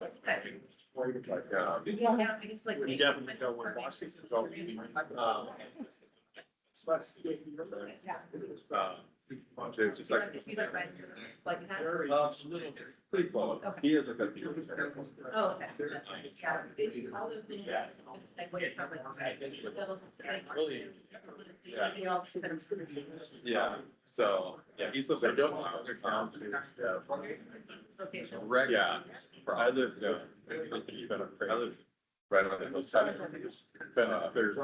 Yeah, it's like. You definitely go with Washington's already. It's just like. See that right? Like that? Pretty close. He is a good. Oh, okay. Yeah. All those things. Yeah. It's like what it's probably. Really. Yeah. They all kind of. Yeah, so, yeah, he's lived there. Other towns. Okay, so. Yeah, I lived, I lived right on the hillside. Been up there.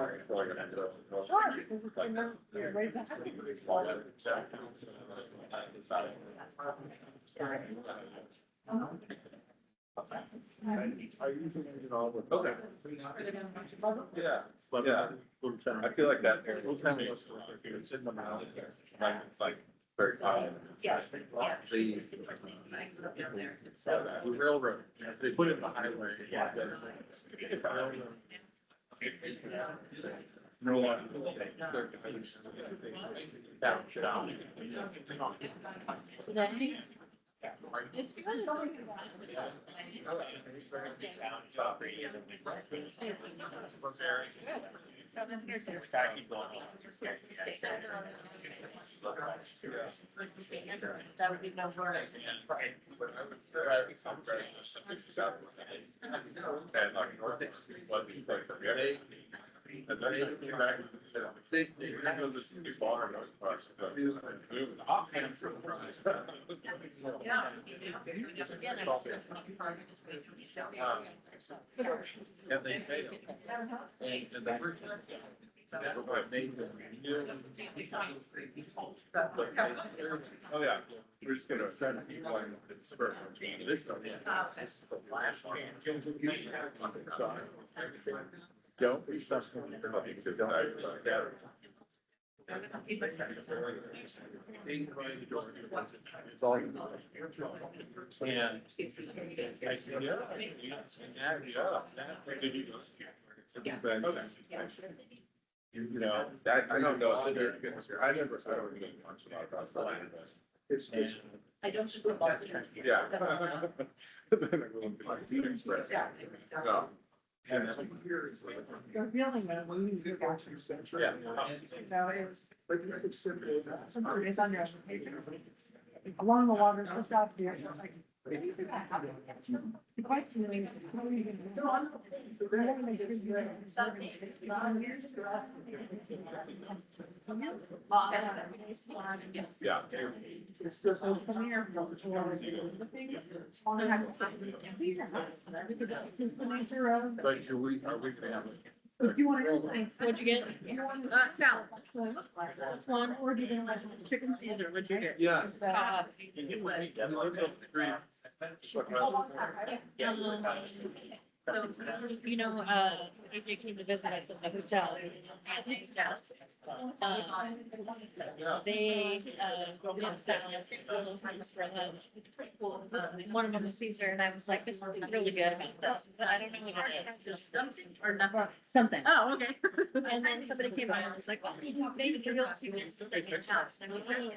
Okay. Yeah, yeah. I feel like that. It's in the mountains. Like, it's like very common. Yes, yeah. I grew up down there. It's so. The railroad, they put it in the highway. Yeah. No one. It's good. That would be no worry. And like North. And then they came back. They had this new bar in North Park. It was off. Yeah. Again, I was just looking for And they paid them. And they were. Oh, yeah, we're just gonna try to keep one that's for this one. This is the last one. Don't be successful. It's all. And. Did you go? You know, that, I don't know, I don't really much about that, but it's just, I don't think we're all. yeah. Then I go into my seat express. No. And then You're feeling that when you get back to the century. Yeah. Now it's, like, it's simple, it's on your application. Along the water, just out there, it's like. The question is, how are you gonna? So they're gonna make sure you're. Yeah. It's just so from here. The things on it's the nature of. But are we gonna have? If you want anything. What'd you get? Salad. This one, or do you want chicken? Either, what'd you get? Yeah. So, you know, they came to visit us at the hotel. They, did salad, little times for lunch. One of them was Caesar, and I was like, there's something really good about this, but I don't know what it is. Something or nothing. Something. Oh, okay. And then somebody came by and was like, oh, maybe the real Caesar is like in house. And I'm like, oh,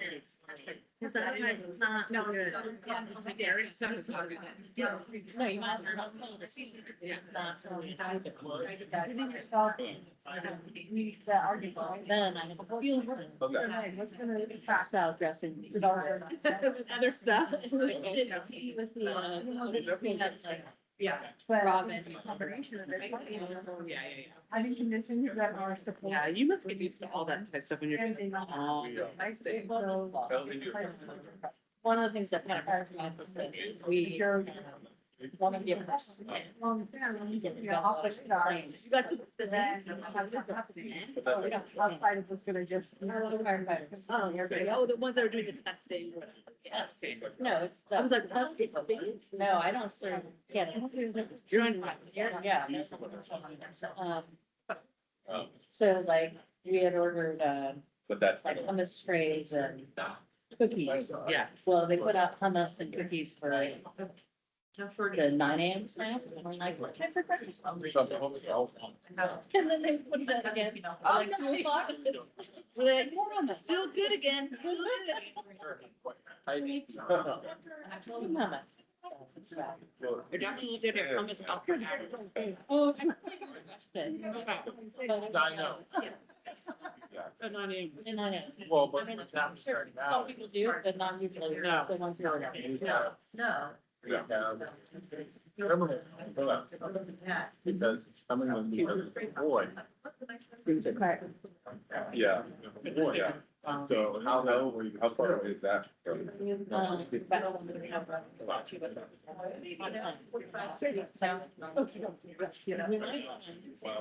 because otherwise it's not. No, good. Very satisfying. No, you might as well not call it a Caesar. It's not. And then yourself. The argument. Then I have a feel. Okay. What's gonna. Salad dressing. With other stuff. With the, we had like Yeah. raw veggies. Yeah. I think conditions that are supported. Yeah, you must get used to all that type of stuff when you're doing this all the Nice things. One of the things that kind of hurt was that we, one of the first. Long term, you know, off the start. You got to. Outside is just gonna just. Firefighters. Oh, okay. Oh, the ones that are doing the testing. Yes. No, it's. I was like, that's that's big. No, I don't serve candidates. You're on what? Yeah. So like, we had ordered, But that's. like hummus trays and cookies. Yeah. Well, they put out hummus and cookies for the 9 a.m. snack. And I'm like, what time for breakfast? And then they put that again, like 2 o'clock. We're like, More hummus. still good again. Still good. Hummus. They're definitely looking at Columbus, California. Oh, I think it. I know. But not anymore. And I, Well, I but mean, the town sure, starting out. some people do, but not usually No. the ones who are. No. Yeah. Because coming when we were a boy. Yeah. Boy, yeah. So how far is that? from-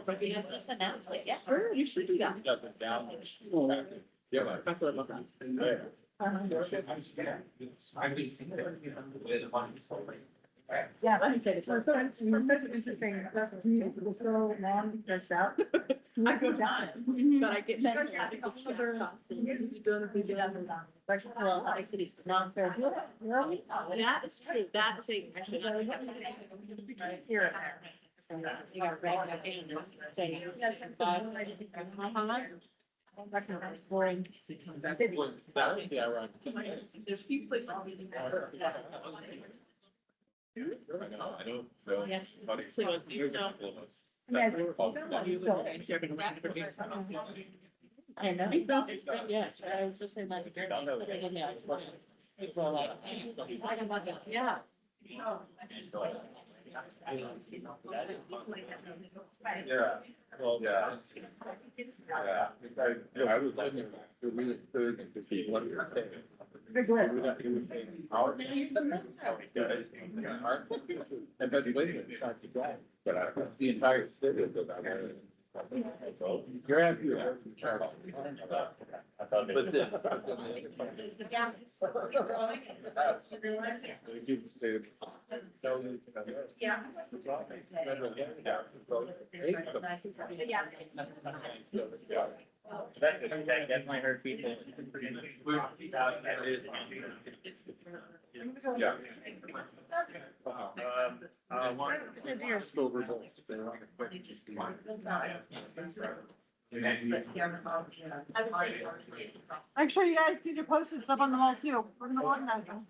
But we have this announcement, yeah. Sure, you should do that. Yeah, but down. Yeah. I feel like that. Yeah, I can say it. So it's such an interesting, that's, it's so long, stretched out. I go down it. But I get. Well, I said it's not fair. Really? That is true, that is a, I should not have kept that. Here and there. You got right back in and say, exploring. Yeah, right. There's few places. I know, I don't, so. Yes. Funny. So, you know. Yeah. I know. Yes, I was just saying that. People are like, Yeah. Yeah, well, yeah. Yeah, I was like, it really could be what you're saying. Big lip. And but wait a minute, it's not the guy, but I, the entire city of it, I mean. So you're happy. But then. Keep the state. Yeah. That definitely hurt people. Yeah. Make sure you guys get your post-its up on the wall too. We're gonna organize them.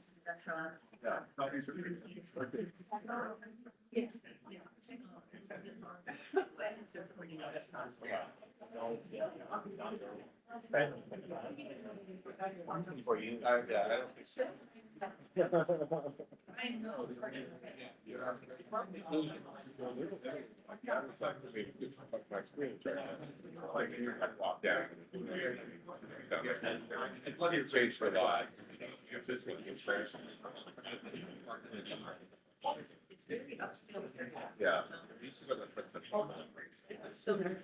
For you. Yeah, I don't think so. My screen turned on. Like, you had to walk down. It's changed a lot. If this one gets fresh. It's very upscale. Yeah. We used to go to the Princess. So there.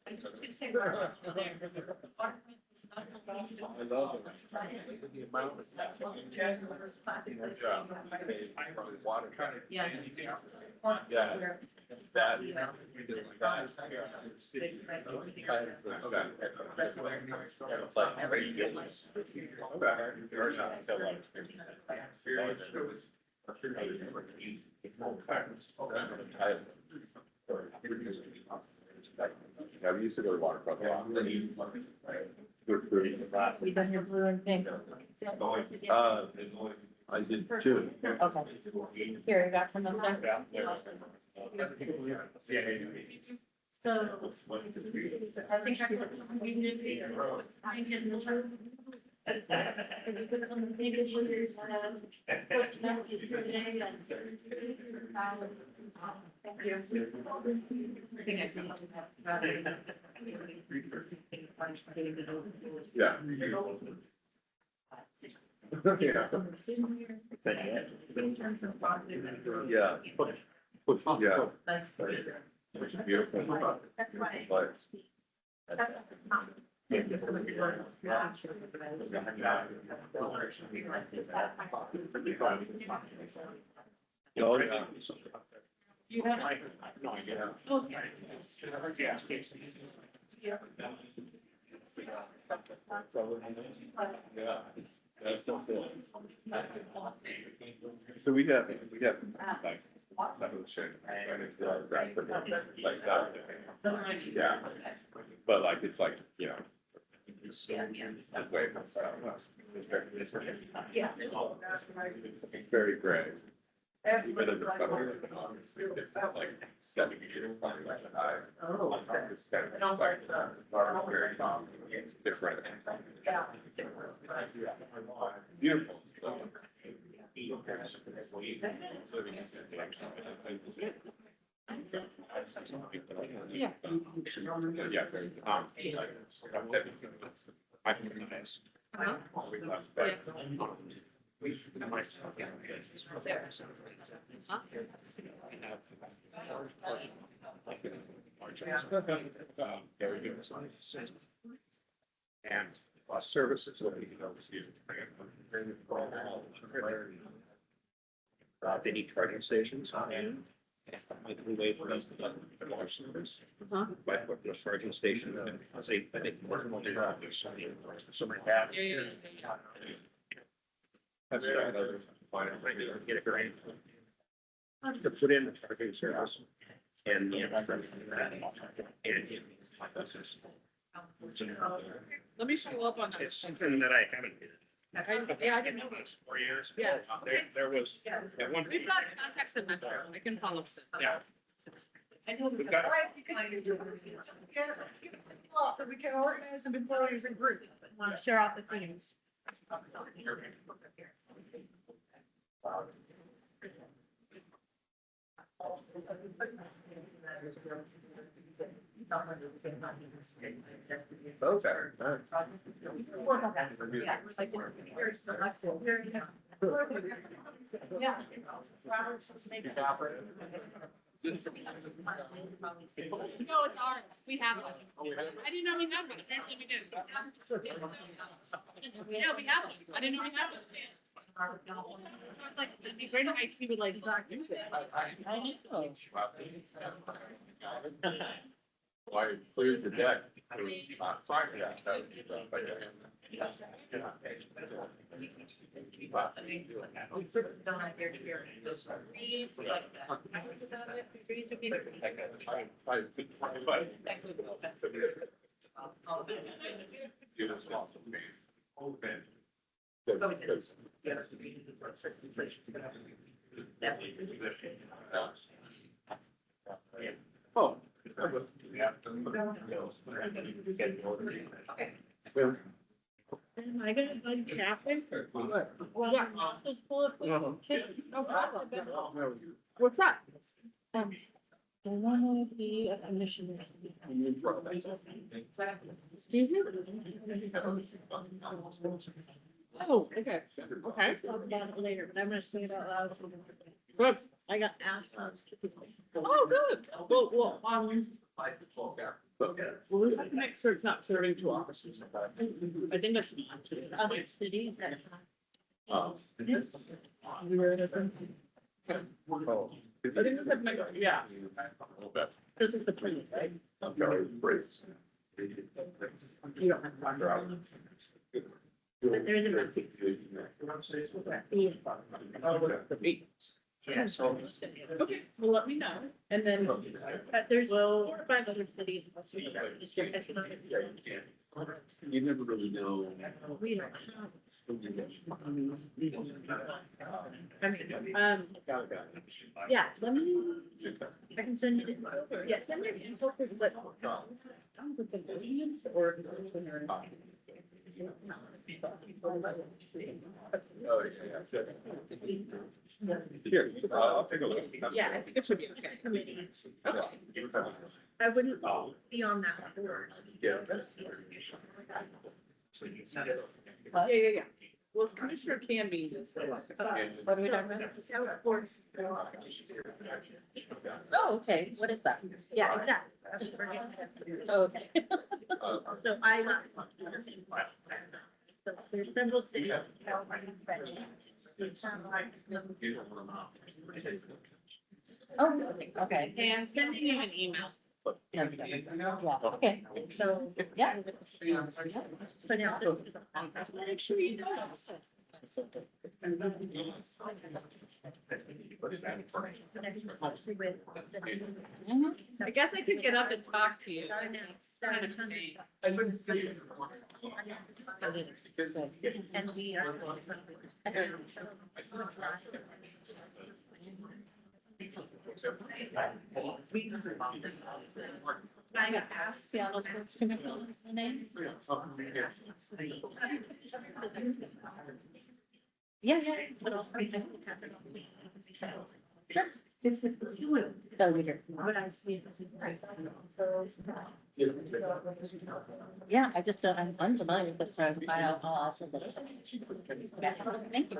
I was just gonna say, we're still there. I love it. The amount of. Yeah. Water. Yeah. Yeah. That. We did like that. Okay. It's like every year. Yeah, we used to go to waterfront a lot. Good food. we done your blue and pink. I did too. Okay. Here, you got from up there. So. I think I could. Thank you. I think I can. Yeah. Yeah. Yeah. That's good. Which is beautiful. That's right. But. Oh, yeah. You have. No idea. Okay. Gas station. Yeah. That's so cool. So we have like, that was shit. Like that. Yeah. But like, it's like, you know. It's way from stuff. Yeah. It's very gray. Even in the summer, it's not like 70 years, probably like high. Oh. It's kind of like, very, it's different. Beautiful. Yeah. Yeah. Very, I can be nice. Uh-huh. And bus services will be overseas. They need charging stations. We wait for those to get the bus service. Uh-huh. But put the charging station, I say, I think more than there's so many cabs. That's right. Get a grant. To put in the charging service. And, you know, Let me follow up on that. it's something that I haven't. Yeah, I didn't know this. 4 years. Yeah. There was, at one. We've got contacts in Metro. I can follow up. with them. Yeah. I know. We've got- So we can organize them before we regroup, want to share out the themes. Both are. Work on that. Yeah, it's like very selective, very. Yeah. No, it's ours. We have it. I didn't know we had one. Apparently we do. Yeah, we have it. I didn't know we had it. So it's like, it'd be great if IT would like use it. I know. Why cleared the deck? Friday. That would be done by hand. You just want to be. Because- Oh. Am I gonna like Catholic? Well, yeah, it's full of people. No problem. What's up? I wanna be a commissioner. Excuse me? Oh, okay. Okay. Talk about it later, but I'm gonna say it out loud. Good. I got asked. Oh, good. Well, we have to make sure it's not serving two offices. I think that's. Other cities that. Oh. We were in a thing. Oh. I think we have to make, yeah. Okay. This is the plan, right? Okay, great. You don't have to wander out. But there is a. Yeah, so. Okay, well, let me know. And then, But there's 4 or 5 other cities. You never really know. We don't have. I mean, yeah, let me, I can send you the, yeah, send me the info, because what. I'm with the Williams or. if it's in there. Oh, Here, I'll take a look. Yeah, I think it should be okay. Committee. I wouldn't be on that board. Yeah. yeah. Well, Commissioner can be. What are we talking about? Oh, okay, what is that? Yeah, exactly. Okay. So so there's several cities. Oh, okay. Hey, I'm sending you an email. Yeah, okay, so, yeah. So now. Make sure you know. Pacific. Mhm. I guess I could get up and talk to you. It's kind of funny. And we are. Seattle Sports Commission is the name? Yeah, yeah. Sure. That'll be good. What I see is great. Yeah, I just don't, I'm unfamiliar with it, so I'll also look. Thank you.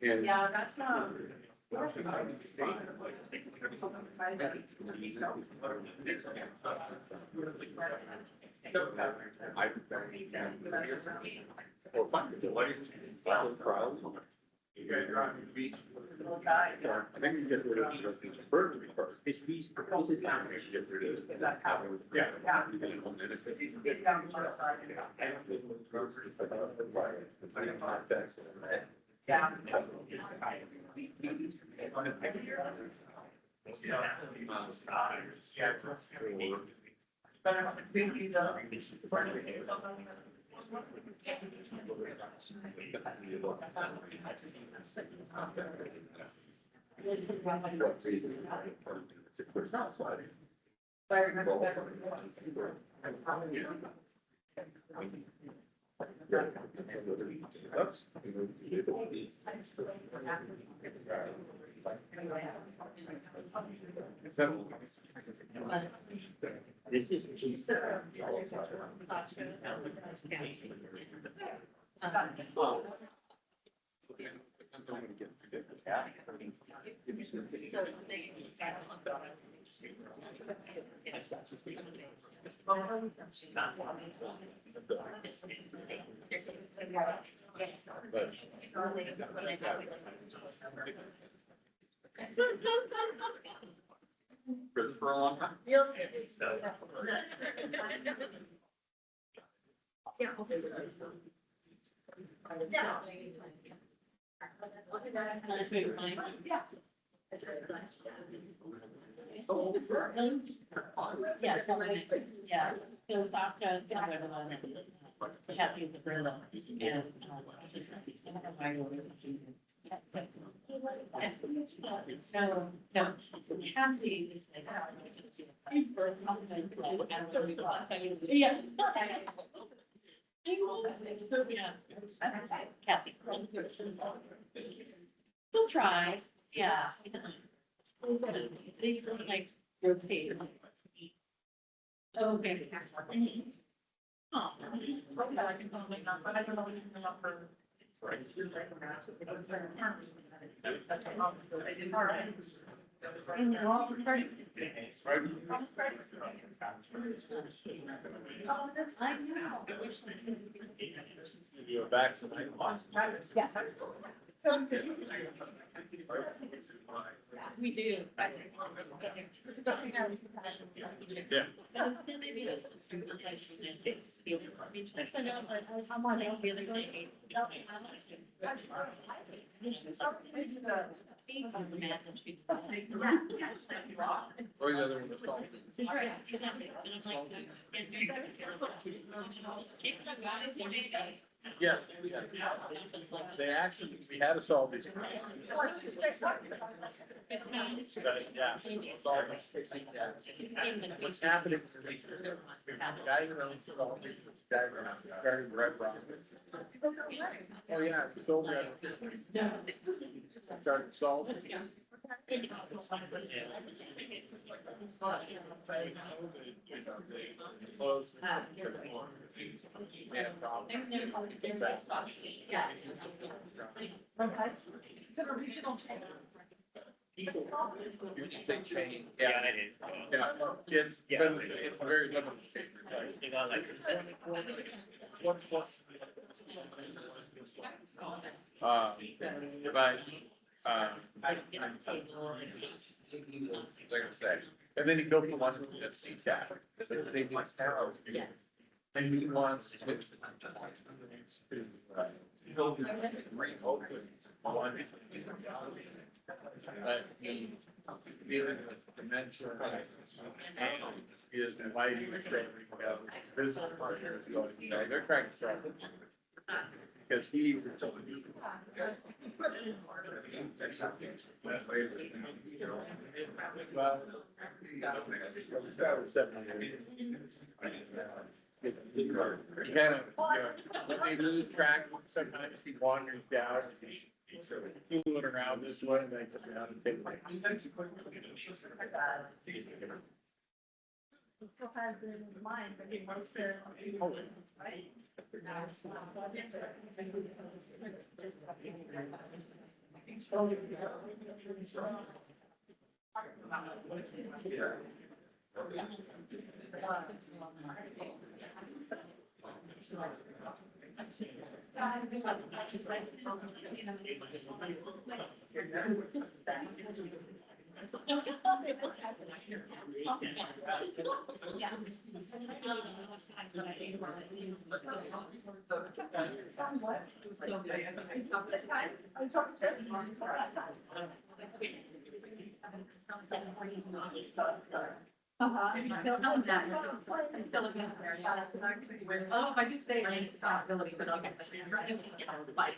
Yeah, that's not. I think you get rid of the residential burglary part. Get rid of that. Yeah. This is. For a long time. Yeah, yeah, so vodka, it has to use a grill and, just, I don't know why you ordered it. So, no, Cassie. Yeah. Kathy. We'll try, yeah. They like rotate. Okay. Mhm. Oh. I know. I wish I could. You're back tonight. Yeah. We do. Yeah. But instead maybe it's just stealing from each other. So now, like, I was on my own the other day. On the mat and she's. Or the other one is all. Right, and I'm like, Yes, they actually, we had to solve these. Yeah. What's happening is guy around, guy around, starting red rock. Oh, yeah, it's still red. Started solving. Okay. So the regional change. They change, yeah, yeah, it's been, it's very limited. But, Like, get on the table and. like I say, and then he built the one that CTAP, they did now. Yes. And he wants to. Reopen one. But he, dealing with dementia. And he is inviting business partners, going, you know, they're trying to sell it. Because he's. Well. That was 7 years. You kind of, when they lose track, sometimes he wanders down, he's fooling around this way, and they just out and take. He still has it in his mind that he wants to. Right? Oh, I do say responsibility, but I'll get the. All right,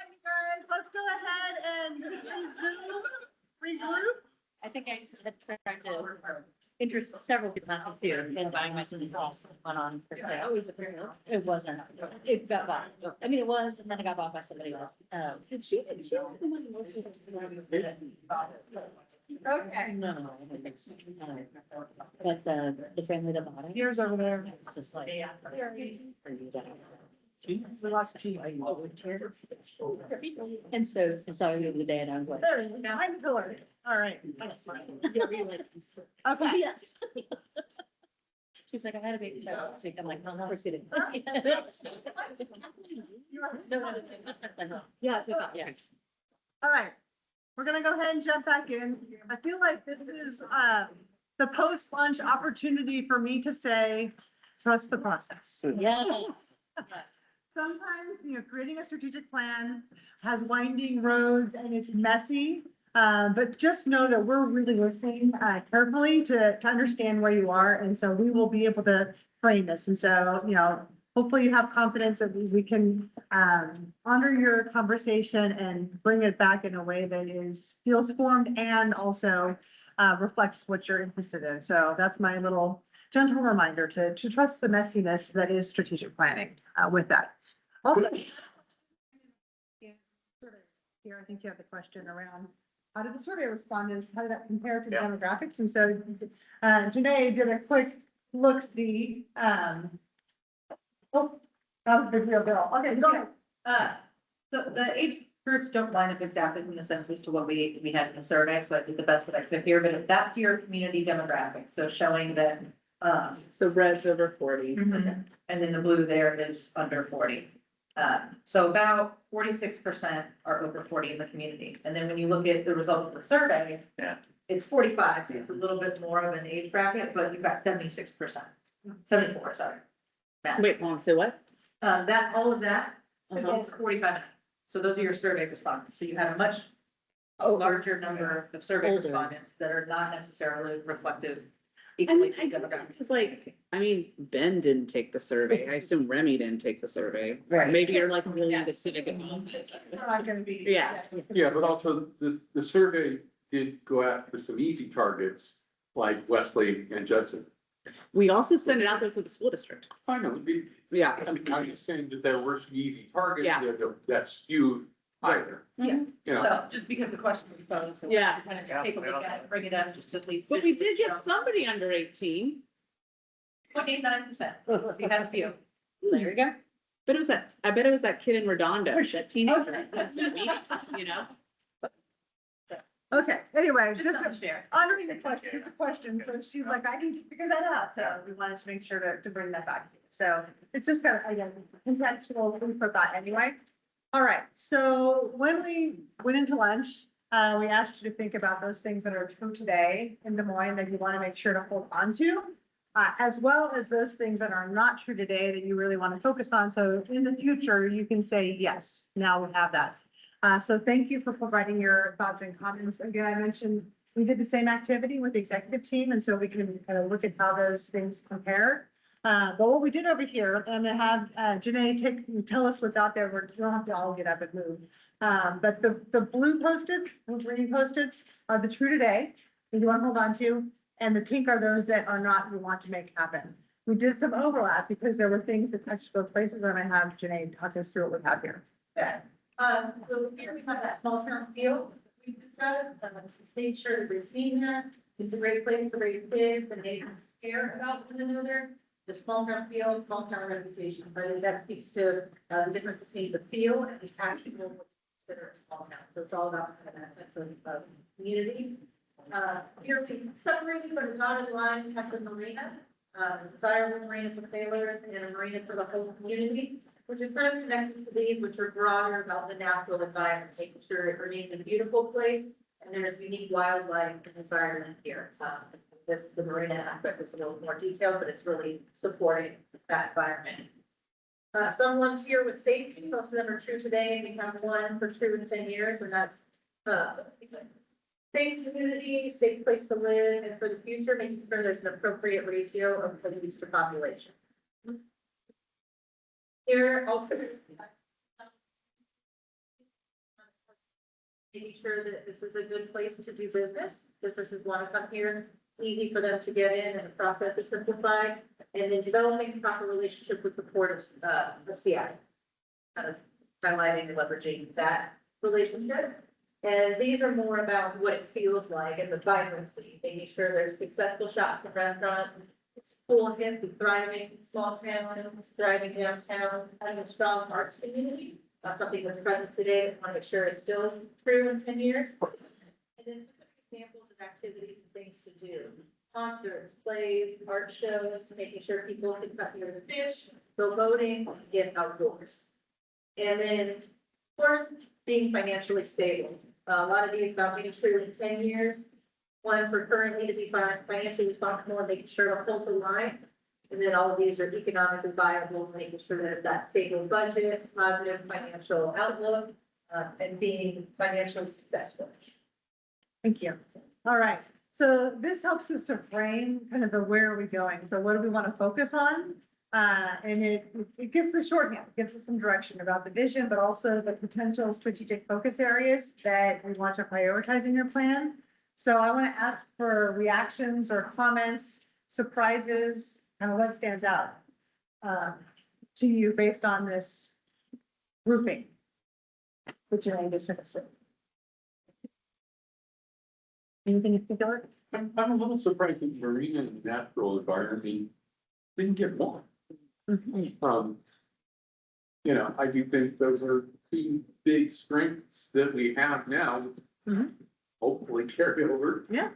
you guys, let's go ahead and regroup. I think I had tried to interest several people, not just you, in buying my son went on for sale. It wasn't, it got bought. I mean, it was, and then it got bought by somebody else. She Okay. No, I don't think so. No. But, the family that bought it. Here's over there. it's Just like. For you to have. We lost two. And so I saw her the other day and I was like. There, behind the pillar. All right. Yeah, we were like, Okay. yes. She was like, I had a baby shower this week. I'm like, no, no, we're sitting. No, just like, no. Yeah, yeah. All right, we're gonna go ahead and jump back in. I feel like this is, the post-lunch opportunity for me to say, trust the process. Yes. Sometimes, creating a strategic plan has winding roads and it's messy. But just know that we're really listening, carefully to understand where you are. And so we will be able to frame this. And so, hopefully you have confidence that we can, honor your conversation and bring it back in a way that feels formed and also, reflects what you're interested in. So that's my little gentle reminder to trust the messiness that is strategic planning, with that. Also, here, I think you have the question around, how did the survey respondents, how did that compare to the Yeah. demographics? And so, Janae did a quick look-see. Oh, that was a big real bill. Okay, go ahead. So the age groups don't line up exactly from the census to what we had in the survey, so I did the best that I could here, but if that's your community demographic, so showing that, So red's over 40. and then the blue there is under 40. So about 46% are over 40 in the community. And then when you look at the result of the survey. Yeah. It's 45, so it's a little bit more of an age bracket, but you've got 76%, 74, sorry. Matt. Wait, hold on, say what? All of that is Uh-huh. all 45 and up. So those are your survey respondents. So you have a much Oh, larger number of survey Older. respondents that are not necessarily reflective equally I to don't know, demographics. it's like, I mean, Ben didn't take the survey. I assume Remy didn't take the survey. Right. Maybe you're like really into civic involvement. They're not gonna be. Yeah. Yeah, but also the survey did go after some easy targets like Wesley and Judson. We also sent it out there for the school district. I know, Yeah. I'm just saying that there were some easy targets Yeah. there that skewed higher. Yeah. You know, So just because the question was posed, so we Yeah. kind of just take a look at it, bring it up, just at least. But we did get somebody under 18. 0.89%. We had a few. There you go. But it was that, I bet it was that kid in Redondo, that teenager. That's the meeting, you know? Okay, anyway, Just just something to share. honoring the question, it's a question, so she's like, I need to figure that out, so we wanted to make sure to bring that back to you. So it's just kind of, again, conceptual food for thought anyway. All right, so when we went into lunch, we asked you to think about those things that are true today in Des Moines that you want to make sure to hold on to, as well as those things that are not true today that you really want to focus on. So in the future, you can say, yes, now we have that. So thank you for providing your thoughts and comments. Again, I mentioned we did the same activity with the executive team, and so we can kind of look at how those things compare. But what we did over here, I'm gonna have Janae tell us what's out there. We don't have to all get up and move. But the blue Post-its, green Post-its are the true today that you want to hold on to, and the pink are those that are not, you want to make happen. We did some overlap because there were things that touched both places, and I have Janae talk us through what we have here. Yeah. So here we have that small town feel we discussed, make sure that we're seeing that. It's a great place for great kids and they care about one another. The small town feel, small town reputation, but that speaks to the difference between the feel and the actual what we consider a small town. So it's all about that sense of community. Here we separated by the dotted line, have the marina, desirable marina for sailors and a marina for the whole community, which is kind of connected to these, which are broader about the natural environment, making sure it remains a beautiful place. And there's unique wildlife and environment here. The marina aspect is a little more detailed, but it's really supporting that environment. Some ones here with safety, most of them are true today, we have one for true in 10 years, and that's, safe community, safe place to live, and for the future, making sure there's an appropriate ratio of police to population. Here also. Making sure that this is a good place to do business. Businesses want to come here, easy for them to get in and the process is simplified. And then developing a proper relationship with the Port of Seattle. Kind of highlighting and leveraging that relationship. And these are more about what it feels like and the vibrancy, making sure there's successful shops and restaurants. It's full, hip, thriving, small town, thriving downtown, having a strong arts community. That's something that's present today. I want to make sure it's still true in 10 years. And then specific examples of activities and things to do. Concerts, plays, art shows, making sure people can cut here to fish, go boating, get outdoors. And then, of course, being financially stable. A lot of these about being true in 10 years. One for currently to be financially responsible and making sure to hold the line. And then all of these are economically viable, making sure there's that stable budget, positive financial outlook, and being financially successful. Thank you. All right, so this helps us to frame kind of the where are we going? So what do we want to focus on? And it gives the shorthand, gives us some direction about the vision, but also the potential strategic focus areas that we want to prioritize in your plan. So I want to ask for reactions or comments, surprises, kind of what stands out to you based on this grouping. Which I just took us through. Anything in particular? I'm a little surprised that marina and natural environment didn't get more. You know, I do think those are two big strengths that we have now. Mhm. Hopefully carry over. Yeah.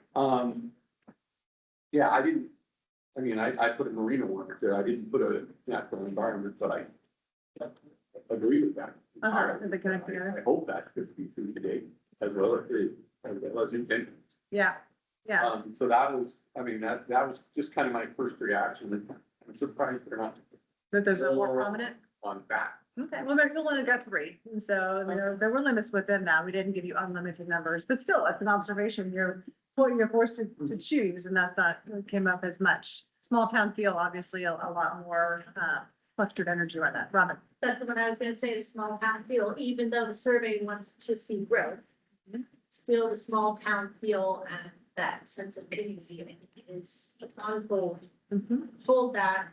Yeah, I mean, I put a marina one there. I didn't put a natural environment, but I agree with that. The connector. I hope that's going to be true today as well as intended. Yeah, yeah. So that was, I mean, that was just kind of my first reaction. I'm surprised they're not That there's a more prominent. on that. Okay, well, we've only got 3, and so I mean, there were limits within that. We didn't give you unlimited numbers, but still, it's an observation. you're forced to choose, and that's not, came up as much. Small town feel, obviously, a lot more, clustered energy around that. Robin? That's the one I was gonna say, the small town feel, even though the survey wants to see growth. Still, the small town feel and that sense of community, I think is on hold, hold that.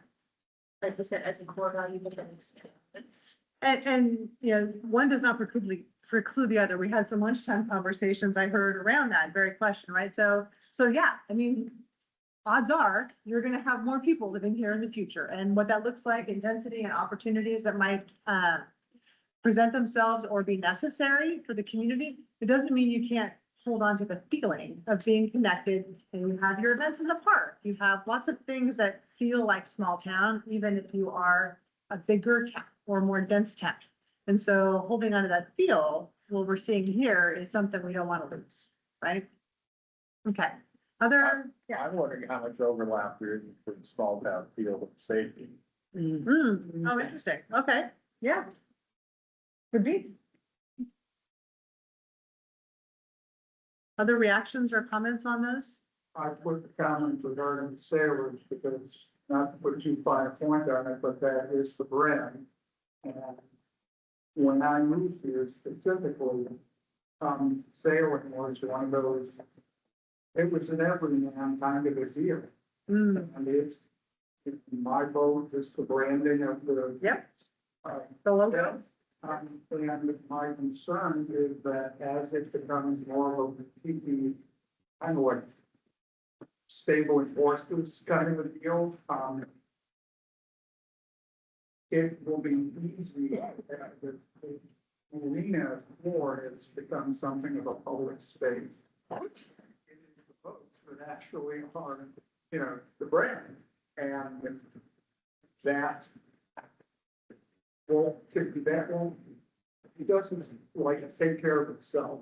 Like we said, as a core value, but then expand it. And, you know, one does not preclude the other. We had some lunchtime conversations I heard around that very question, right? So yeah, I mean, odds are you're gonna have more people living here in the future, and what that looks like in density and opportunities that might present themselves or be necessary for the community. It doesn't mean you can't hold on to the feeling of being connected, and you have your events in the park. You have lots of things that feel like small town, even if you are a bigger town or more dense town. And so holding on to that feel, what we're seeing here is something we don't want to lose, right? Okay, other, yeah. I'm wondering how much overlap there is for the small town feel with safety. Oh, interesting. Okay, yeah. Could be. Other reactions or comments on this? I put the comment regarding the sailors because not to put too fine a point on it, but that is the brand. And when I moved here specifically, sailing was one of those, it was an everyman kind of a deal. And it's my vote is the branding of the. Yep. Uh, The logo? and my concern is that as it becomes more of a TV, kind of like stable enforcers kind of a deal, it will be easy, the arena floor has become something of a public space. It is the folks that actually are, you know, the brand, and that it doesn't like take care of itself.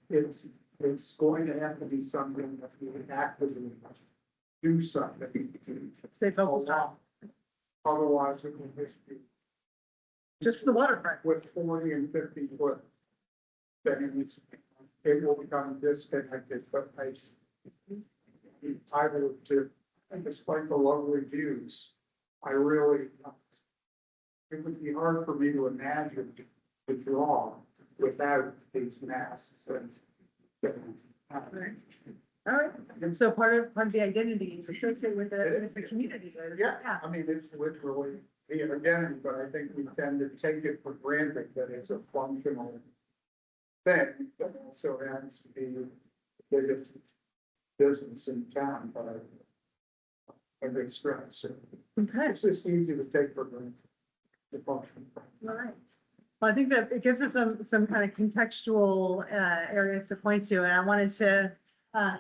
It's going to have to be something that we actively do something to. Stay focused on. Otherwise, it will just be Just the waterfront. with 40 and 50 foot. Then it will become disconnected, but I would to, despite the lovely views, I really, it would be hard for me to imagine the draw without these masks and. All right, and so part of the identity associated with the community is. Yeah, I mean, it's literally, again, but I think we tend to take it for granted that it's a functional thing, but also has to be the biggest business in town, but I think stress. Okay, It's just easy to take for granted. The function. all right. Well, I think that it gives us some kind of contextual areas to point to, and I wanted to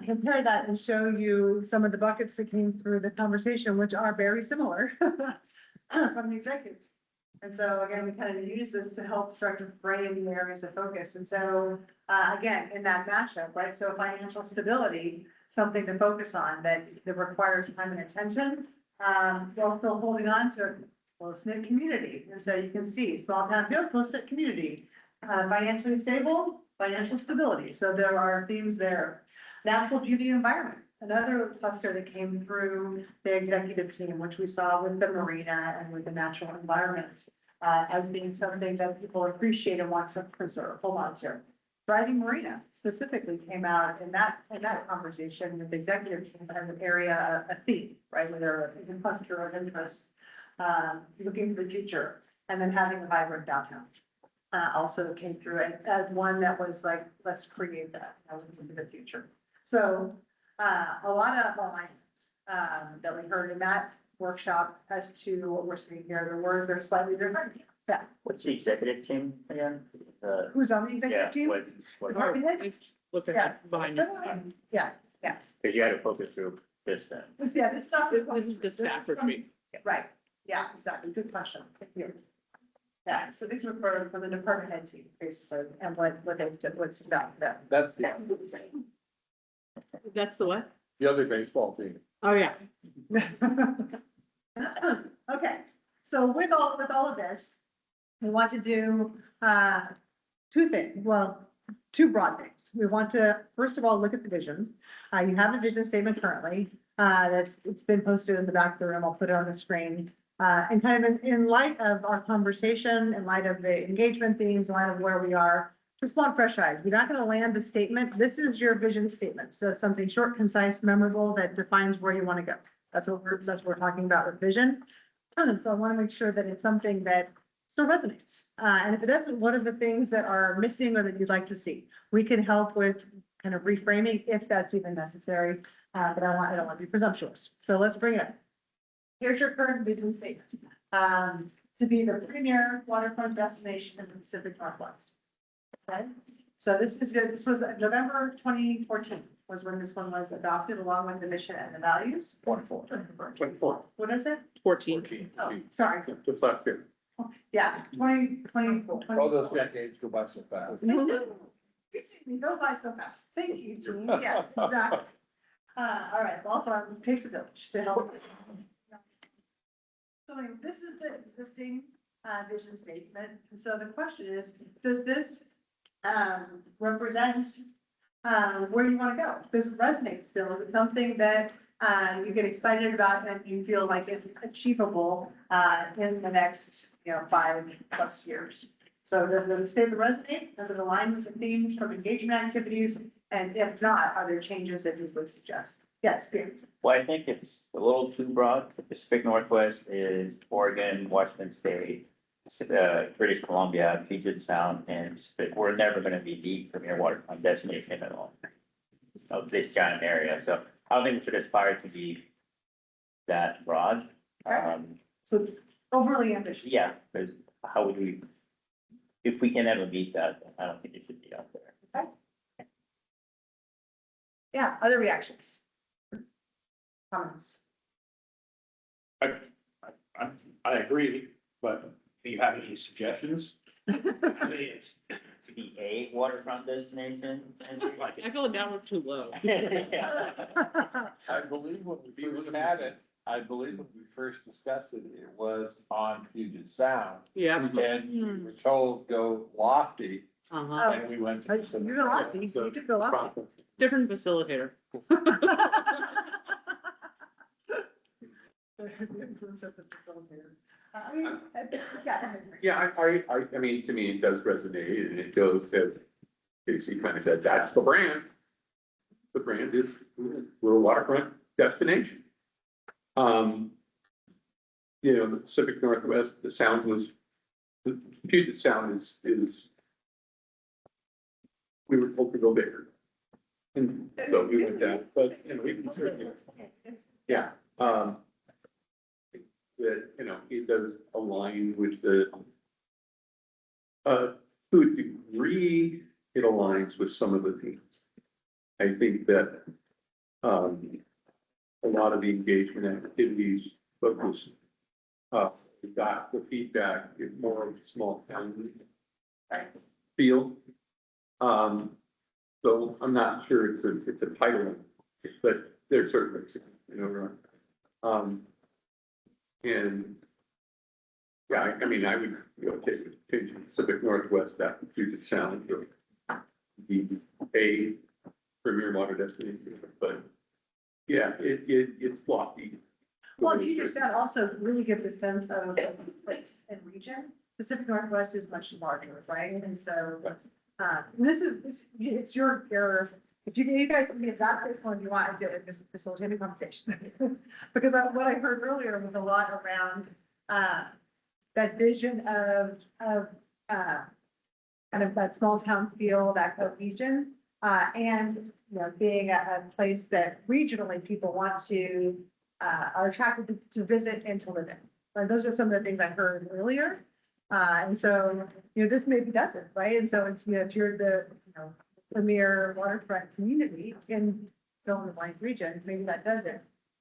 compare that and show you some of the buckets that came through the conversation, which are very similar from the executives. And so again, we kind of use this to help start to frame the areas of focus. And so again, in that matchup, right? So financial stability, something to focus on that requires time and attention, while still holding on to a close-knit community. And so you can see small town feel, close-knit community, financially stable, financial stability. So there are themes there. Natural beauty environment, another cluster that came through the executive team, which we saw with the marina and with the natural environment, as being something that people appreciate and want to preserve, hold on to. Thriving marina specifically came out in that conversation with the executive team as an area, a theme, right? Where there is a cluster of interest, looking to the future, and then having a vibrant downtown. Also came through as one that was like, let's create that into the future. So, a lot of alignment, that we heard in that workshop as to what we're seeing here. The words are slightly different. Yeah. What's the executive team again? Who's on the Yeah, executive team? what, Department heads? Look Yeah. at behind you. Yeah, because you had a focus group this time. this is not. This is the staff retreat. Right, yeah, exactly. Good question. Thank you. Yeah, so these were for the department head team, basically, and what's about them. That's the That's the what? other baseball team. Oh, yeah. Okay, so with all of this, we want to do, two things, well, two broad things. We want to, first of all, look at the vision. You have a vision statement currently, it's been posted in the back of the room. I'll put it on the screen. And kind of in light of our conversation, in light of the engagement themes, in light of where we are, just want fresh eyes. We're not going to land the statement. This is your vision statement. So something short, concise, memorable that defines where you want to go. That's what we're talking about with vision. So I want to make sure that it's something that still resonates. And if it doesn't, what are the things that are missing or that you'd like to see? We can help with kind of reframing if that's even necessary. But I don't want to be presumptuous. So let's bring it up. Here's your current vision statement. To be the premier waterfront destination in the Pacific Northwest. Okay, so this was November 2014 was when this one was adopted along with the mission and the values. 24. What is it? 14. Oh, sorry. Just last year. Yeah, 2024. All those decades go by so fast. You go by so fast. Thank you, Jean. Yes, exactly. All right, also, it takes a village to help. So this is the existing vision statement. And so the question is, does this represent where you want to go? Does it resonate still? Is it something that you get excited about and you feel like it's achievable in the next, 5+ years? So does the statement resonate? Does it align with the themes from engagement activities? And if not, are there changes that you would suggest? Yes, Peter. Well, I think it's a little too broad. The Pacific Northwest is Oregon, Washington State, British Columbia, Puget Sound, and Pacific. We're never gonna be the premier waterfront destination at all of this giant area. So I don't think we should aspire to be that broad. So it's overly ambitious. Yeah, because how would we, if we can ever meet that, I don't think it should be out there. Yeah, other reactions? Comments? I agree, but do you have any suggestions? I mean, it's To be a waterfront destination. like, I feel like that was too low. I believe when we first had it, when we first discussed it, it was on Puget Sound. Yeah. And we were told go lofty, Uh-huh. and we went. Oh, you're lofty, you took the lofty. Different facilitator. I mean, yeah. Yeah, I mean, to me, it does resonate and it goes to, Casey kind of said, that's the brand. The brand is, we're a waterfront destination. The Pacific Northwest, the Puget Sound is, we were told to go bigger. And so we went down, but, we can certainly, yeah, that, it does align with the, to a degree, it aligns with some of the themes. I think that, a lot of the engagement activities focus, we got the feedback, it's more of a small town feel. So I'm not sure it's a title, but there's certainly, and yeah, I mean, I would, change the Pacific Northwest, that Puget Sound, or be a premier water destination, but yeah, it's lofty. Well, Puget Sound also really gives a sense of place and region. Pacific Northwest is much larger, right? And so, it's your, if you guys, exactly which one you want, to just facilitate the conversation. Because what I heard earlier was a lot around, that vision of kind of that small town feel, that cohesion, and, being a place that regionally people want to, are attracted to visit and to live in. Like, those are some of the things I heard earlier. And so, this maybe doesn't, right? And so it's, if you're the, premier waterfront community in fill in the blank region, maybe that doesn't.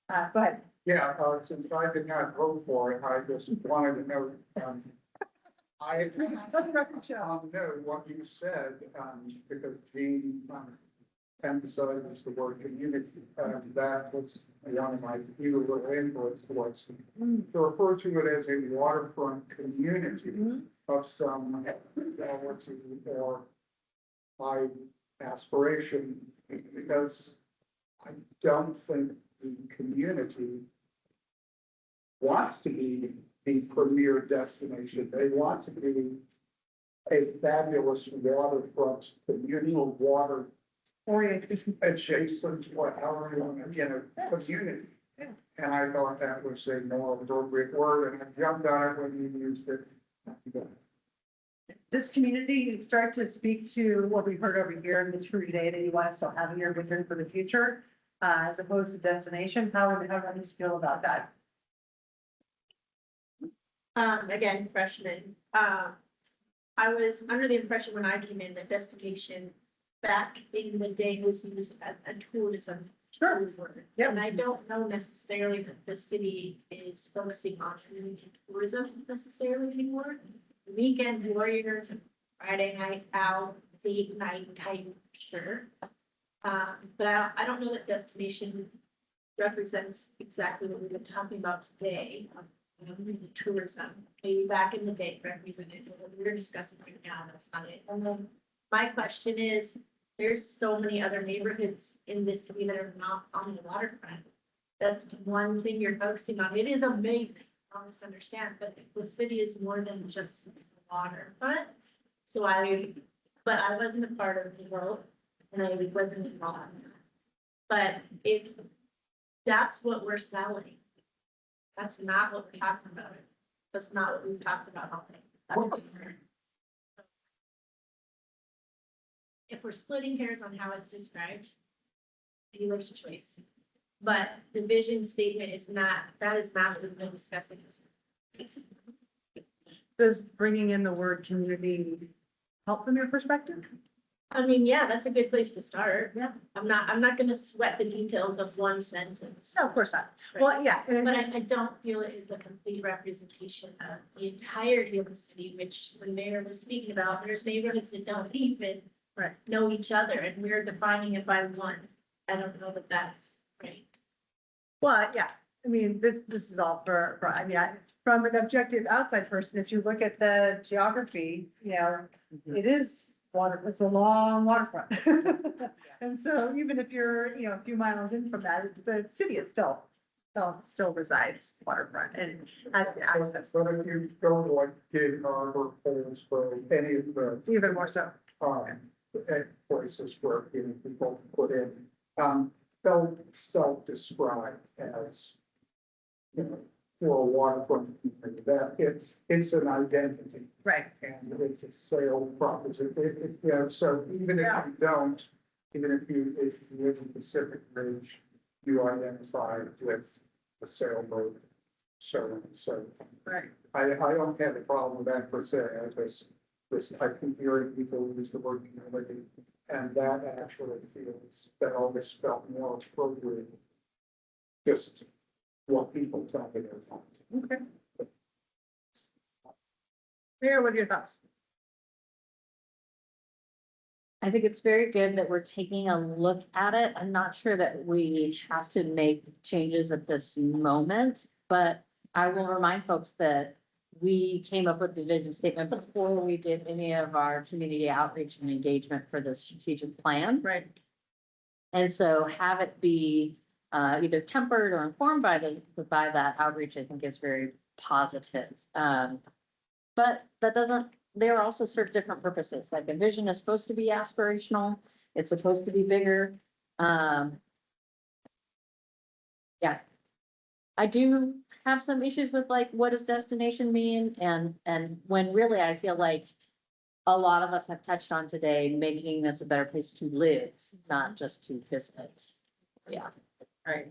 Go ahead. Yeah, since I did not vote for it, I just wanted to know, I Let the record show. know what you said, because Jean emphasizes the word community, that was one of my few little inputs was to refer to it as a waterfront community of some quality or my aspiration, because I don't think the community wants to be the premier destination. They want to be a fabulous waterfront, communal water Orientation. adjacent, whatever you want, community. And I thought that was a more appropriate word, and I jumped on it when you used it. This community start to speak to what we've heard over here in the tree day that you want us to have in your vision for the future, as opposed to destination. How do you feel about that? Again, freshman, I was under the impression when I came in that destination back in the day was used as a tourism. Sure. word. Yep. And I don't know necessarily that the city is focusing on community tourism necessarily anymore. Weekend warriors, Friday night out, date night type, sure. But I don't know that destination represents exactly what we've been talking about today. Tourism, maybe back in the day represented what we're discussing right now, that's not it. And then my question is, there's so many other neighborhoods in this city that are not on the waterfront. That's one thing you're focusing on. It is amazing, don't misunderstand, but the city is more than just the waterfront. So but I wasn't a part of the vote and I wasn't involved. But if that's what we're selling, that's not what we're talking about. That's not what we've talked about all day. If we're splitting hairs on how it's described, dealer's choice. But the vision statement is not, that is not what we've been discussing. Does bringing in the word community help from your perspective? I mean, yeah, that's a good place to start. Yeah. I'm not gonna sweat the details of one sentence. No, of course not. Well, yeah. But I don't feel it is a complete representation of the entirety of the city, which the mayor was speaking about. There's neighborhoods that don't even know each other, and we're defining it by one. I don't know that that's right. Well, yeah, I mean, this is all I mean, from an objective outside person, if you look at the geography, it is water, it's a long waterfront. And so even if you're, a few miles in from that, the city is still resides waterfront and has access, But if you go to like Gig Harbor, Holmesburg, any of the, even more so. places where people put in, they'll self-describe as, for a waterfront community, that it's an identity Right. and it's a sale proposition. So even if you don't, even if you live in Pacific Ridge, you identify with the sailboat. So, Right. I don't have a problem with that per se. I keep hearing people use the word community, and that actually feels, that always felt more appropriate. Just what people tell me they want. Okay. Mayor, what are your thoughts? I think it's very good that we're taking a look at it. I'm not sure that we have to make changes at this moment, but I will remind folks that we came up with the vision statement before we did any of our community outreach and engagement for the strategic plan. Right. And so have it be either tempered or informed by that outreach, I think is very positive. But that doesn't, there also serve different purposes. Like a vision is supposed to be aspirational. It's supposed to be bigger. Yeah. I do have some issues with like, what does destination mean? And when really I feel like a lot of us have touched on today, making this a better place to live, not just to visit. Yeah. Right.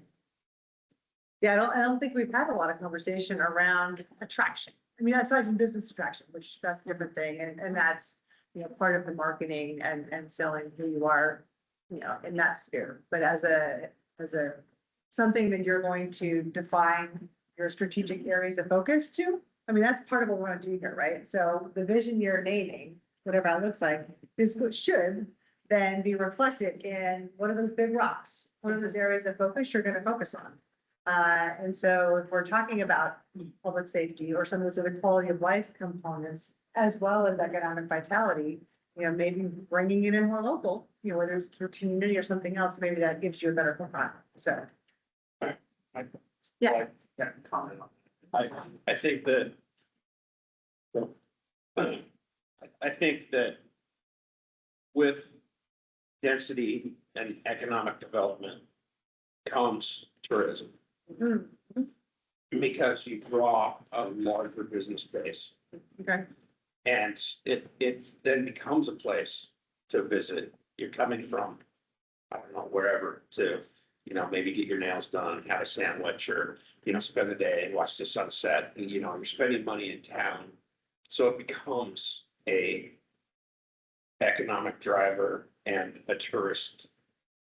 Yeah, I don't think we've had a lot of conversation around attraction. I mean, aside from business attraction, which that's a different thing, and that's, part of the marketing and selling who you are, in that sphere. But as a something that you're going to define your strategic areas of focus to, I mean, that's part of what we want to do here, right? So the vision you're naming, whatever it looks like, is what should then be reflected in what are those big rocks? What are those areas of focus you're going to focus on? And so if we're talking about public safety or some of those other quality of life components, as well as economic vitality, you know, maybe bringing it in more local, you know, whether it's through community or something else, maybe that gives you a better profile, so. Yeah. Yeah, comment on. I think that. I think that. With density and economic development comes tourism. Mhm. Because you draw a larger business base. Okay, And it then becomes a place to visit. You're coming from, I don't know, wherever to, you know, maybe get your nails done, have a sandwich or, you know, spend the day, watch the sunset. And, you know, you're spending money in town. So it becomes a economic driver and a tourist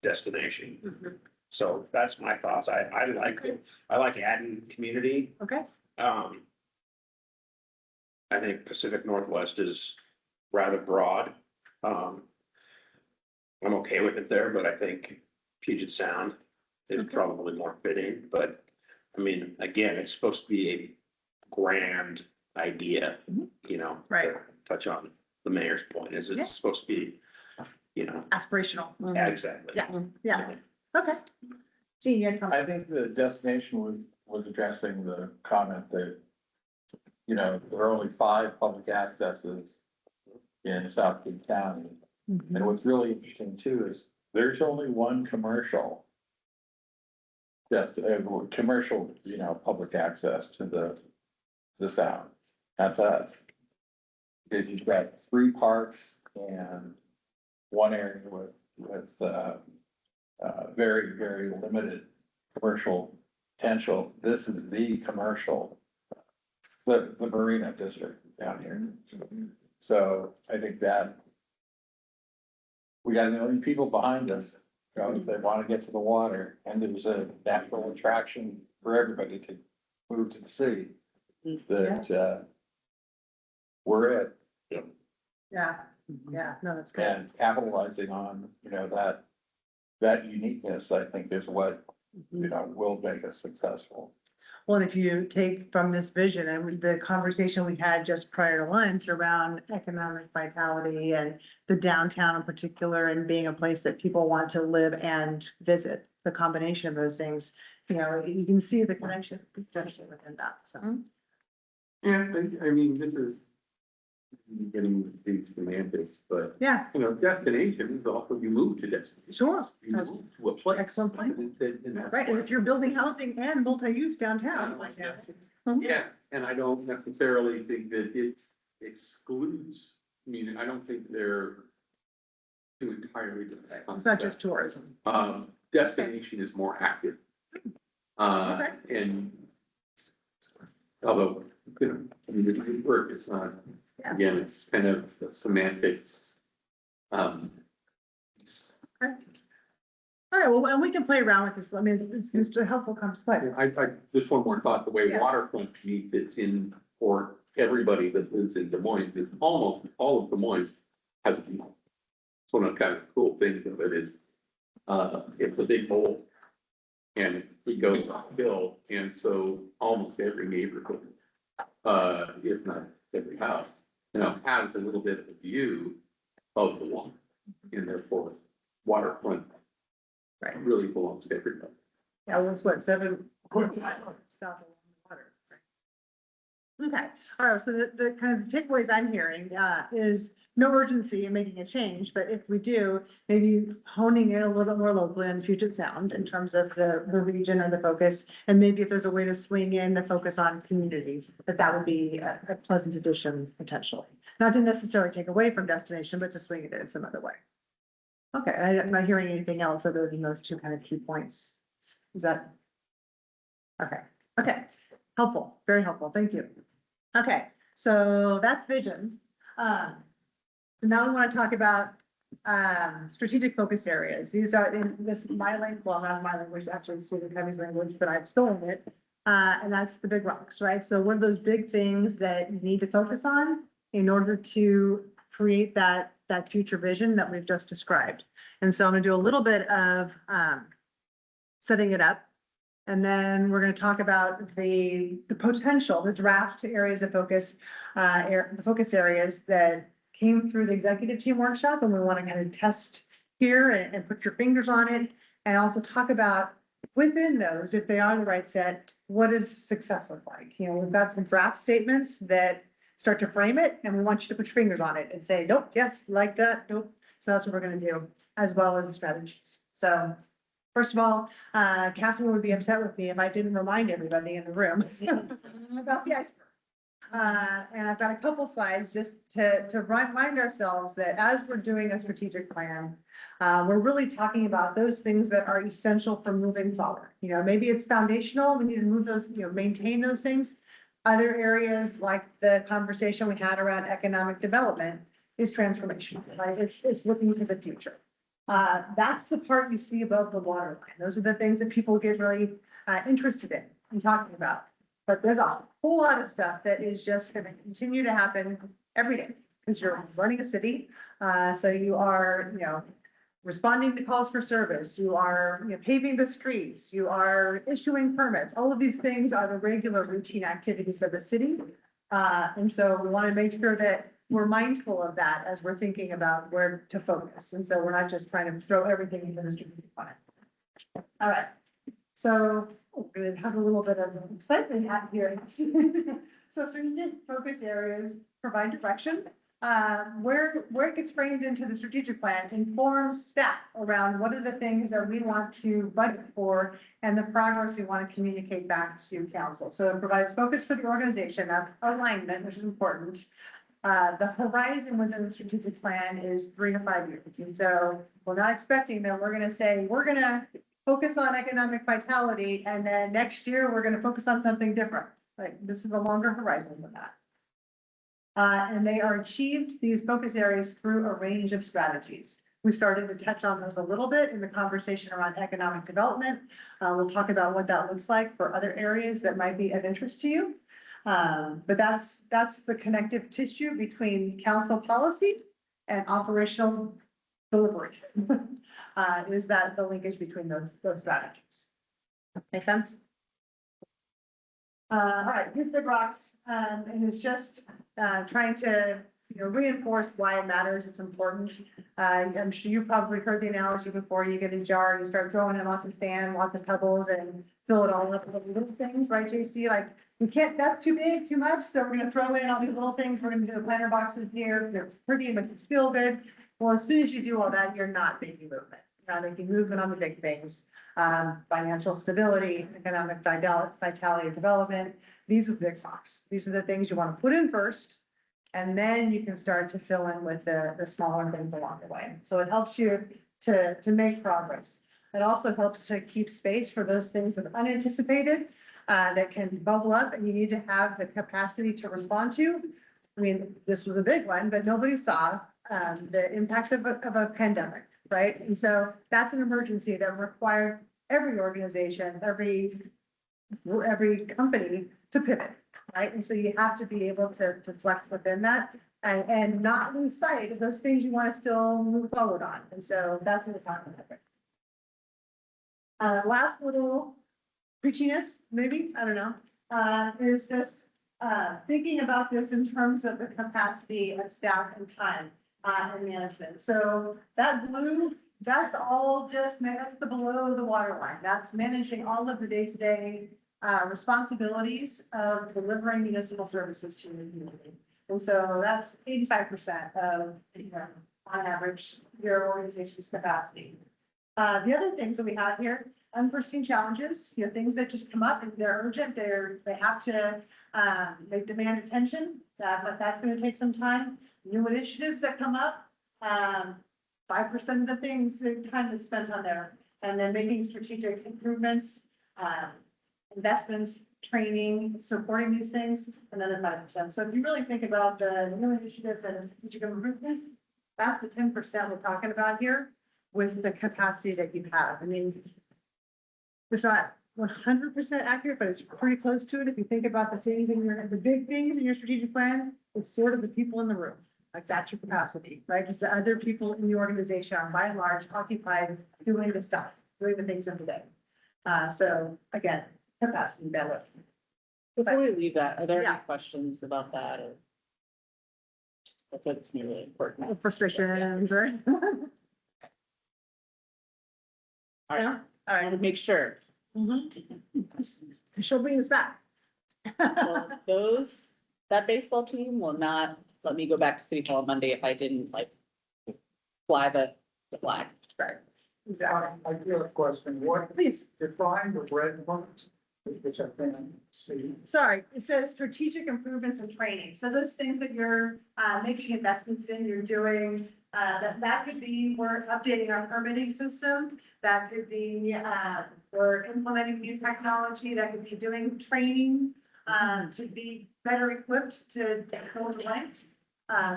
destination. Mhm. So that's my thoughts. I like it. I like adding community. okay, I think Pacific Northwest is rather broad. I'm okay with it there, but I think Puget Sound is Okay. probably more fitting, but I mean, again, it's supposed to be a grand idea, you know? to Right. Touch on the mayor's point, is Yeah. it's supposed to be, you know, aspirational, exactly. Yeah. yeah, okay. Gene, you had I think the destination was addressing the comment that, you know, there are only 5 public accesses in South King County. And what's really interesting too is there's only one commercial. Just commercial, you know, public access to the sound. That's us. Because you've got 3 parks and 1 area with very, very limited commercial potential. This is the commercial, the marina district down here. So I think that we got 1 million people behind us, you know, if they want to get to the water, and there's a natural attraction for everybody to move to the city. That, we're it, Yeah, yeah, no, that's good. and capitalizing on, you know, that uniqueness, I think, is what, you know, will make us successful. Well, and if you take from this vision and the conversation we had just prior to lunch around economic vitality and the downtown in particular, and being a place that people want to live and visit, the combination of those things, you know, you can see the connection potentially within that, so. Yeah, I mean, this is getting into semantics, but, Yeah, you know, destination is also you move to destination. sure. You move to a place. Excellent point. And that's Right, and why- if you're building housing and multi-use downtown. Yeah, and I don't necessarily think that it excludes, I mean, I don't think they're two entirely different It's not just concepts. tourism. Destination is more active. And although, you know, I mean, it could work, it's not, Yeah. again, it's kind of the semantics. All right, well, and we can play around with this. I mean, it's a helpful conversation. I just one more thought, the way Yeah. waterfront to me fits in for everybody that lives in Des Moines is almost all of Des Moines has a beach. It's one of the kind of cool things of it is, it's a big bowl. And it goes uphill, and so almost every neighborhood, if not every house, you know, has a little bit of a view of the water. And therefore, waterfront Right. really belongs to everybody. Yeah, well, it's what, 7 south along the water. Right? Okay, all right, so the kind of the takeaways I'm hearing, is no urgency in making a change, but if we do, maybe honing in a little bit more locally on Puget Sound in terms of the region or the focus. And maybe if there's a way to swing in the focus on community, that would be a pleasant addition potentially. Not to necessarily take away from destination, but to swing it in some other way. Okay, I'm not hearing anything else other than those 2 kind of key points. Is that? Okay, okay, helpful, very helpful, thank you. Okay, so that's vision. So now we want to talk about strategic focus areas. These are in this, my language, well, not my language, actually Stephen Covey's language, but I've stolen it. And that's the big rocks, right? So what are those big things that you need to focus on in order to create that future vision that we've just described? And so I'm gonna do a little bit of setting it up. And then we're gonna talk about the potential, the draft areas of focus, the focus areas that came through the executive team workshop, and we want to kind of test here and put your fingers on it, and also talk about within those, if they are the right set, what does success look like? You know, we've got some draft statements that start to frame it, and we want you to put your fingers on it and say, nope, yes, like that, nope. So that's what we're gonna do, as well as the strategies. So first of all, Catherine would be upset with me if I didn't remind everybody in the room about the iceberg. And I've got a couple slides just to remind ourselves that as we're doing a strategic plan, we're really talking about those things that are essential for moving forward. You know, maybe it's foundational, we need to move those, you know, maintain those things. Other areas like the conversation we had around economic development is transformational, right? It's looking to the future. That's the part you see above the waterline. Those are the things that people get really interested in talking about. But there's a whole lot of stuff that is just going to continue to happen every day because you're running a city. So you are, you know, responding to calls for service. You are, you know, paving the streets. You are issuing permits. All of these things are the regular routine activities of the city. And so we want to make sure that we're mindful of that as we're thinking about where to focus. And so we're not just trying to throw everything into the strategic plan. All right. So we're gonna have a little bit of excitement out here. So strategic focus areas provide direction. Where it gets framed into the strategic plan informs staff around what are the things that we want to budget for and the progress we want to communicate back to council. So it provides focus for the organization, that's alignment, which is important. The horizon within the strategic plan is 3 to 5 years. And so we're not expecting that we're gonna say, we're gonna focus on economic vitality, and then next year, we're gonna focus on something different. Like, this is a longer horizon than that. And they are achieved, these focus areas, through a range of strategies. We started to touch on those a little bit in the conversation around economic development. We'll talk about what that looks like for other areas that might be of interest to you. But that's the connective tissue between council policy and operational delivery. Is that the linkage between those strategies? Make sense? All right, here's Big Rocks, and it's just trying to, you know, reinforce why it matters. It's important. I'm sure you've probably heard the analogy before. You get a jar, you start throwing in lots of sand, lots of pebbles, and fill it all up with little things, right, JC? Like, we can't, that's too big, too much, so we're gonna throw in all these little things. We're gonna do the planter boxes here, because they're pretty and makes us feel good. Well, as soon as you do all that, you're not making movement. You're not making movement on the big things. Financial stability, economic vitality, development. These are big rocks. These are the things you want to put in first, and then you can start to fill in with the smaller things along the way. So it helps you to make progress. It also helps to keep space for those things that are unanticipated, that can bubble up, and you need to have the capacity to respond to. I mean, this was a big one, but nobody saw the impacts of a pandemic, right? And so that's an emergency that required every organization, every company to pivot, right? And so you have to be able to flex within that and not lose sight of those things you want to still move forward on. And so that's what we're talking about. Last little preachiness, maybe, I don't know, is just thinking about this in terms of the capacity of staff and time and management. So that blue, that's all just, that's the below the waterline. That's managing all of the day-to-day responsibilities of delivering municipal services to the community. And so that's 85% of, you know, on average, your organization's capacity. The other things that we have here, unforeseen challenges, you know, things that just come up and they're urgent, they have to, they demand attention, but that's going to take some time. New initiatives that come up, 5% of the things, the time that's spent on there, and then making strategic improvements, investments, training, supporting these things, another 5%. So if you really think about the new initiatives and strategic improvements, that's the 10% we're talking about here with the capacity that you have. I mean, it's not 100% accurate, but it's pretty close to it. If you think about the things in the big things in your strategic plan, it's sort of the people in the room. Like, that's your capacity, right? Because the other people in the organization are by and large occupied doing the stuff, doing the things of the day. So again, capacity, bandwidth. Before we leave that, are there Yeah. any questions about that or? That's what's really important. frustrations or. All right. Yeah, I want to make sure. she'll bring us back. Well, that baseball team will not let me go back to City Hall on Monday if I didn't like fly the flag. Right. I Exactly. I do have a question. What, Please, define the red ones, which I can see. sorry, it says strategic improvements and training. So those things that you're making investments in, you're doing, that could be, we're updating our permitting system. That could be, we're implementing new technology, that could be doing training to be better equipped to hold the light.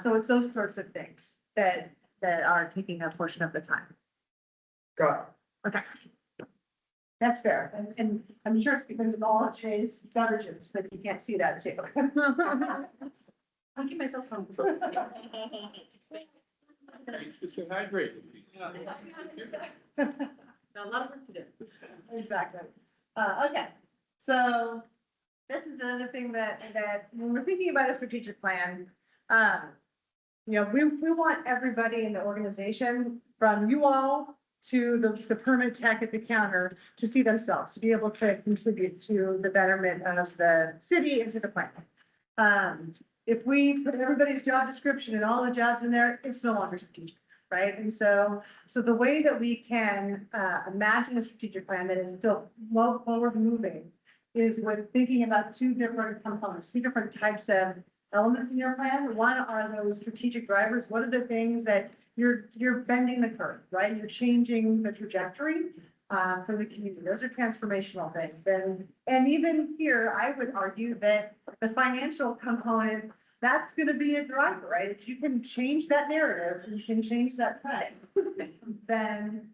So it's those sorts of things that are taking a portion of the time. Got Okay. That's fair. And I'm sure it's because of all of Jay's beverages that you can't see that too. I'll keep myself home. Thanks for staying hydrated. Got a lot of work to do. Exactly. Okay, so this is another thing that when we're thinking about a strategic plan, you know, we want everybody in the organization, from you all to the permit tech at the counter, to see themselves, to be able to contribute to the betterment of the city and to the plan. If we put everybody's job description and all the jobs in there, it's no longer strategic, right? And so the way that we can imagine a strategic plan that is still forward moving is with thinking about two different components, two different types of elements in your plan. One are those strategic drivers. What are the things that you're bending the curve, right? You're changing the trajectory for the community. Those are transformational things. And even here, I would argue that the financial component, that's going to be a driver, right? If you can change that narrative, you can change that trend, then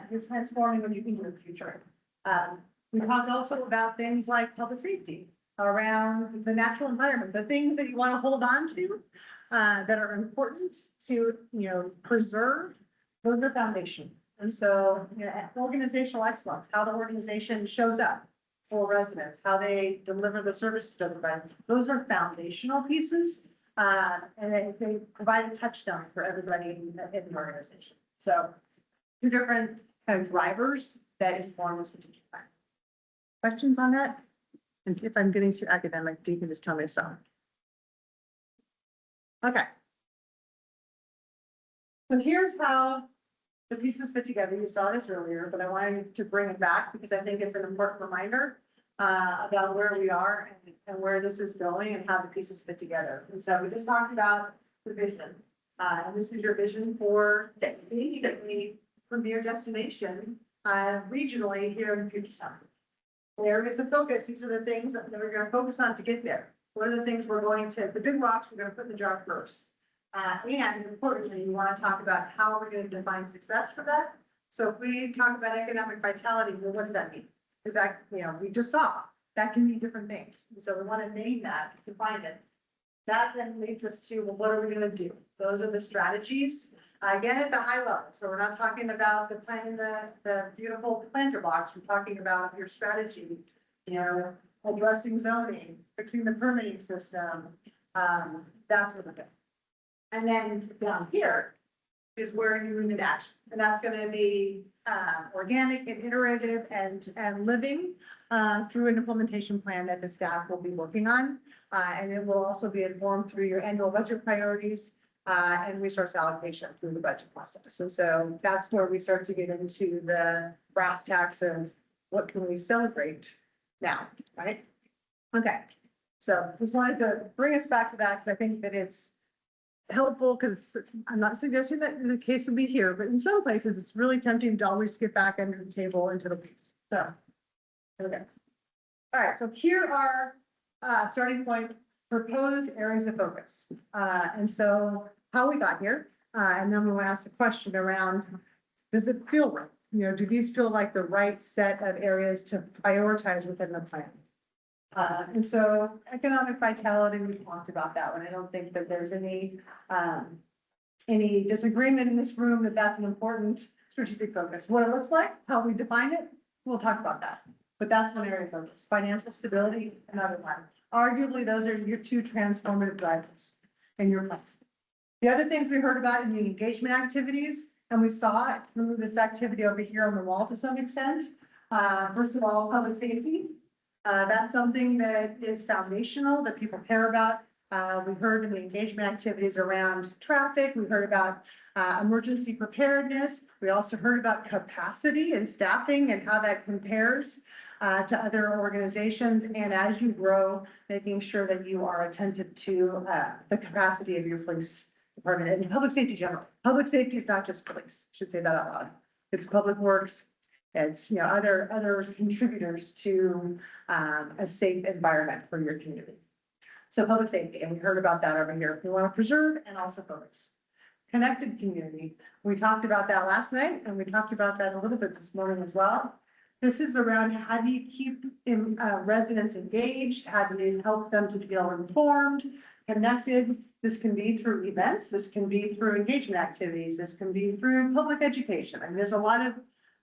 you're transforming what you think in the future. We talked also about things like public safety, around the natural environment, the things that you want to hold on to that are important to, you know, preserve, those are foundation. And so, you know, organizational excellence, how the organization shows up for residents, how they deliver the services to everybody, those are foundational pieces. And they provide a touchstone for everybody in the organization. So two different kind of drivers that inform the strategic plan. Questions on that? And if I'm getting too academic, you can just tell me to stop. Okay. So here's how the pieces fit together. You saw this earlier, but I wanted to bring it back because I think it's an important reminder about where we are and where this is going and how the pieces fit together. And so we just talked about the vision. And this is your vision for being a premier destination regionally here in Puget Sound. Areas of focus, these are the things that we're going to focus on to get there. What are the things we're going to, the big rocks we're going to put in the jar first. And importantly, you want to talk about how we're going to define success for that. So if we talk about economic vitality, well, what does that mean? Because that, you know, we just saw, that can mean different things. And so we want to name that, define it. That then leads us to, well, what are we going to do? Those are the strategies. Again, at the high level. So we're not talking about the plan, the beautiful planter box. We're talking about your strategy, you know, addressing zoning, fixing the permitting system. That's what we're doing. And then down here is where you move into action. And that's going to be organic and iterative and living through an implementation plan that the staff will be working on. And it will also be informed through your annual budget priorities and resource allocation through the budget process. And so that's where we start to get into the brass tacks of what can we celebrate now, right? Okay, so just wanted to bring us back to that because I think that it's helpful, because I'm not suggesting that the case would be here, but in some places it's really tempting to always get back under the table into the weeds. So, okay. All right, so here are starting point, proposed areas of focus. And so how we got here, and then we'll ask the question around, does it feel right? You know, do these feel like the right set of areas to prioritize within the plan? And so economic vitality, we talked about that one. I don't think that there's any disagreement in this room that that's an important strategic focus. What it looks like, how we define it, we'll talk about that. But that's one area of focus. Financial stability, another one. Arguably, those are your two transformative drivers in your plan. The other things we heard about in the engagement activities, and we saw it through this activity over here on the wall to some extent. First of all, public safety. That's something that is foundational, that people care about. We heard in the engagement activities around traffic, we heard about emergency preparedness. We also heard about capacity and staffing and how that compares to other organizations. And as you grow, making sure that you are attentive to the capacity of your police department and public safety generally. Public safety is not just police, I should say that out loud. It's public works. It's, you know, other contributors to a safe environment for your community. So public safety, and we heard about that over here. We want to preserve and also focus. Connected community. We talked about that last night, and we talked about that a little bit this morning as well. This is around how do you keep residents engaged? How do you help them to feel informed, connected? This can be through events. This can be through engagement activities. This can be through public education. I mean, there's a lot of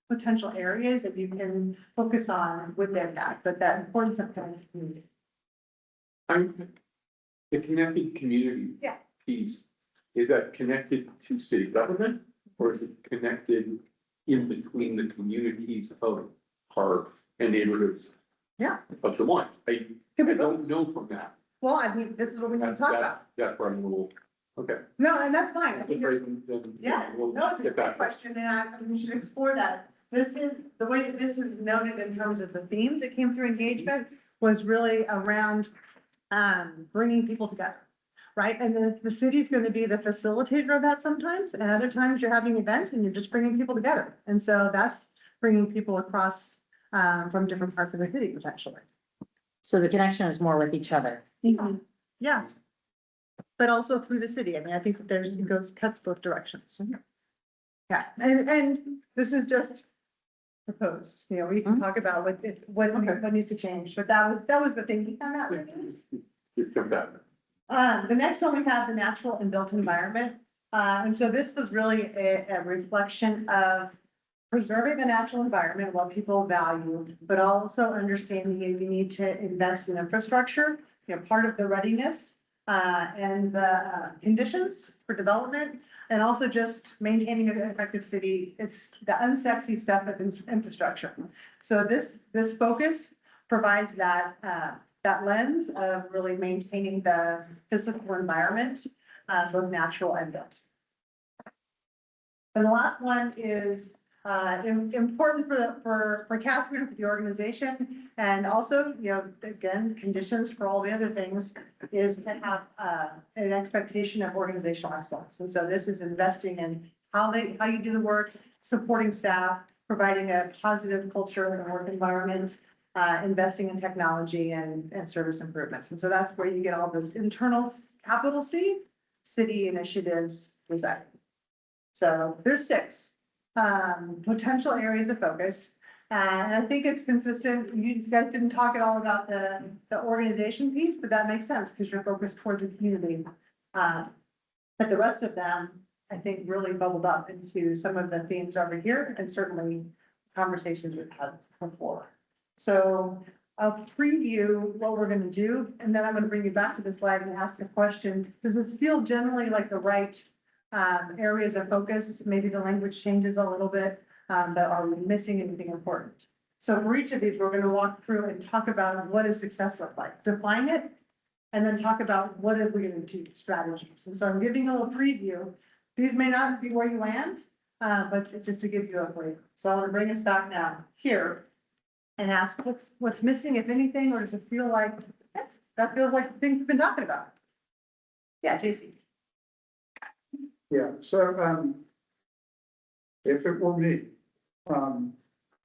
potential areas that you can focus on within that, but that importance of connected community. The connected community. Yeah. Piece, is that connected to city government, or is it connected in between the communities of our and neighborhoods? Yeah. Of the one, I don't know from that. Well, I mean, this is what we need to talk about. That's where I'm a little, okay. No, and that's fine. I think Then- yeah, we'll no, it's a get great back. question, and we should explore that. This is, the way that this is noted in terms of the themes that came through engagement was really around bringing people together, right? And the city's going to be the facilitator of that sometimes, and other times you're having events and you're just bringing people together. And so that's bringing people across from different parts of the city potentially. So the connection is more with each other. Yeah. But also through the city. I mean, I think that there's, it goes, cuts both directions. Yeah, and this is just proposed, you know, we can talk about what needs to change, but that was the thing on that. Just jump back. The next one, we have the natural and built environment. And so this was really a reflection of preserving the natural environment, what people value, but also understanding that you need to invest in infrastructure, you know, part of the readiness and the conditions for development, and also just maintaining an effective city. It's the unsexy stuff of infrastructure. So this focus provides that that lens of really maintaining the physical environment, both natural and built. And the last one is important for Catherine, for the organization, and also, you know, again, conditions for all the other things is to have an expectation of organizational excellence. And so this is investing in how you do the work, supporting staff, providing a positive culture and work environment, investing in technology and service improvements. And so that's where you get all those internal capital C city initiatives reside. So there's 6 potential areas of focus. And I think it's consistent. You guys didn't talk at all about the organization piece, but that makes sense because you're focused toward the community. But the rest of them, I think, really bubbled up into some of the themes over here and certainly conversations we've had before. So I'll preview what we're going to do, and then I'm going to bring you back to the slide and ask a question. Does this feel generally like the right areas of focus? Maybe the language changes a little bit, but are we missing anything important? So for each of these, we're going to walk through and talk about what does success look like, define it, and then talk about what are we going to do, strategies. And so I'm giving a little preview. These may not be where you land, but just to give you a flavor. So I'm going to bring us back now here and ask what's missing, if anything, or does it feel like that feels like things we've been talking about? Yeah, JC. Yeah, so, if it were me,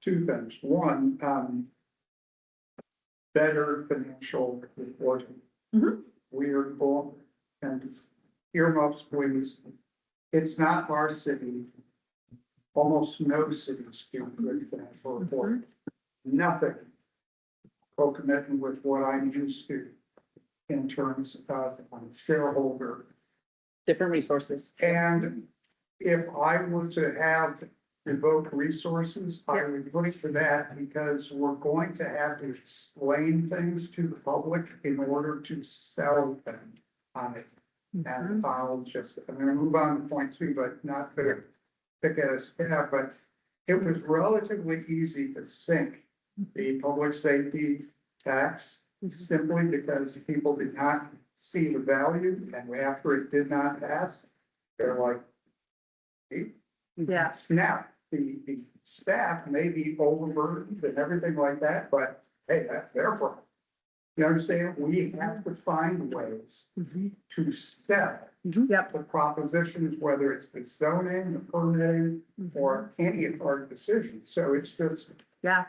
2 things. One, better financial reporting. We're going, and earmuffs, please. It's not our city. Almost no cities do good financial reporting. Nothing co-committing with what I'm used to in terms of shareholder. Different resources. And if I were to have devote resources, I would look for that because we're going to have to explain things to the public in order to sell them on it. And I'll just, I'm gonna move on to point two, but not to pick at a scab, but it was relatively easy to sink the public safety tax simply because people did not see the value, and after it did not pass, they're like, Yeah, now, the staff may be overburdened and everything like that, but hey, that's their problem. You understand? We have to find ways to step yep, the propositions, whether it's the zoning, the permitting, or any of our decisions. So it's just, yeah,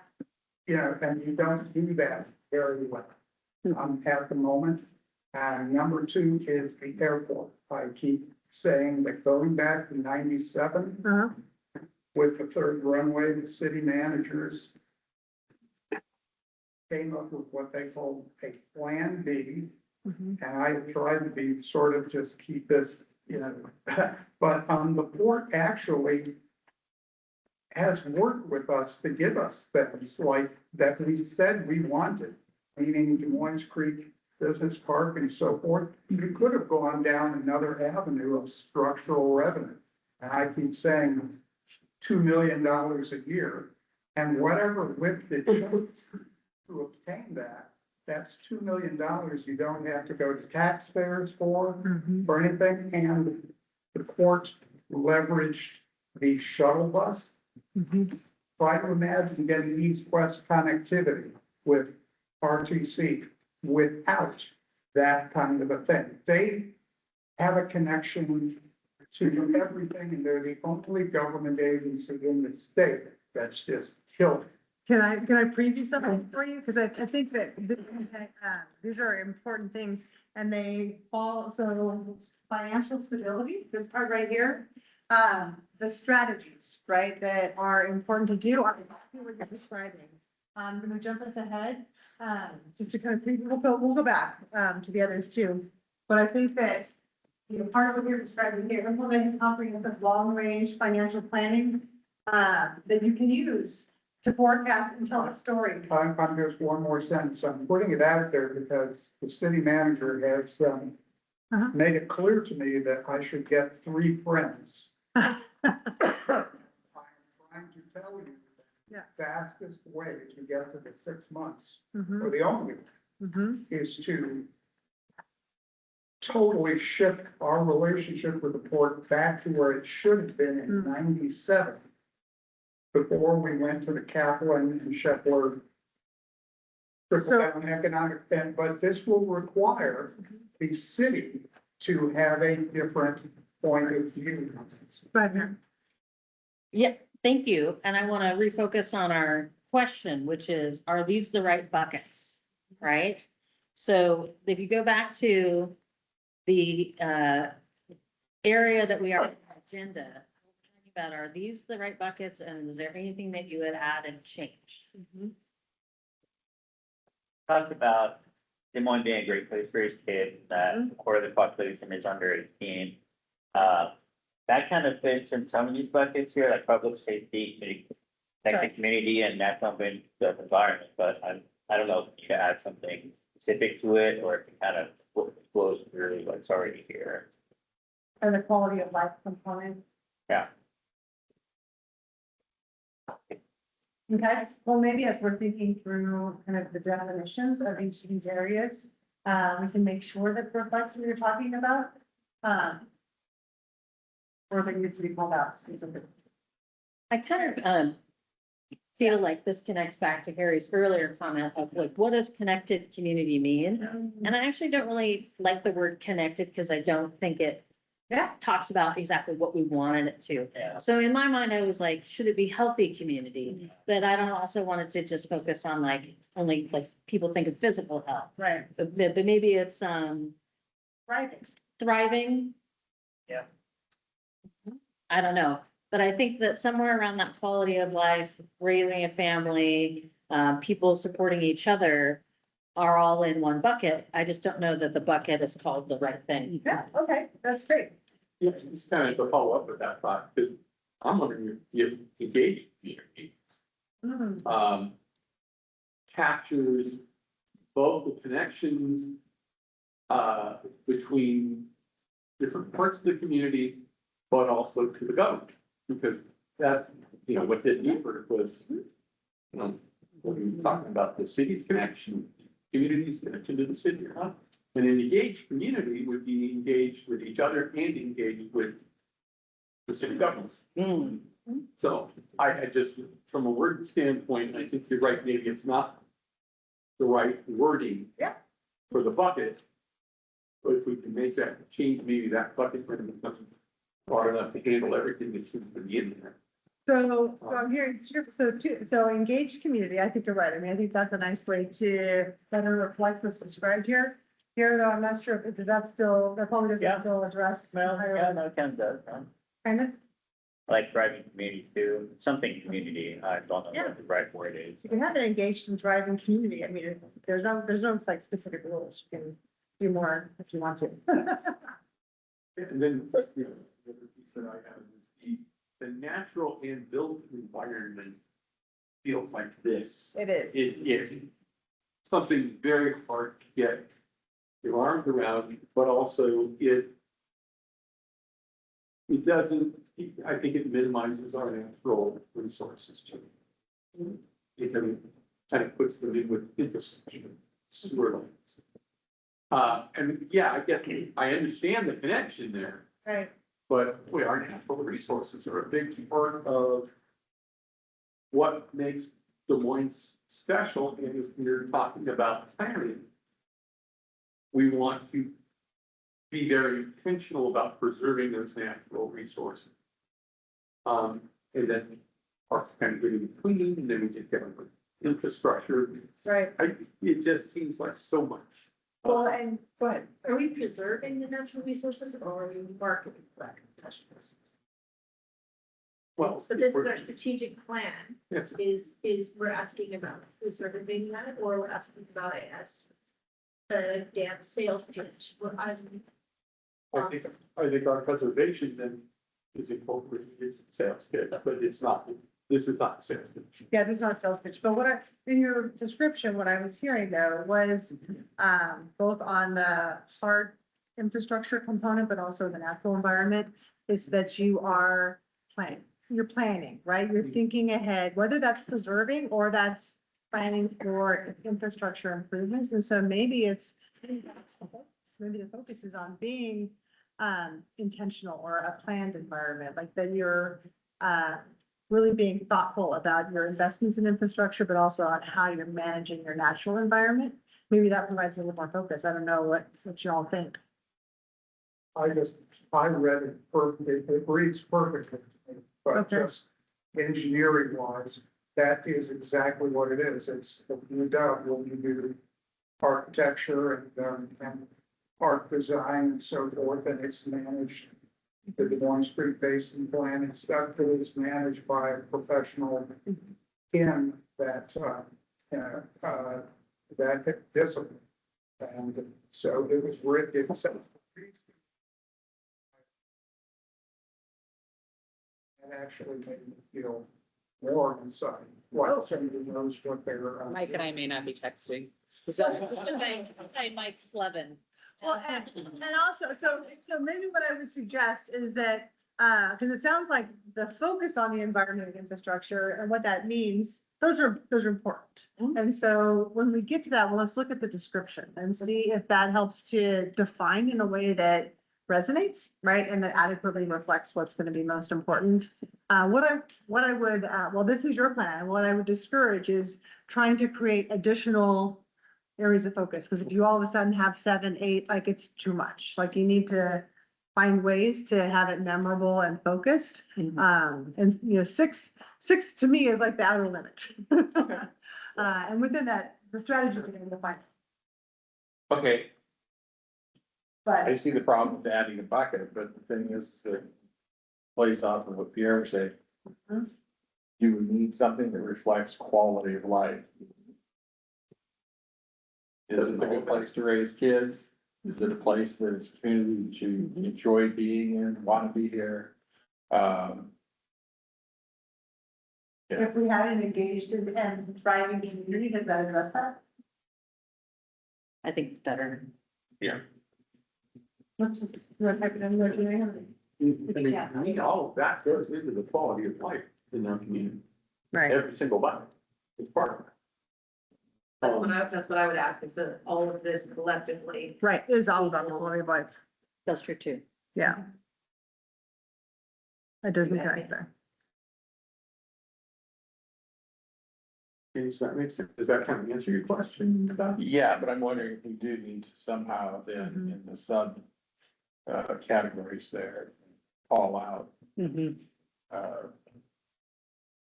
you know, and you don't do that very well at the moment. And number two is the airport. I keep saying that going back to 97 uh-huh, with the third runway, the city managers came up with what they called a plan B. And I tried to be sort of just keep this, you know, but the port actually has worked with us to give us things like that we said we wanted, meaning Des Moines Creek Business Park and so forth. You could have gone down another avenue of structural revenue. And I keep saying $2 million a year, and whatever lift it took to obtain that, that's $2 million you don't have to go to taxpayers for anything. And the port leveraged the shuttle bus. Try to imagine getting east-west connectivity with RTC without that kind of a thing. They have a connection to everything, and they're the only government agency in the state that's just killed. Can I preview something for you? Because I think that these are important things and they fall, so financial stability, this part right here. The strategies, right, that are important to do are exactly what you're describing. I'm gonna jump us ahead, just to kind of preview, we'll go back, to the others too. But I think that, you know, part of what you're describing here, implementing comprehensive long-range financial planning, that you can use to forecast and tell a story. I'm just one more sentence. I'm putting it out there because the city manager has made it clear to me that I should get 3 friends. I'm trying to tell you Yeah. the fastest way to get to the 6 months, Mhm, or the only way, mhm. is to totally shift our relationship with the port back to where it should have been in 97. Before we went to the Kaplan and Shepler trickle down economic thing, but this will require the city to have a different point of view. Right here. Yeah, thank you. And I want to refocus on our question, which is, are these the right buckets? Right? So if you go back to the area that we are on the agenda, we're talking about, are these the right buckets? And is there anything that you would add and change? Talked about Des Moines being a great place for his kids, that a quarter of the population is under 18. That kind of fits in some of these buckets here, like public safety, protect the community and national environment, but I don't know if you could add something specific to it, or if it kind of flows through what's already here. And the quality of life component. Yeah. Okay, well, maybe as we're thinking through kind of the definitions of each of these areas, we can make sure that reflects what you're talking about. Or if it needs to be called out specifically. I kind of feel like this connects back to Harry's earlier comment of like, what does connected community mean? And I actually don't really like the word connected because I don't think it talks about exactly what we wanted it to. Yeah. So in my mind, I was like, should it be healthy community? But I don't also want it to just focus on like, only like people think of physical health. Right. But maybe it's Right. thriving. Yeah. I don't know, but I think that somewhere around that quality of life, raising a family, people supporting each other are all in one bucket. I just don't know that the bucket is called the right thing. Yeah, okay, that's great. Yeah, just kind of to follow up with that thought, because I'm wondering if engaged community captures both the connections between different parts of the community, but also to the government. Because that's, what hit me first was, when you're talking about the city's connection, community's connection to the city, huh? And an engaged community would be engaged with each other and engaged with the city government. So I just, from a word standpoint, I think you're right, maybe it's not the right wording. Yeah. For the bucket. But if we can make that change, maybe that bucket then becomes broad enough to handle everything that seems to be in there. So I'm hearing, so engaged community, I think you're right. I mean, I think that's a nice way to better reflect what's described here. Here, though, I'm not sure if that's still, that probably Yeah. doesn't still address. Well, yeah, no, it kind of does, Kind of, like thriving community too, something community, I don't know Yeah. what the right word is. you can have an engaged and thriving community. I mean, there's no like specific rules. You can do more if you want to. And then, the other piece that I have is the natural and built environment feels like this. It is. It, something very hard to get your arms around, but also it doesn't, I think it minimizes our natural resources too. It kind of puts them in with infrastructure, sewer lines. And yeah, I understand the connection there, Right. but boy, our natural resources are a big part of what makes Des Moines special. And if you're talking about planning, we want to be very intentional about preserving those natural resources. And then parks kind of get in between, and then we get down with infrastructure. Right. It just seems like so much. Well, and go ahead. Are we preserving the natural resources or are we marketing for natural resources? Well, So this is our strategic plan, yes, is we're asking about preserving that, or we're asking about it as the dance sales pitch, what I'm. I think our preservation then is incorporated, it's a sales pitch, but it's not, this is not a sales pitch. Yeah, this is not a sales pitch, but in your description, what I was hearing though was, both on the hard infrastructure component, but also the natural environment, is that you're planning, right? You're thinking ahead, whether that's preserving or that's planning for infrastructure improvements. And so maybe the focus is on being, intentional or a planned environment, like that you're, really being thoughtful about your investments in infrastructure, but also on how you're managing your natural environment. Maybe that provides a little more focus. I don't know what you all think. I read it perfectly, it reads perfectly, to me, but Okay. just engineering wise, that is exactly what it is. It's, no doubt, when you do architecture and park design and so forth, and it's managed. The Des Moines Street Basin Plan and stuff that is managed by a professional in that, that discipline. And so it was written, and actually made me feel more inside, like somebody knows what they're. Mike and I may not be texting. Say Mike Slevin. Well, and also, so maybe what I would suggest is that, because it sounds like the focus on the environment and infrastructure and what that means, those are important. And so when we get to that, well, let's look at the description and see if that helps to define in a way that resonates, right? And that adequately reflects what's going to be most important. What I would, well, this is your plan. What I would discourage is trying to create additional areas of focus, because if you all of a sudden have 7, 8, like it's too much. Like you need to find ways to have it memorable and focused. And 6 to me is like the outer limit. And within that, the strategies are going to define. Okay, I But see the problem with adding a bucket, but the thing is that plays off of what Pierre said. Mhm. You would need something that reflects quality of life. Is it a good place to raise kids? Is it a place that is community to enjoy being in, want to be here? if we had an engaged and thriving community, does that address that? I think it's better. Yeah. Let's just, you want to type it in there, Julia? I mean, all of that goes into the quality of life in our community, Right. every single one. It's part of it. That's what I would ask, is that all of this collectively. Right, it is all about the quality of life, That's true too. yeah. That does make sense there. Does that make sense? Does that kind of answer your question about? Yeah, but I'm wondering if we do need to somehow then in the sub categories there, call out, Mhm.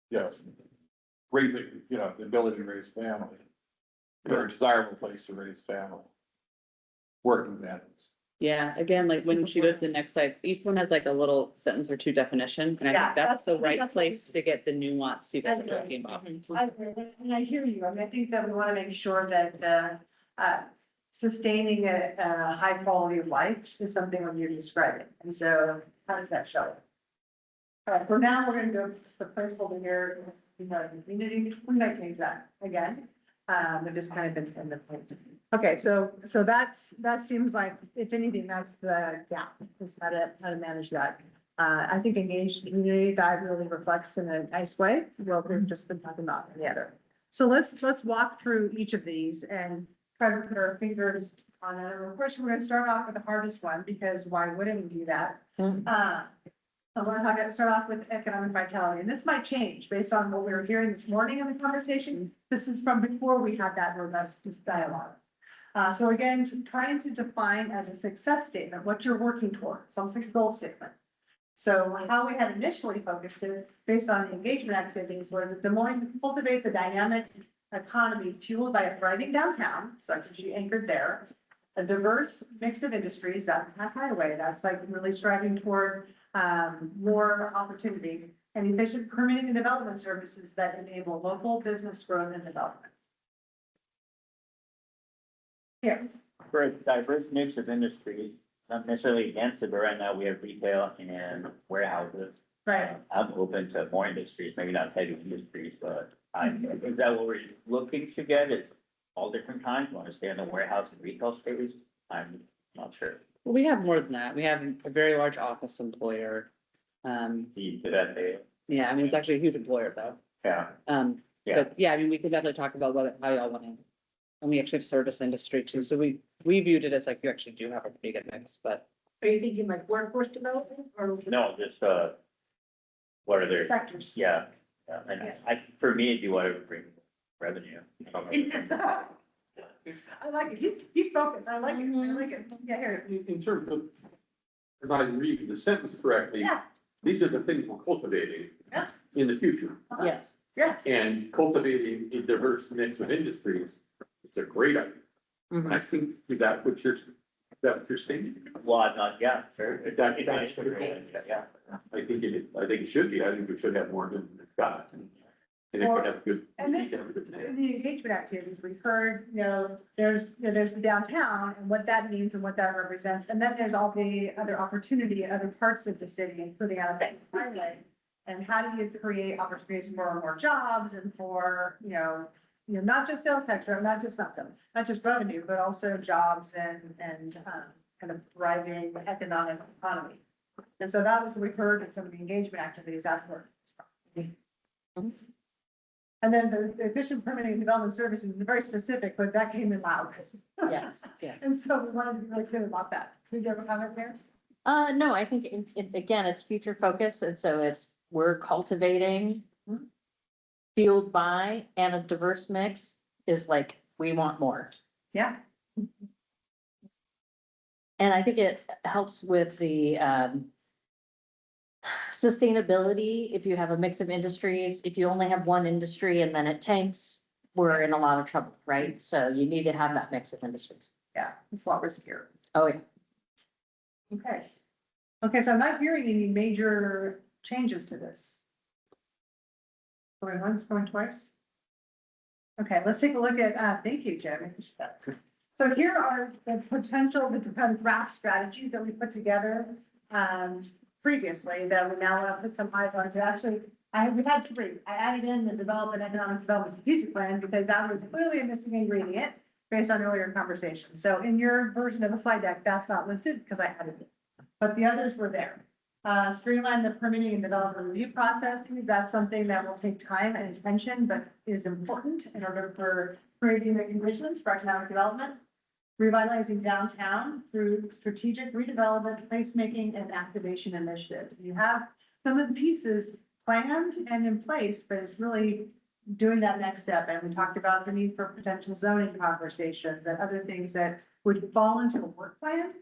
yes, raising, the ability to raise family, or a desirable place to raise family. Working families. Yeah, again, like when she goes to the next slide, each one has like a little sentence or two definition, and I Yeah, think that's the I think right that's- place to get the nuance you guys are I talking about. And I hear you, I mean, I think that we want to make sure that the, sustaining a high quality of life is something when you're describing, and so how does that show? All right, for now, we're gonna go to the placeholder here, community, we might change that again, but just kind of in the point. Okay, so that seems like, if anything, that's the gap, is how to manage that. I think engaged community, that really reflects in a nice way, what we've just been talking about in the other. So let's walk through each of these and try to put our fingers on it. Of course, we're gonna start off with the hardest one, because why wouldn't we do that? So we're not gonna start off with economic vitality, and this might change based on what we were hearing this morning in the conversation. This is from before we had that robust dialogue. So again, trying to define as a success statement, what you're working toward, something like a goal statement. So how we had initially focused it, based on the engagement activities, was that Des Moines cultivates a dynamic economy fueled by a thriving downtown, such as you anchored there, a diverse mix of industries, that's not highway, that's like really striving toward more opportunity, and efficient permitting and development services that enable local business growth and development. Here, For a diverse mix of industries, not necessarily against it, but right now we have retail and warehouses. right, I'm open to more industries, maybe not heavy industries, but is that what we're looking to get? It's all different kinds, want to stay in the warehouse and retail space? I'm not sure. Well, we have more than that. We have a very large office employer. That they, Yeah, I mean, it's actually a huge employer though. yeah, Yeah. But yeah, I mean, we could definitely talk about how y'all want to. And we actually have service industry too, so we viewed it as like, you actually do have a pretty good mix, but. Are you thinking like workforce development or? no, just, what are their, sectors. yeah, and for me, it'd be whatever brings revenue. I like it, he's focused, I like it, yeah, here. In terms of, if I read the sentence correctly, Yeah. these are the things we're cultivating Yeah. in the future. Yes. Yes. And cultivating a diverse mix of industries, it's a great idea. I think is that what you're saying? Well, I'm not, yeah, sure. That's Yeah. I think it should be. I think we should have more than we've got. And it could have good. And this, have a good in plan. the engagement activities, we've heard, there's the downtown and what that means and what that represents. And then there's all the other opportunity in other parts of the city, including out of the highway. And how do you create opportunities for more jobs and for, not just sales tax, not just revenue, but also jobs and kind of thriving economic economy. And so that was what we heard in some of the engagement activities, that's where. And then the efficient permitting and development services is very specific, but that came in loud. Yes, yes. And so we wanted to be really clear about that. Did you have a comment there? No, I think again, it's future focus, and so we're cultivating, fueled by, and a diverse mix is like, we want more. Yeah. And I think it helps with the sustainability. If you have a mix of industries, if you only have one industry and then it tanks, we're in a lot of trouble, right? So you need to have that mix of industries. Yeah, it's a lot riskier. Oh, yeah. Okay. Okay, so I'm not hearing any major changes to this. Going once, going twice? Okay, let's take a look at, thank you, Jim. So here are the potential, the kind of draft strategies that we put together previously that we now want to put some eyes on. So actually, we've had three. I added in the economic development strategic plan because that was clearly a missing ingredient. based on earlier conversations. So in your version of the slide deck, that's not listed because I added it, but the others were there. Streamline the permitting and development review processes. That's something that will take time and attention, but is important in order for creating the conditions for economic development. Revitalizing downtown through strategic redevelopment, placemaking, and activation initiatives. You have some of the pieces planned and in place, but it's really doing that next step. And we talked about the need for potential zoning conversations and other things that would fall into a work plan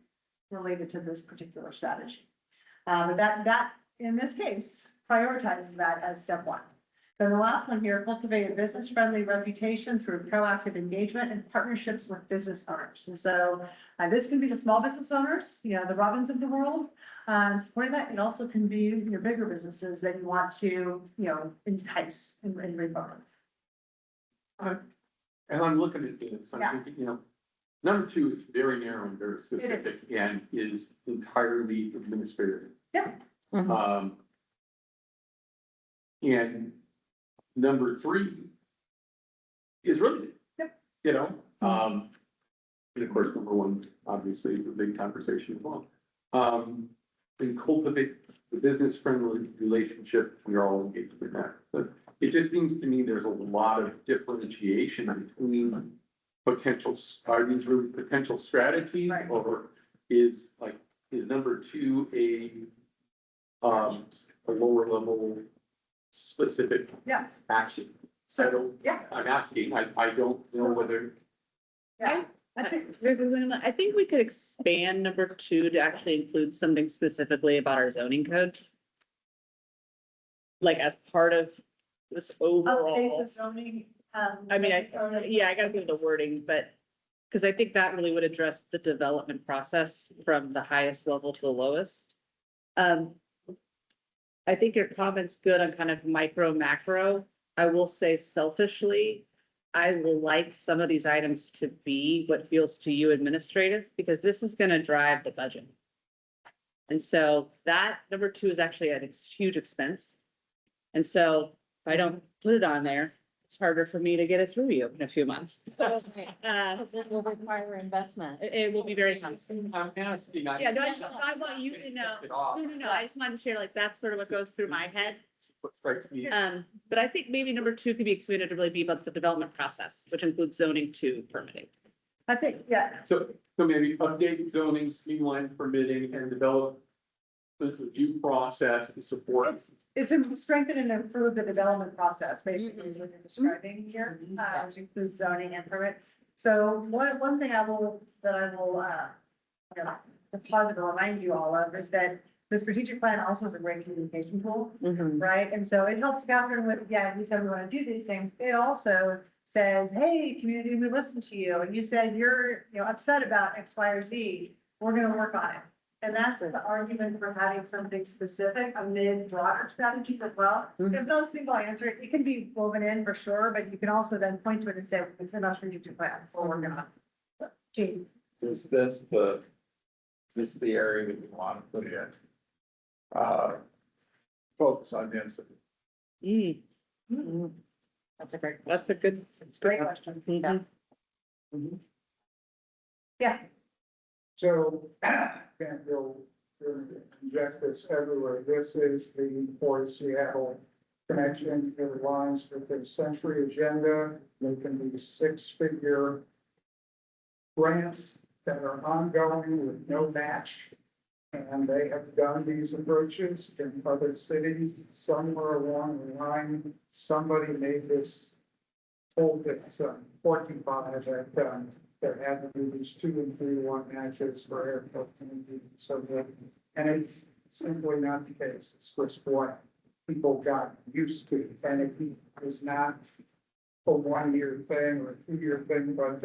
related to this particular strategy. But that, in this case, prioritizes that as step one. Then the last one here, cultivate a business-friendly reputation through proactive engagement and partnerships with business owners. And so this can be the small business owners, you know, the Robins of the world. Supporting that, it also can be your bigger businesses that you want to, you know, entice and bring forward. And I'm looking at this, Yeah. I'm thinking, you know, number two is very narrow and very specific and is entirely administrative. Yeah. And number three is really, Yep. you know, and of course, number one, obviously, is a big conversation as well. And cultivate the business-friendly relationship, we're all engaged in that. But it just seems to me there's a lot of differentiation between are these really potential strategies? Right. Or is number two a lower level specific Yeah. action? So, I'm asking, I don't know whether, yeah, I think, I think we could expand number two to actually include something specifically about our zoning code. Like as part of this update overall, the zoning. I mean, I gotta give the wording, but. Cause I think that really would address the development process from the highest level to the lowest. I think your comment's good on kind of micro, macro. I will say selfishly, I will like some of these items to be what feels to you administrative, because this is gonna drive the budget. And so that number two is actually a huge expense. And so if I don't put it on there, it's harder for me to get it through you in a few months. Because it will require investment. It will be very sensitive. I'm asking. Yeah, no, I want you to know. No, I just wanted to share, like, that's sort of what goes through my head. What strikes me. But I think maybe number two could be expanded to really be about the development process, which includes zoning to permitting. I think, yeah, So maybe update zoning, streamline permitting and develop the review process to support. it's to strengthen and improve the development process, basically, is what you're describing here, which includes zoning and permit. So one thing I will deposit or remind you all of is that the strategic plan also is a great communication tool, right? And so it helps Catherine with, yeah, we said we want to do these things. It also says, hey, community, we listened to you, and you said you're, you know, upset about X, Y, or Z. We're gonna work on it. And that's the argument for having something specific amid broader strategies as well. There's no single answer. It can be woven in for sure, but you can also then point to it and say, it's in our strategic plan, we're working on it. Gee, Is this the area that we want to put in? Focus on density. That's a great. That's a good. great question. Yeah, So, can't go inject this everywhere. This is the Port of Seattle connection. It aligns with the century agenda. They can be six-figure grants that are ongoing with no match. And they have done these approaches in other cities. Somewhere along the line, somebody made this, told this, porcupine that, there had to be these 2 and 3-1 matches for airport community. So that, and it's simply not the case. It's just what people got used to. And it is not a 1-year thing or a 2-year thing, but,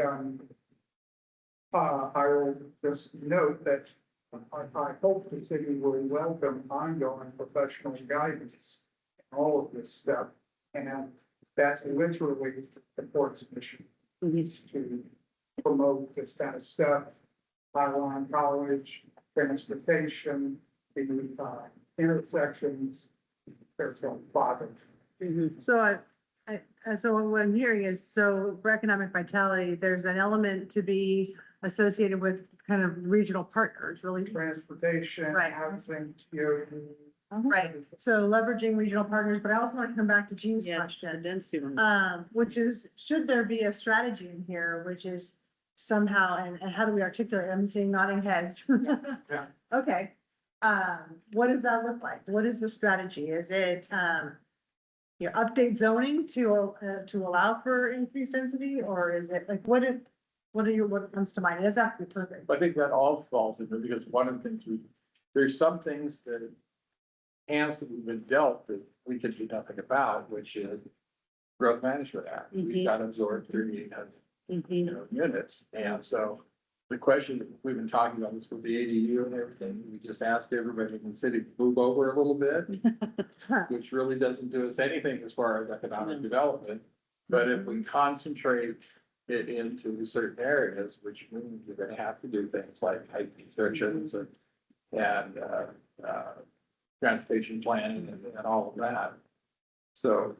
I will just note that I hope the city will welcome ongoing professional guidance in all of this stuff. And that's literally the port's mission, is to promote this kind of stuff. Highline College, transportation, the intersections, there's no bother. so So what I'm hearing is, so for economic vitality, there's an element to be associated with kind of regional partners, really. Transportation, Right. housing, TOD. Right, so leveraging regional partners, but I also want to come back to Jean's Yeah, the question. density. one. Which is, should there be a strategy in here, which is somehow, and how do we articulate, I'm seeing nodding heads. Yeah. Okay, what does that look like? What is the strategy? Is it, update zoning to allow for increased density, or is it, like, what comes to mind? It doesn't have to be perfect. I think that all falls into, because one of the things there's some things that hands that we've been dealt that we can do nothing about, which is growth management act. We've got to absorb 3,800 units. And so the question, we've been talking about this with the ADU and everything, we just asked everybody in the city to move over a little bit, which really doesn't do us anything as far as economic development. But if we concentrate it into certain areas, which means you're gonna have to do things like height restrictions and transportation planning and all of that. So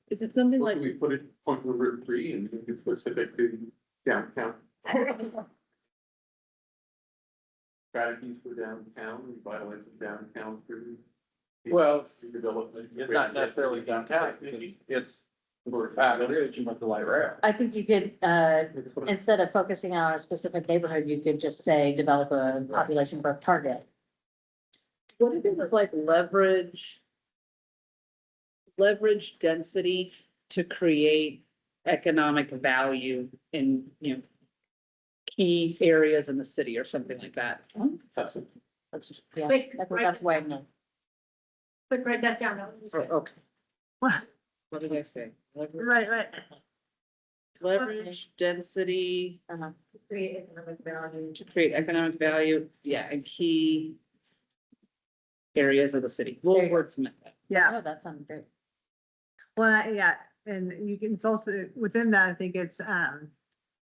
Is it something Or like, should we put it on the Route 3 and make it specific to downtown? Strategies for downtown, revitalizing downtown through. Well, Development. it's not necessarily downtown, it's Baton Rouge and with the light rail. I think you could, instead of focusing on a specific neighborhood, you could just say, develop a population growth target. what if it was like leverage density to create economic value in, key areas in the city or something like that? That's it. That's, yeah, Wait, I think right. that's why I'm not. But write that down. Okay. What? What did I say? Right. Leverage density Create economic value. to create economic value, yeah, in key areas of the city. We'll There you go. wordsmith that. Yeah. Oh, that sounds great. Well, yeah, and you can, it's also, within that, I think it's,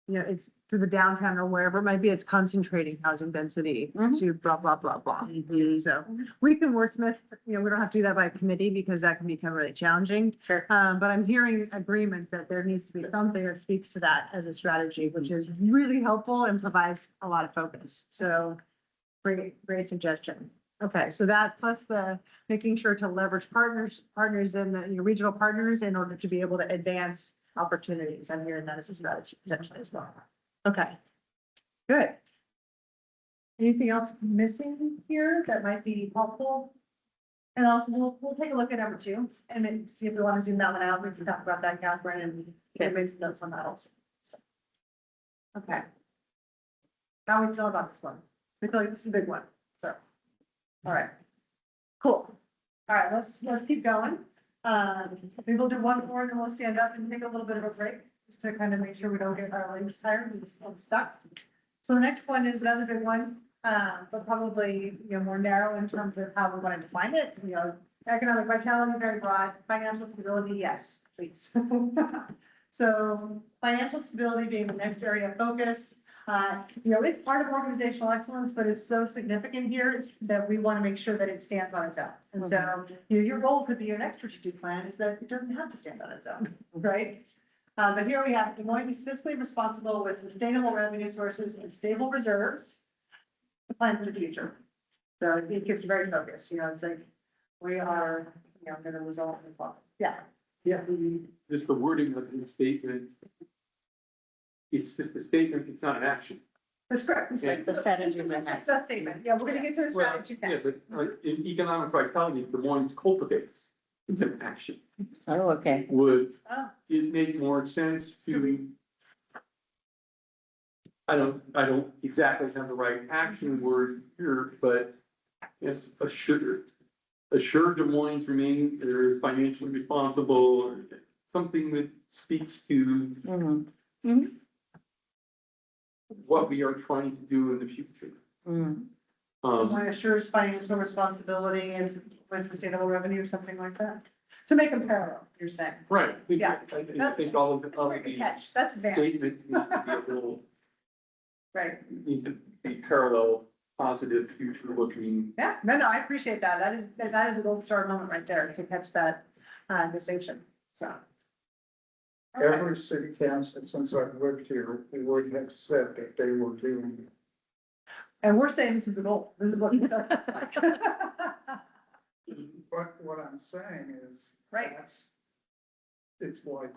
it's to the downtown or wherever it might be, it's concentrating housing density Mhm. to blah, blah, blah, blah. Mhm. So we can wordsmith, we don't have to do that by committee because that can become really challenging. Sure. But I'm hearing agreement that there needs to be something that speaks to that as a strategy, which is really helpful and provides a lot of focus. So great suggestion. Okay, so that plus the making sure to leverage partners in your regional partners in order to be able to advance opportunities. I'm hearing that as a strategy potentially as well. Okay, good. Anything else missing here that might be helpful? And also we'll take a look at number 2 and then see if we want to zoom that one out. We can talk about that, Catherine, and make some notes on that also. So, okay. How we feel about this one? I feel like this is a big one. So, all right. Cool. All right, let's keep going. Maybe we'll do one more and then we'll stand up and take a little bit of a break, just to kind of make sure we don't get our legs tired and just get stuck. So the next one is another big one, but probably, more narrow in terms of how we want to define it. Economic vitality, very broad, financial stability, yes, please. So financial stability being the next area of focus. It's part of organizational excellence, but it's so significant here that we want to make sure that it stands on its own. And so, your goal could be your next strategic plan is that it doesn't have to stand on its own, right? But here we have Des Moines is fiscally responsible with sustainable revenue sources and stable reserves to plan for the future. So it gets very focused, it's like, we are, going to resolve the problem. Yeah. Yeah, just the wording of the statement. It's just a statement, it's not an action. That's correct. This is The strategy this is is the next. next statement. Yeah, we're gonna get to the strategy Yeah, next. but in economic vitality, Des Moines cultivates, it's an action. Oh, okay. Would Oh. it make more sense to? I don't exactly have the right action word here, but it's assure Des Moines remain, there is financially responsible, or something that speaks to Mhm. what we are trying to do in the future. Mhm. One assures financial responsibility and with sustainable revenue or something like that. To make them parallel, you're saying. Right. Yeah. I think all of That's all a of great these catch. That's advanced. statements need to be a little, Right. need to be parallel, positive, future looking. Yeah, no, I appreciate that. That is a gold star moment right there to catch that distinction. So, every city council since I've lived here, would have said that they were doing it. And we're saying this is the goal. This is what it does look like. But what I'm saying is. Right. It's like,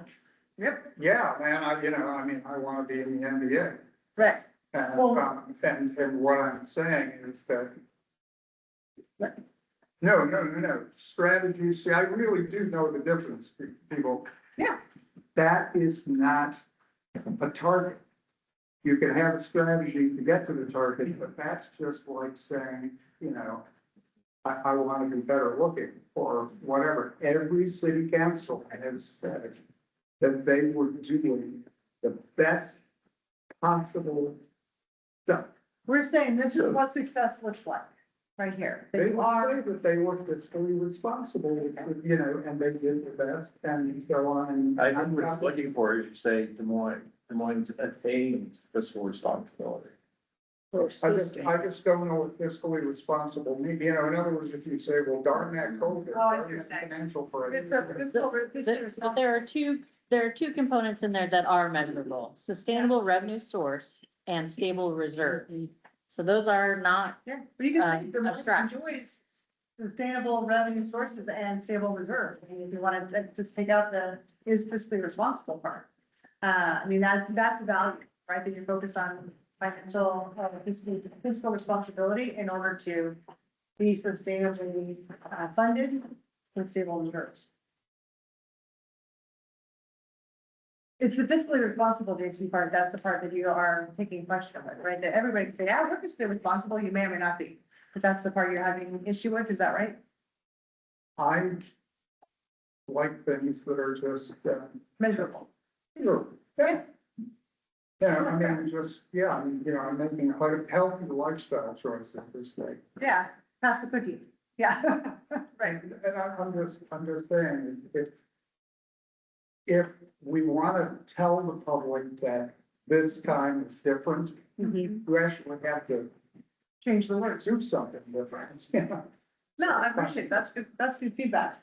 Yep, yeah, man, I mean, I want to be in the NBA. right. And, Well- and what I'm saying is that. No, strategy, see, I really do know the difference, people. Yeah. That is not a target. You can have a strategy to get to the target, but that's just like saying, I want to be better looking or whatever. Every city council has said that they were doing the best possible stuff. We're saying this is what success looks like, right here. That They you would are, say that they were fiscally responsible, and they did the best and so on. And I think what it's looking for is you say Des Moines attains fiscal responsibility. I just don't know what fiscally responsible means. In other words, if you say, well, darn that COVID. Oh, I see what you're saying. Financial for it. But there are two components in there that are measurable, sustainable revenue source and stable reserve. So those are not, yeah, but you can say Des Moines abstract. enjoys sustainable revenue sources and stable reserve. I mean, if you wanted to just take out the is fiscally responsible part. I mean, that's a value, right? That you're focused on financial, fiscal responsibility in order to be sustainably funded with stable reserves. It's the fiscally responsible, JC part, that's the part that you are taking question with, right? That everybody can say, yeah, we're fiscally responsible, you may or may not be, but that's the part you're having an issue with, is that right? I like things that are just, Measurable. sure, yeah. Yeah, I mean, I'm making quite healthy lifestyle choices this day. Yeah, pass the cookie, yeah, right. And I'm just saying, if we want to tell the public that this time is different, Mhm. we actually have to Change the words. do something different, No, I appreciate, that's good feedback.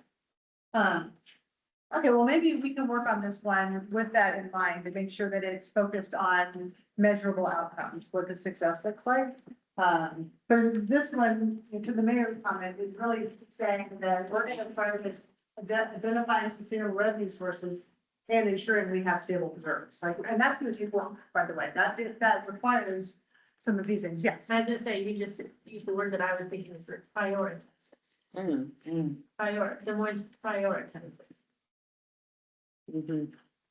Okay, well, maybe we can work on this one with that in mind to make sure that it's focused on measurable outcomes, what the success looks like. But this one, to the mayor's comment, is really saying that we're gonna focus identifying sustainable revenue sources and ensuring we have stable reserves, and that's gonna take work, by the way, that requires some of these things, yes. I was gonna say, you just used the word that I was thinking is prioritizes. Des Moines prioritizes.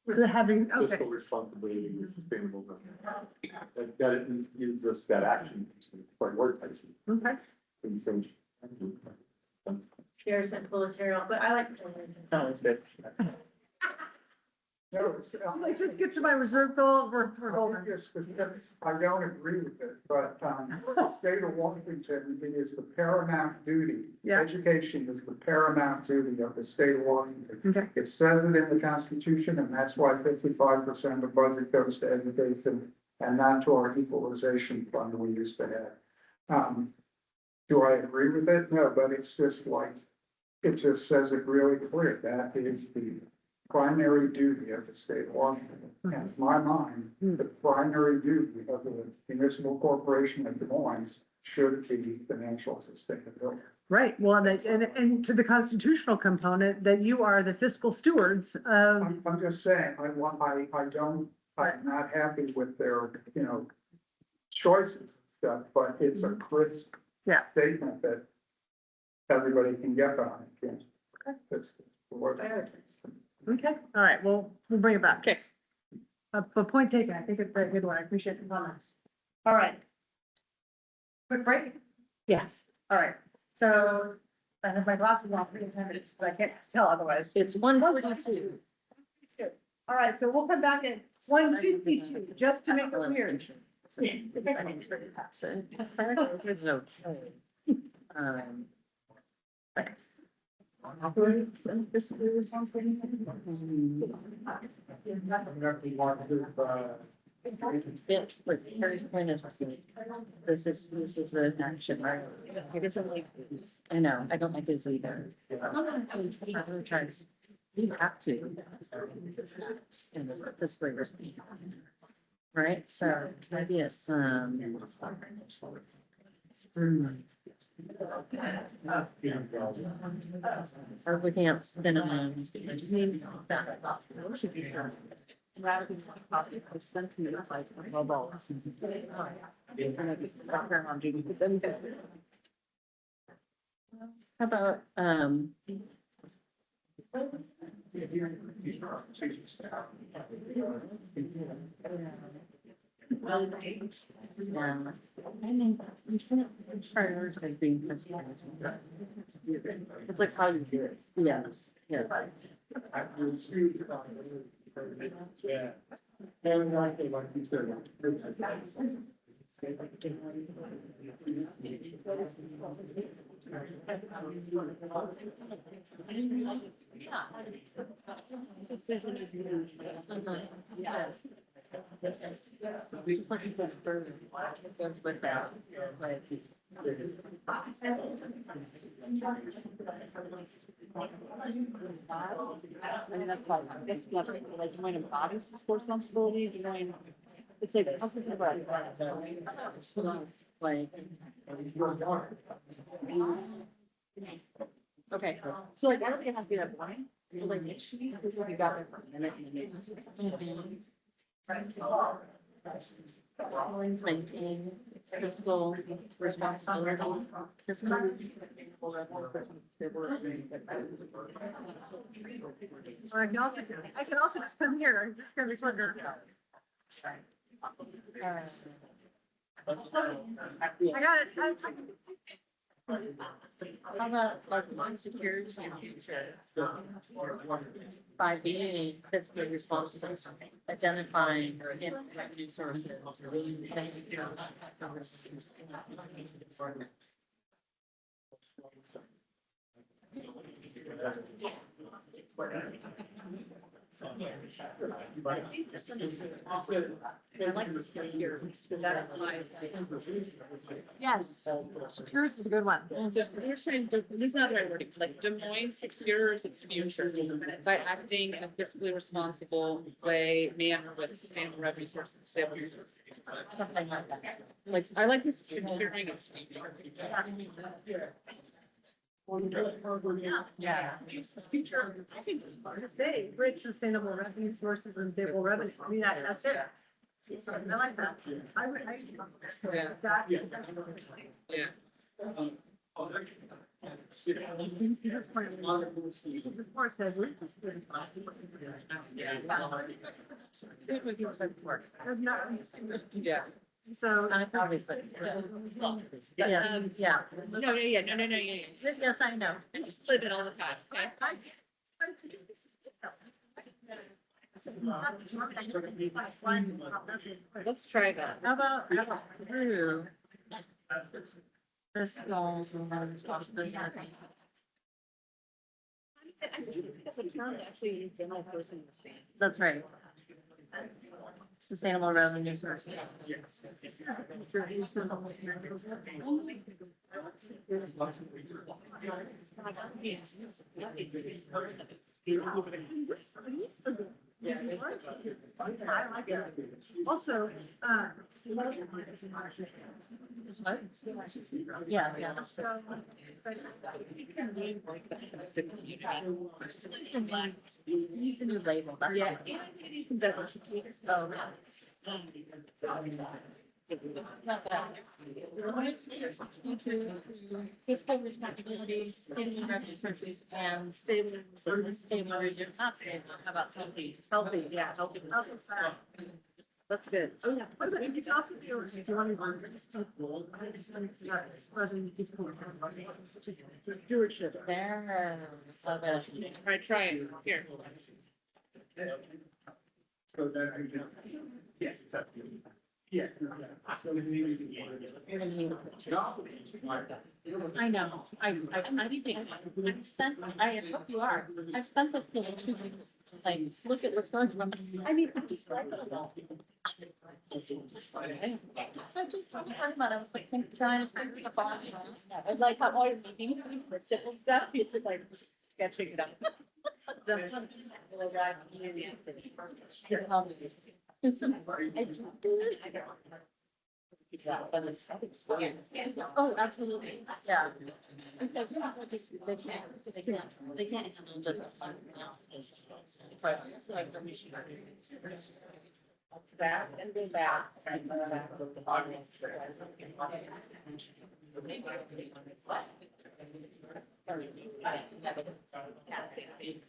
So having, okay, Fiscal responsibility and sustainable. That it gives us that action for workplace. okay. And so. Shares and Politerial, but I like. No, it's good. No, Like, just get to my reserve goal, we're golden. I don't agree with it, but, the state of Washington, it is the paramount duty. Yeah. Education is the paramount duty of the state of Washington. Okay. It says it in the Constitution, and that's why 55% of the budget goes to education and not to our equalization fund we used to have. Do I agree with it? No, but it's just like, it just says it really clear. That is the primary duty of the state of Washington. And in my mind, the primary duty of the municipal corporation of Des Moines should be financial sustainability. Right, well, and to the constitutional component, that you are the fiscal stewards of, I'm just saying, I'm not happy with their, choices and stuff, but it's a crisp Yeah. statement that everybody can get behind. That's what. okay, all right, well, we'll bring it back. Okay. But point taken, I think it's a good one, I appreciate the comments. All right. Quick break? yes, All right, so I have my glasses off for 10 minutes, but I can't tell otherwise. it's 1:42. All right, so we'll come back at 1:52, just to make it weird. I think it's very passive. It's okay. Okay. This is something. Yeah, but Harry's point is, this is an action, right? It isn't like, I know, I don't like this either. I'm trying to You have to. In this way, right? So maybe it's, I was looking at synonyms. I just mean that. Should be sure. Rather than copy, I sent to you like a mobile. How about, yeah, I mean, you shouldn't prioritize being physical. It's like how you do it. Yes, yes. And like you said. Decision is yes. Just like you said, bird, it goes with that, like. I mean, that's probably, that's not, like, you might embody some responsibility, you know, it's like, I was thinking about it, like. Okay, so like, I don't think it has to be that boring, so like, it should be, this is what you got there for a minute, and then maybe. Always maintain fiscal responsibility. Fiscal. Or I can also just come here, this is gonna be shorter. I got it. How about like insecurity in the future? By being fiscally responsible, identifying revenue sources. I like the secure, that applies. Yes, secures is a good one. And so you're saying, this is not the right wording, like Des Moines secures its future by acting in a fiscally responsible way, manner with sustainable revenue sources, stable resources. Something like that. Like, I like this securing its future. Yeah. Future, I think it's hard to say, rich, sustainable revenue sources and stable revenue. I mean, that's it. I like that. Yeah. That- Yeah. Before said, Good when people say work. there's not, Yeah. so. Obviously. Yeah, yeah. No, yeah. Yes, I know. I just live it all the time, okay? Let's try that. How about through fiscal responsibility? I do think that's a term that actually a general person understands. That's right. Sustainable revenue sources. I like it. Also, Is what? Yeah, yeah. That's so, You can name like that. The community. Just use a new label. That's Yeah, all. and I think it needs some diversity. Oh, fiscal responsibilities, stable revenue sources, and stable, not stable, how about healthy? Healthy, yeah, healthy. That's good. oh yeah, what about, you can also do, if you want to. Stewardship. There, love it. All right, try it, here. So that, yes, exactly. Yes. You're gonna need it too. I know, I'm sent, I hope you are, I've sent this to you too, like, look at what's going on. I mean, I'm just like. I just talked about it, I was like, trying to figure the body. And like, I'm always looking for simple stuff, it's just like sketching it up. The hub will arrive in the city. The hub is some- I do- Oh, absolutely, yeah. Because people just, they can't handle just. Back and go back.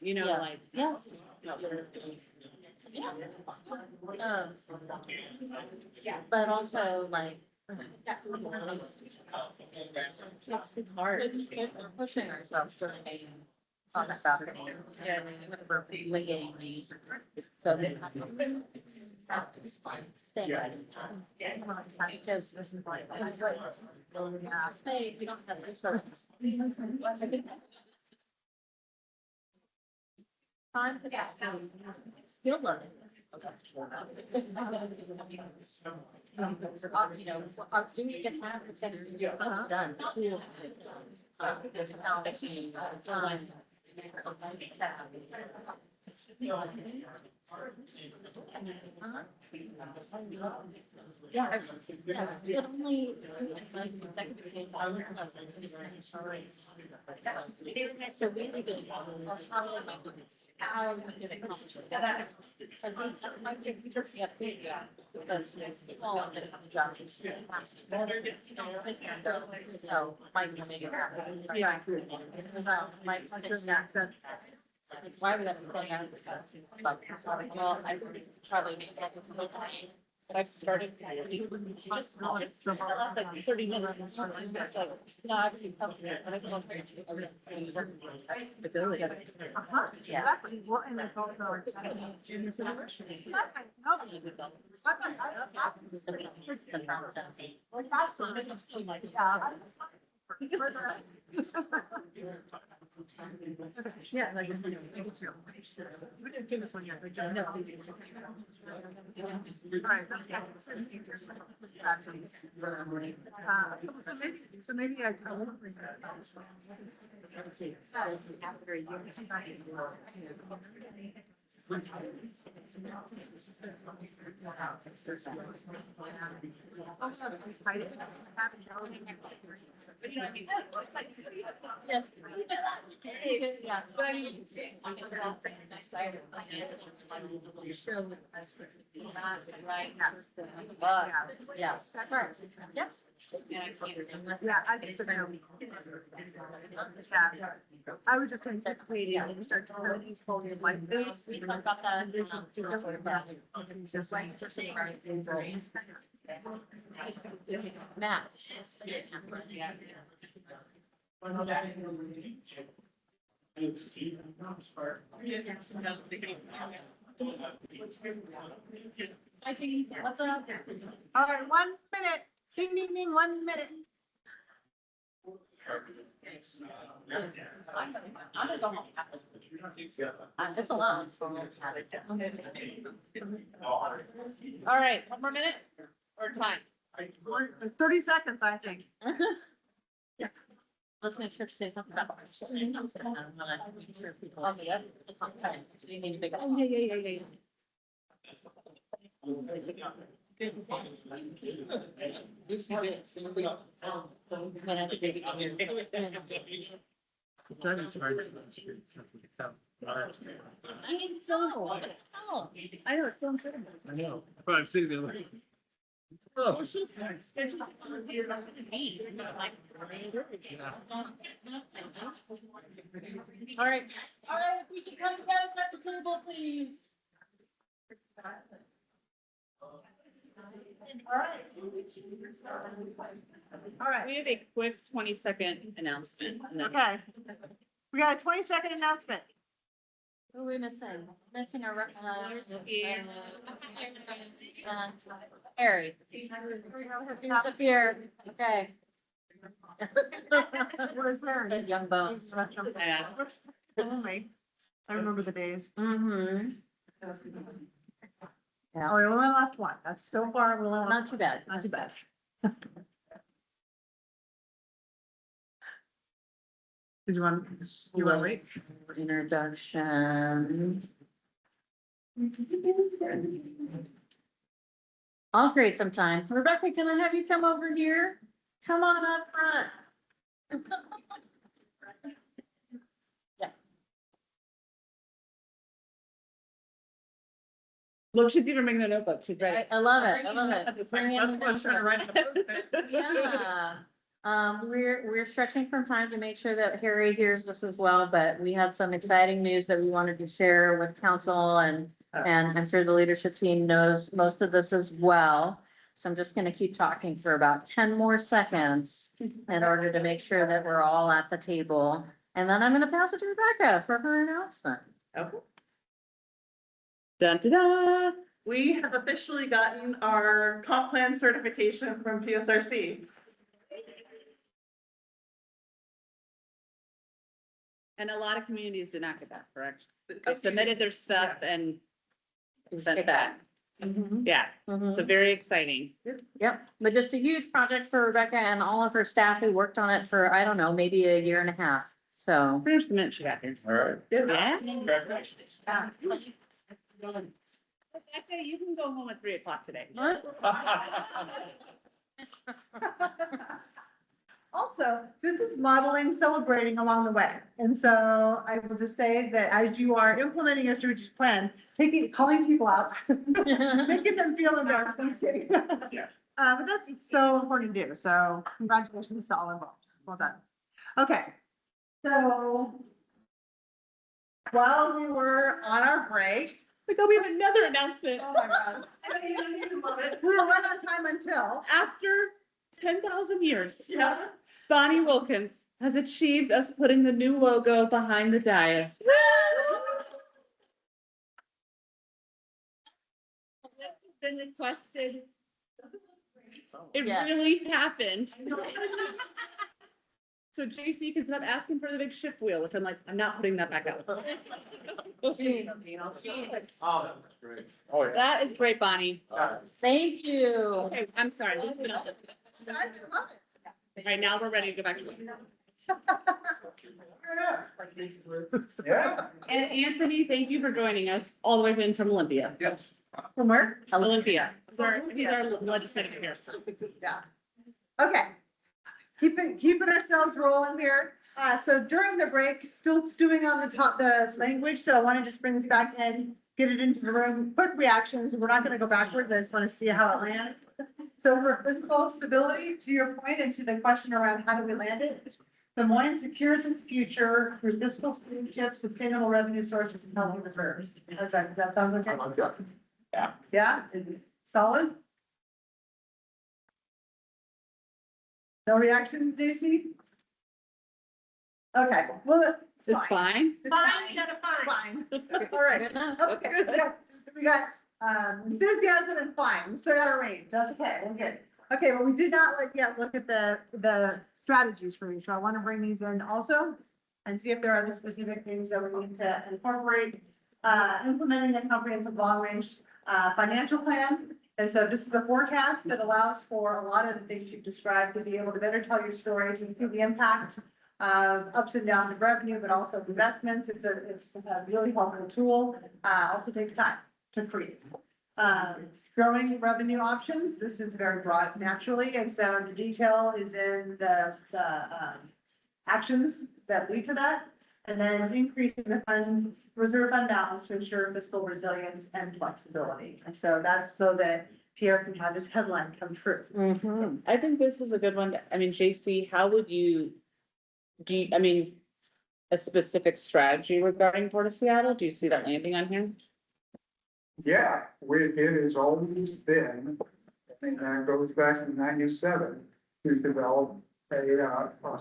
You know, Yeah. like. Yes. Yeah. But also like. It's hard, it's good, we're pushing ourselves to remain on that balcony. Yeah. We're winging these. So they have to stay. Because. Stay, we don't have resources. I think. Time to actually skill learning. You know, do we get have the things to get things done, the tools to get done, the technology, the time. The staff. Yeah, but only like executive team, so we need to, well, how they might, how we can accomplish it. So we might be, just, yeah, because people that have the job. So Mike will make it happen. Yeah. Mike's access. That's why we got to play out with this. Well, I probably make that with the time, but I've started. Just like 30 minutes. It's like, no, actually, but it's not very. Yeah. Exactly. Well, and it's also. Yeah, like. We didn't do this one yet. No. Right. So maybe I won't bring that. Yes. Yeah. Show. Right. Yes. Correct. Yes. Yeah, I think so. Yeah. I was just anticipating when you start to have these whole new life. We talked about that. Just like for some reasons. It's a match. I think, what's up? All right, 1 minute. Ding, ding, ding, 1 minute. It's a lot. All right, one more minute or time? 30 seconds, I think. Let's make sure to say something about. We need to make. Oh, yeah. When I think we can- I mean, so. Oh, I know, it's so important. I know, but I'm sitting there like. Oh. well, she's. All right, if we should come together at the table, please. All right. We have a quick 20-second announcement. And then Okay. We got a 20-second announcement. Who are we missing? Missing our, Harry. Here's up here, okay. Where's Harry? Young bones. Yeah. Only. I remember the days. Mm-hmm. Oh, we only lost one. That's so far, we only lost. Not too bad. Not too bad. Did you want to wait? Introduction. I'll create some time. Rebecca, can I have you come over here? Come on up front. Look, she's even bringing the notebook. She's ready. I love it. I love it. Bring in the Yeah. We're stretching from time to make sure that Harry hears this as well, but we had some exciting news that we wanted to share with council and I'm sure the leadership team knows most of this as well. So I'm just gonna keep talking for about 10 more seconds in order to make sure that we're all at the table. And then I'm gonna pass it to Rebecca for her announcement. Okay. Dun, da, da. We have officially gotten our comp plan certification from PSRC. And a lot of communities did not get that, correct? They submitted their stuff and sent that. Yeah, so very exciting. Yep, but just a huge project for Rebecca and all of her staff who worked on it for, I don't know, maybe a year and a half. So. Finish the minute she got here. All right. Yeah. Congratulations. Rebecca, you can go home at 3:00 today. Also, this is modeling, celebrating along the way. And so I will just say that as you are implementing your strategic plan, calling people out, making them feel embarrassed. Yeah. But that's so important to do. So congratulations to all involved. Well done. Okay. So while we were on our break, Oh, we have another announcement. oh my God, we were right on time until. After 10,000 years. Yeah. Bonnie Wilkins has achieved us putting the new logo behind the dais. This has been requested. It Yeah. really happened. So JC can stop asking for the big ship wheel, which I'm like, I'm not putting that back up. Gene, Oh, that's great. Oh, yeah. That is great, Bonnie. thank you. Okay, I'm sorry. This has been all- All right, now we're ready to go back to work. Yeah. And Anthony, thank you for joining us all the way in from Olympia. Yes. From where? Olympia. He's our legislative here. Yeah. Okay. Keeping ourselves rolling here. So during the break, still stewing on the language. So I want to just bring this back in, get it into the room. Quick reactions. We're not going to go backwards. I just want to see how it lands. So for fiscal stability, to your point, and to the question around how do we land it? Des Moines secures its future through fiscal stewardship, sustainable revenue sources, and healthy reserves. Does that sound okay? Yeah, solid? No reaction, JC? Okay, well, it's It's fine. fine. It's Fine, you gotta Fine. All right. Good enough. Okay, we got enthusiasm and fine, we still got a range, that's okay, we're good. Okay, well, we did not yet look at the strategies for you, so I want to bring these in also and see if there are the specific things that we need to incorporate. Implementing a comprehensive long-range financial plan. And so this is a forecast that allows for a lot of the things you've described to be able to better tell your story, to see the impact of ups and downs of revenue, but also investments. It's a really helpful tool. Also takes time to create. Growing revenue options. This is very broad naturally. And so the detail is in the actions that lead to that. And then increasing the reserve fund balance to ensure fiscal resilience and flexibility. And so that's so that Pierre can have his headline come true. I think this is a good one. I mean, JC, how would I mean, a specific strategy regarding Port of Seattle? Do you see that landing on here? Yeah, it has always been, I think that goes back to 97, to develop a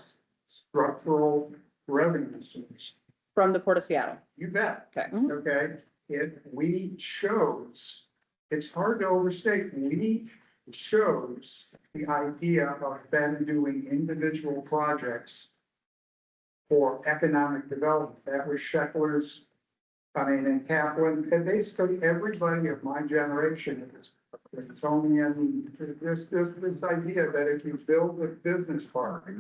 structural revenue source. From the Port of Seattle. You bet. Okay. Okay, we chose, it's hard to overstate, we chose the idea of them doing individual projects for economic development. That was Sheckler's, and Kaplan, and basically everybody of my generation is Tony, this idea that if you build a business park,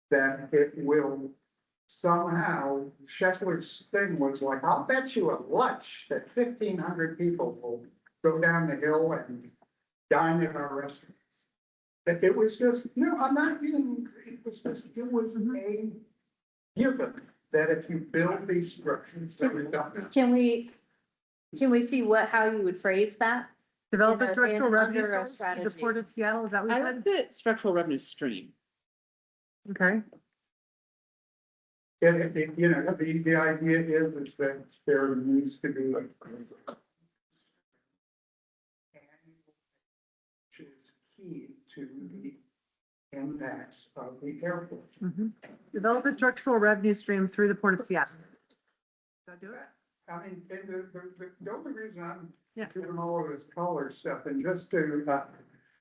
that it will somehow Shekler's thing was like, I'll bet you a lunch that 1,500 people will go down the hill and dine at our restaurants. That it was just, no, I'm not being, it was just, it was a given that if you build these structures. that we don't- Can we see how you would phrase that? Develop In a a- structural in revenue under a source to the strategy. Port of Seattle, is that what I you would said? put structural revenue stream. Okay, You know, the idea is that there needs to be. Which is key to the impacts of the airport. mhm. Develop a structural revenue stream through the Port of Seattle. Does that do it? I mean, and the only reason I'm Yeah. doing all of this color stuff and just to,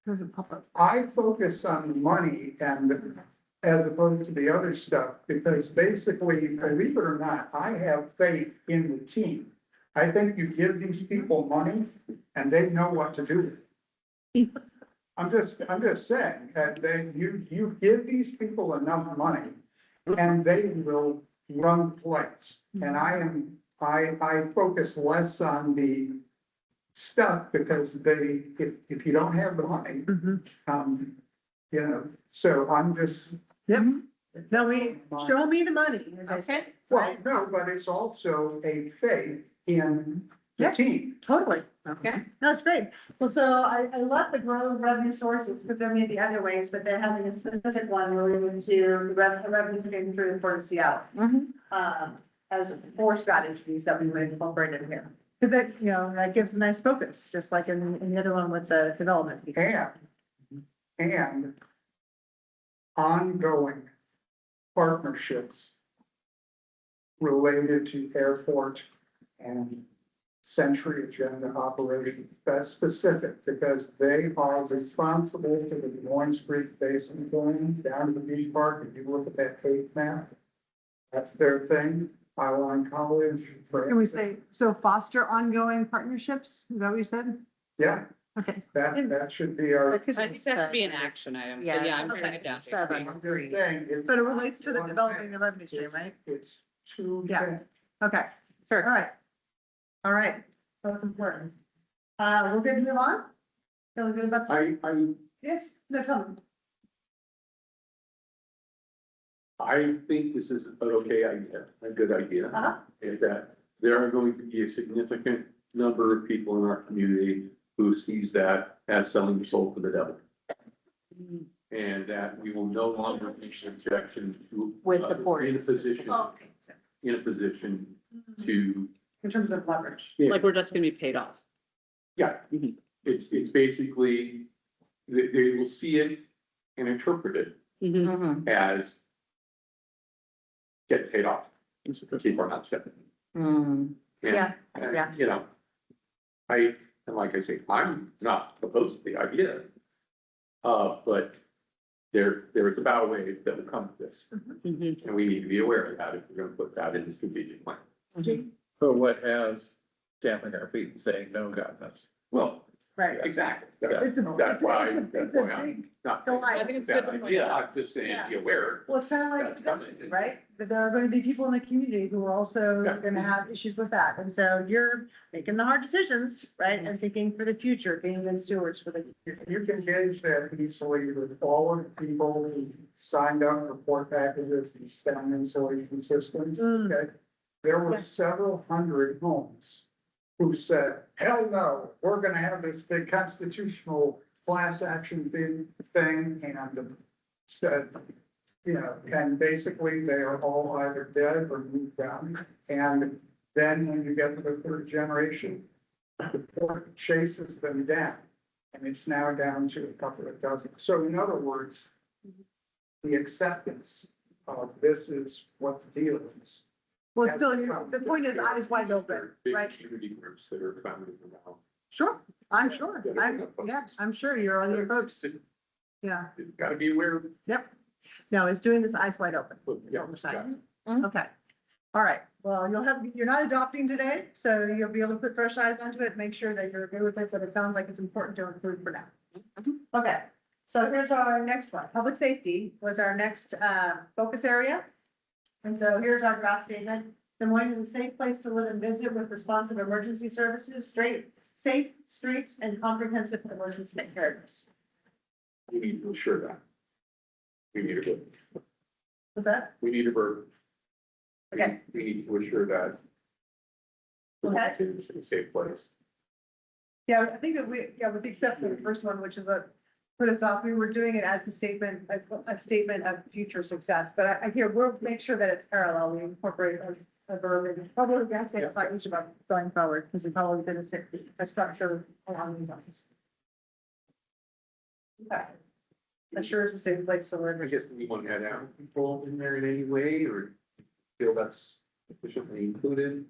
Doesn't pop up. I focus on the money and as opposed to the other stuff, because basically, believe it or not, I have faith in the team. I think you give these people money and they know what to do with it. I'm just saying, you give these people enough money and they will run the place. And I focus less on the stuff because if you don't have the money, Mhm. you know, so I'm just. Yep. No, show me the money, as I say. Well, no, but it's also a faith in the team. Totally. Okay. That's great. Well, so I love the grow revenue sources because there may be other ways, but then having a specific one related to the revenue stream through the Port of Seattle. As 4 strategies that we would incorporate in here. Because that, that gives a nice focus, just like in the other one with the development. piece. And ongoing partnerships related to airport and Century Agenda operations. That's specific because they are responsible for the Des Moines Creek Basin going down to the beach park. If you look at that page map, that's their thing. Highline College. Can we say, so foster ongoing partnerships? Is that what you said? Yeah, Okay. that should be our. I think that should be an action item, but yeah, I'm writing it down. Seven. I'm just saying, it's- But it relates to the developing the revenue stream, right? It's two Yeah. things. Okay. All right. All right. That's important. We're good to move on? Feeling good about? Yes, no, tell me. I think this is an okay idea, a good idea. Uh-huh. And that there are going to be a significant number of people in our community who sees that as selling your soul for the devil. And that we will no longer be subjection to. With the port. In a position Okay. to, In terms of leverage. Like, we're just gonna be paid off. yeah, it's basically, they will see it and interpret it Mhm. as get paid off, keep our mouth shut. Mm. And- Yeah, and, yeah. You know, and like I say, I'm not opposed to the idea. But there is a bow wave that will come to this, Mhm. and we need to be aware of that if we're gonna put that in the strategic plan. So what has stamping our feet and saying, no, God, that's. Well, Right. exactly. It's a- That's why it's a I'm big not. delight. I think it's Bad good to point idea, out. I'm just saying, be aware. Well, it's kind of That's like, coming. right? That there are going to be people in the community who are also Yeah. going to have issues with that. And so you're making the hard decisions, right? And thinking for the future, being the stewards for the future. You can gauge that easily with all of the people who signed up for port packages, these STEM insulation systems, okay? There were Yeah. several hundred homes who said, hell no, we're gonna have this big constitutional class action thing and said, and basically they are all either dead or moved down. And then when you get to the third generation, the port chases them down. And it's now down to a couple of dozen. So in other words, the acceptance of this is what the deal is. Well, still, the point is eyes wide open, Big right? community groups that are coming around. Sure, I'm sure. I'm sure you're on your folks. Yeah, Gotta be aware. yep. No, it's doing this eyes wide open. Well, Is yeah, what we're saying. Mhm. Okay. All right. Well, you're not adopting today, so you'll be able to put fresh eyes onto it, make sure that you're okay with it, but it sounds like it's important to include for now. Okay. So here's our next one. Public safety was our next, focus area. And so here's our draft statement. Des Moines is a safe place to live and visit with responsive emergency services, safe streets, and comprehensive emergency preparedness. We need to ensure that. We need a, What's that? we need a verb. Okay. We need to ensure that. Okay. It's a safe place. Yeah, I think that with the exception of the first one, which is what put us off, we were doing it as a statement of future success. But I hear, we'll make sure that it's parallel. We incorporate a verb and probably we're gonna say it's like each about going forward, because we probably did a structure along these lines. Okay. That sure is a safe place to live. I guess we want to add animal control in there in any way, or feel that's sufficiently included.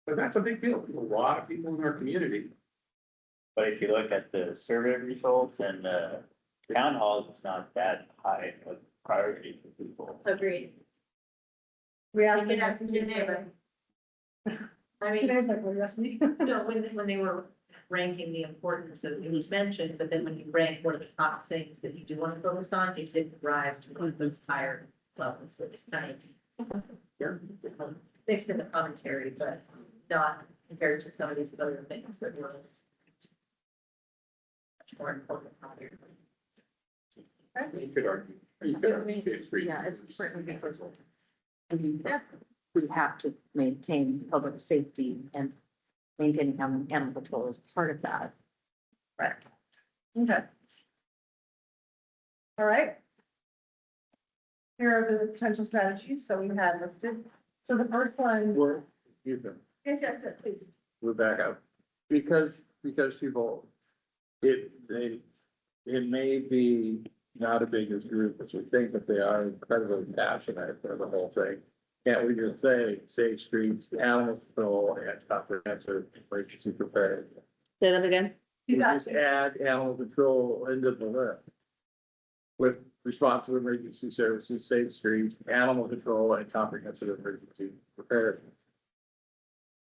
But that's a big deal. A lot of people in our community. But if you look at the survey results and the town hall, it's not that high of priority for people. Agreed. We have. You can ask Janae. I mean, Today's like, well, you asked me. No, when they were ranking the importance of, it was mentioned, but then when you rank what are the top things that you do want to focus on, you didn't rise to one of those higher levels, so it's kind of. Mixed in the commentary, but not compared to some of these other things that were. Much more important. You could argue. You could argue safe streets. Yeah, it's important because we have to maintain public safety and maintaining animal control is part of that. Right. Okay. All right. Here are the potential strategies, so we had listed. So the first one. Well, you can, Yes, please. we're back up, because people, it may be not a big as group as we think, but they are incredibly passionate for the whole thing. Can't we just say safe streets, animal control, and comprehensive emergency preparedness? Say that again? We just add animal control into the list. With responsive emergency services, safe streets, animal control, and comprehensive emergency preparedness.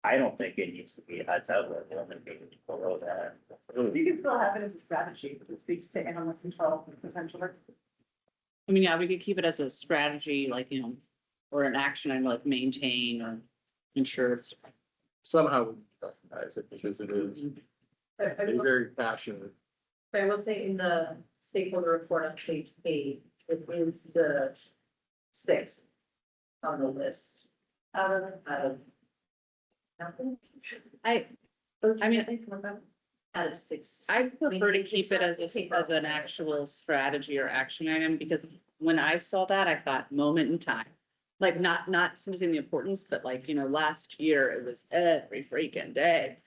I don't think it needs to be at that level, maybe below that. You can still have it as a strategy that speaks to animal control potentially. I mean, yeah, we could keep it as a strategy, like, or an action item like maintain or ensure it's. Somehow we recognize it because it is very passionate. I will say in the stakeholder report on page 8, it is the 6th on the list. Out of. I mean, Out of 6. I prefer to keep it as an actual strategy or action item, because when I saw that, I thought moment in time. Like not symbolizing the importance, but like, last year it was every freaking day.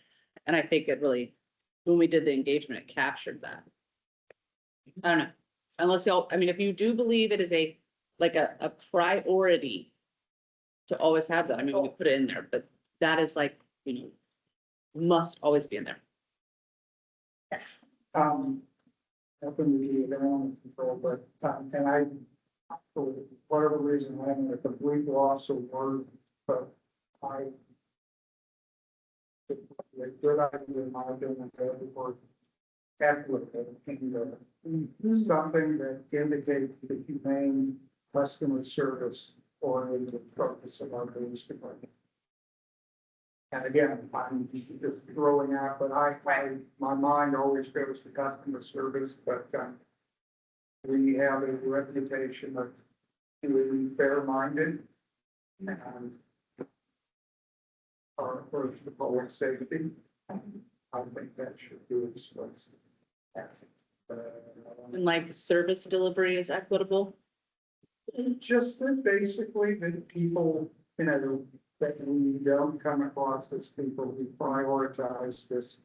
And I think it really, when we did the engagement, it captured that. I don't know, unless y'all, I mean, if you do believe it is a priority to always have that, I mean, we could put it in there, but that is like, must always be in there. Helping to get animal control, but, and I, for whatever reason, I'm in a complete loss of word, but it's a good idea, in my opinion, to have the word applicant in the, something that indicates the humane customer service oriented focus of our police department. And again, I'm just throwing out, but my mind always goes to customer service, but, we have a reputation of being fair-minded and our approach to public safety. I think that should be expressed. And like service delivery is equitable. Just that basically that people, that we don't come across as people who prioritize this,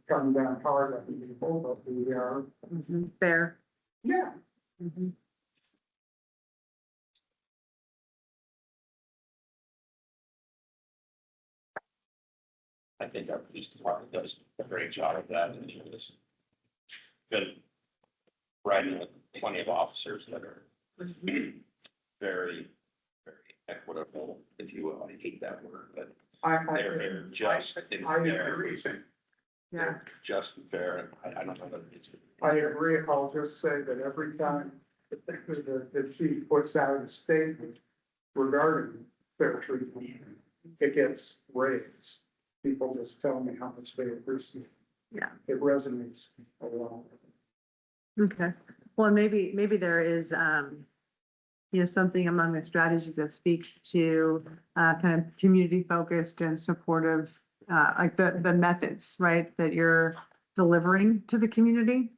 come down hard on people, but we are, Fair. yeah. I think our police department does a great job of that, and it's been riding with plenty of officers that are very, very equitable, if you will. I hate that word, but they're just and I fair. agree. Yeah, They're just and fair, and I don't know what it's. I agree. I'll just say that every time the chief puts out a statement, regarding fair treatment, it gets raised. People just tell me how much they appreciate. Yeah. It resonates a lot. Okay, well, maybe there is, you know, something among the strategies that speaks to, kind of community focused and supportive, like the methods, right, that you're delivering to the community.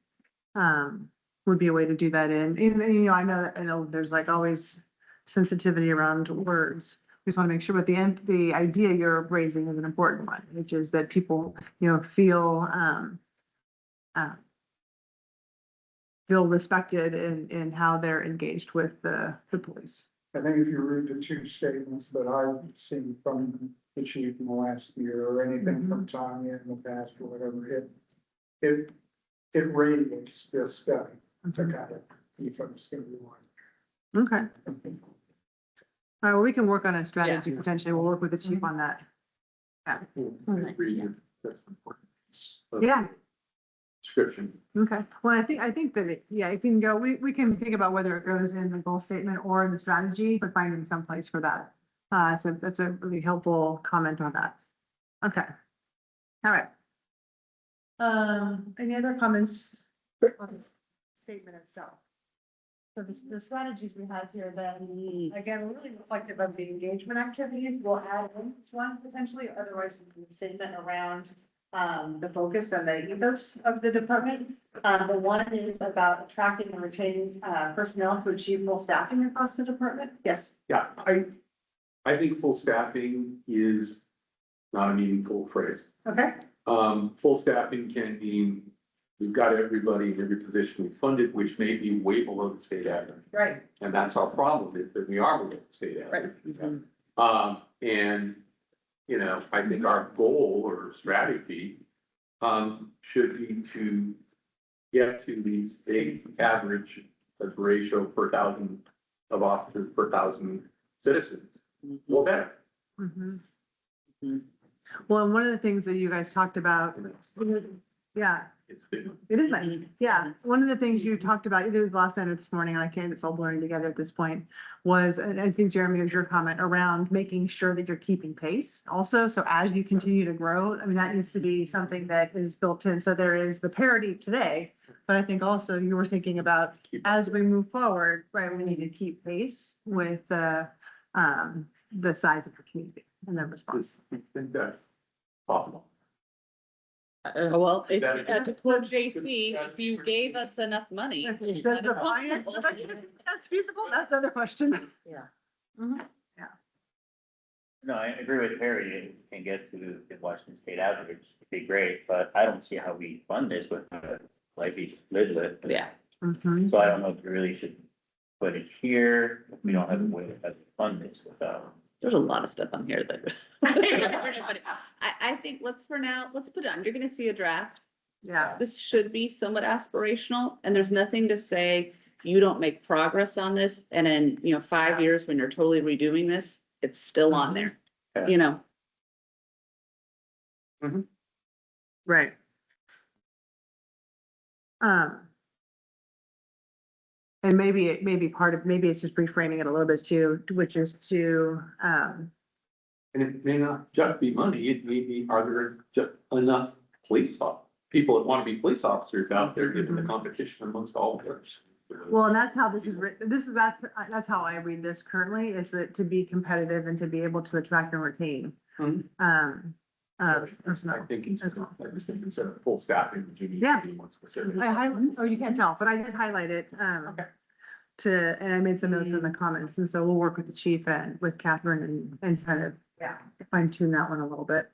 Would be a way to do that in, you know, I know there's like always sensitivity around words. We just want to make sure, but the idea you're raising is an important one, which is that people, you know, feel respected in how they're engaged with the police. I think if you read the two statements that I've seen from the chief in the last year, or anything from Tanya in the past, or whatever, it radiates this guy to kind of keep us in line. Okay. All right, well, we can work on a strategy potentially. We'll work with the chief on that. I agree, that's important. Yeah, Description. okay. Well, I think that it can go, we can think about whether it goes in the goal statement or in the strategy, but finding some place for that. So that's a really helpful comment on that. Okay. All right. Any other comments on the statement itself? So the strategies we have here, then, again, are really reflective of the engagement activities. We'll add in one potentially, otherwise the statement around the focus and the ethos of the department. The one is about attracting and retaining personnel to achieve full staffing across the department. Yes. Yeah, I think full staffing is not a meaningful phrase. Okay. Full staffing can mean we've got everybody in every position we funded, which may be way below the state average. Right. And that's our problem, is that we are below the state average. And, you know, I think our goal or strategy should be to get to the state average as ratio per thousand of officers per thousand citizens. Well, better. Well, and one of the things that you guys talked about, yeah, It's big. it is nice. Yeah, one of the things you talked about, either last night or this morning, and I can't, it's all blurring together at this point, was, and I think Jeremy, was your comment around making sure that you're keeping pace also. So as you continue to grow, I mean, that needs to be something that is built in. So there is the parity today, but I think also you were thinking about as we move forward, right, we need to keep pace with the size of the community and their response. I think that's possible. Well, if, That- to quote JC, if you gave us enough money. Does the finance, that's feasible? That's another question. Yeah. No, I agree with Harry, if we can get to the Washington State average, it'd be great, but I don't see how we fund this with Levy Lidlet. Yeah. Mhm. So I don't know if we really should put it here, if we don't have a way to fund this without. There's a lot of stuff on here that. I think let's put it on. You're gonna see a draft. Yeah. This should be somewhat aspirational, and there's nothing to say you don't make progress on this, and in, 5 years, when you're totally redoing this, it's still on there, Yeah. you know? Right. And maybe it may be part of, maybe it's just reframing it a little bit too, which is to, And it may not just be money, it may be, are there just enough people that want to be police officers out there, given the competition amongst all of us? well, and that's how this is written, that's how I read this currently, is that to be competitive and to be able to attract and retain. I Personnel. think it's, as well. I just think instead of full staffing, you need Yeah. to be more specific. Oh, you can't tell, but I did highlight it, and I made some notes in the comments, and so we'll work with the chief and with Catherine and kind of, fine tune that one a little bit.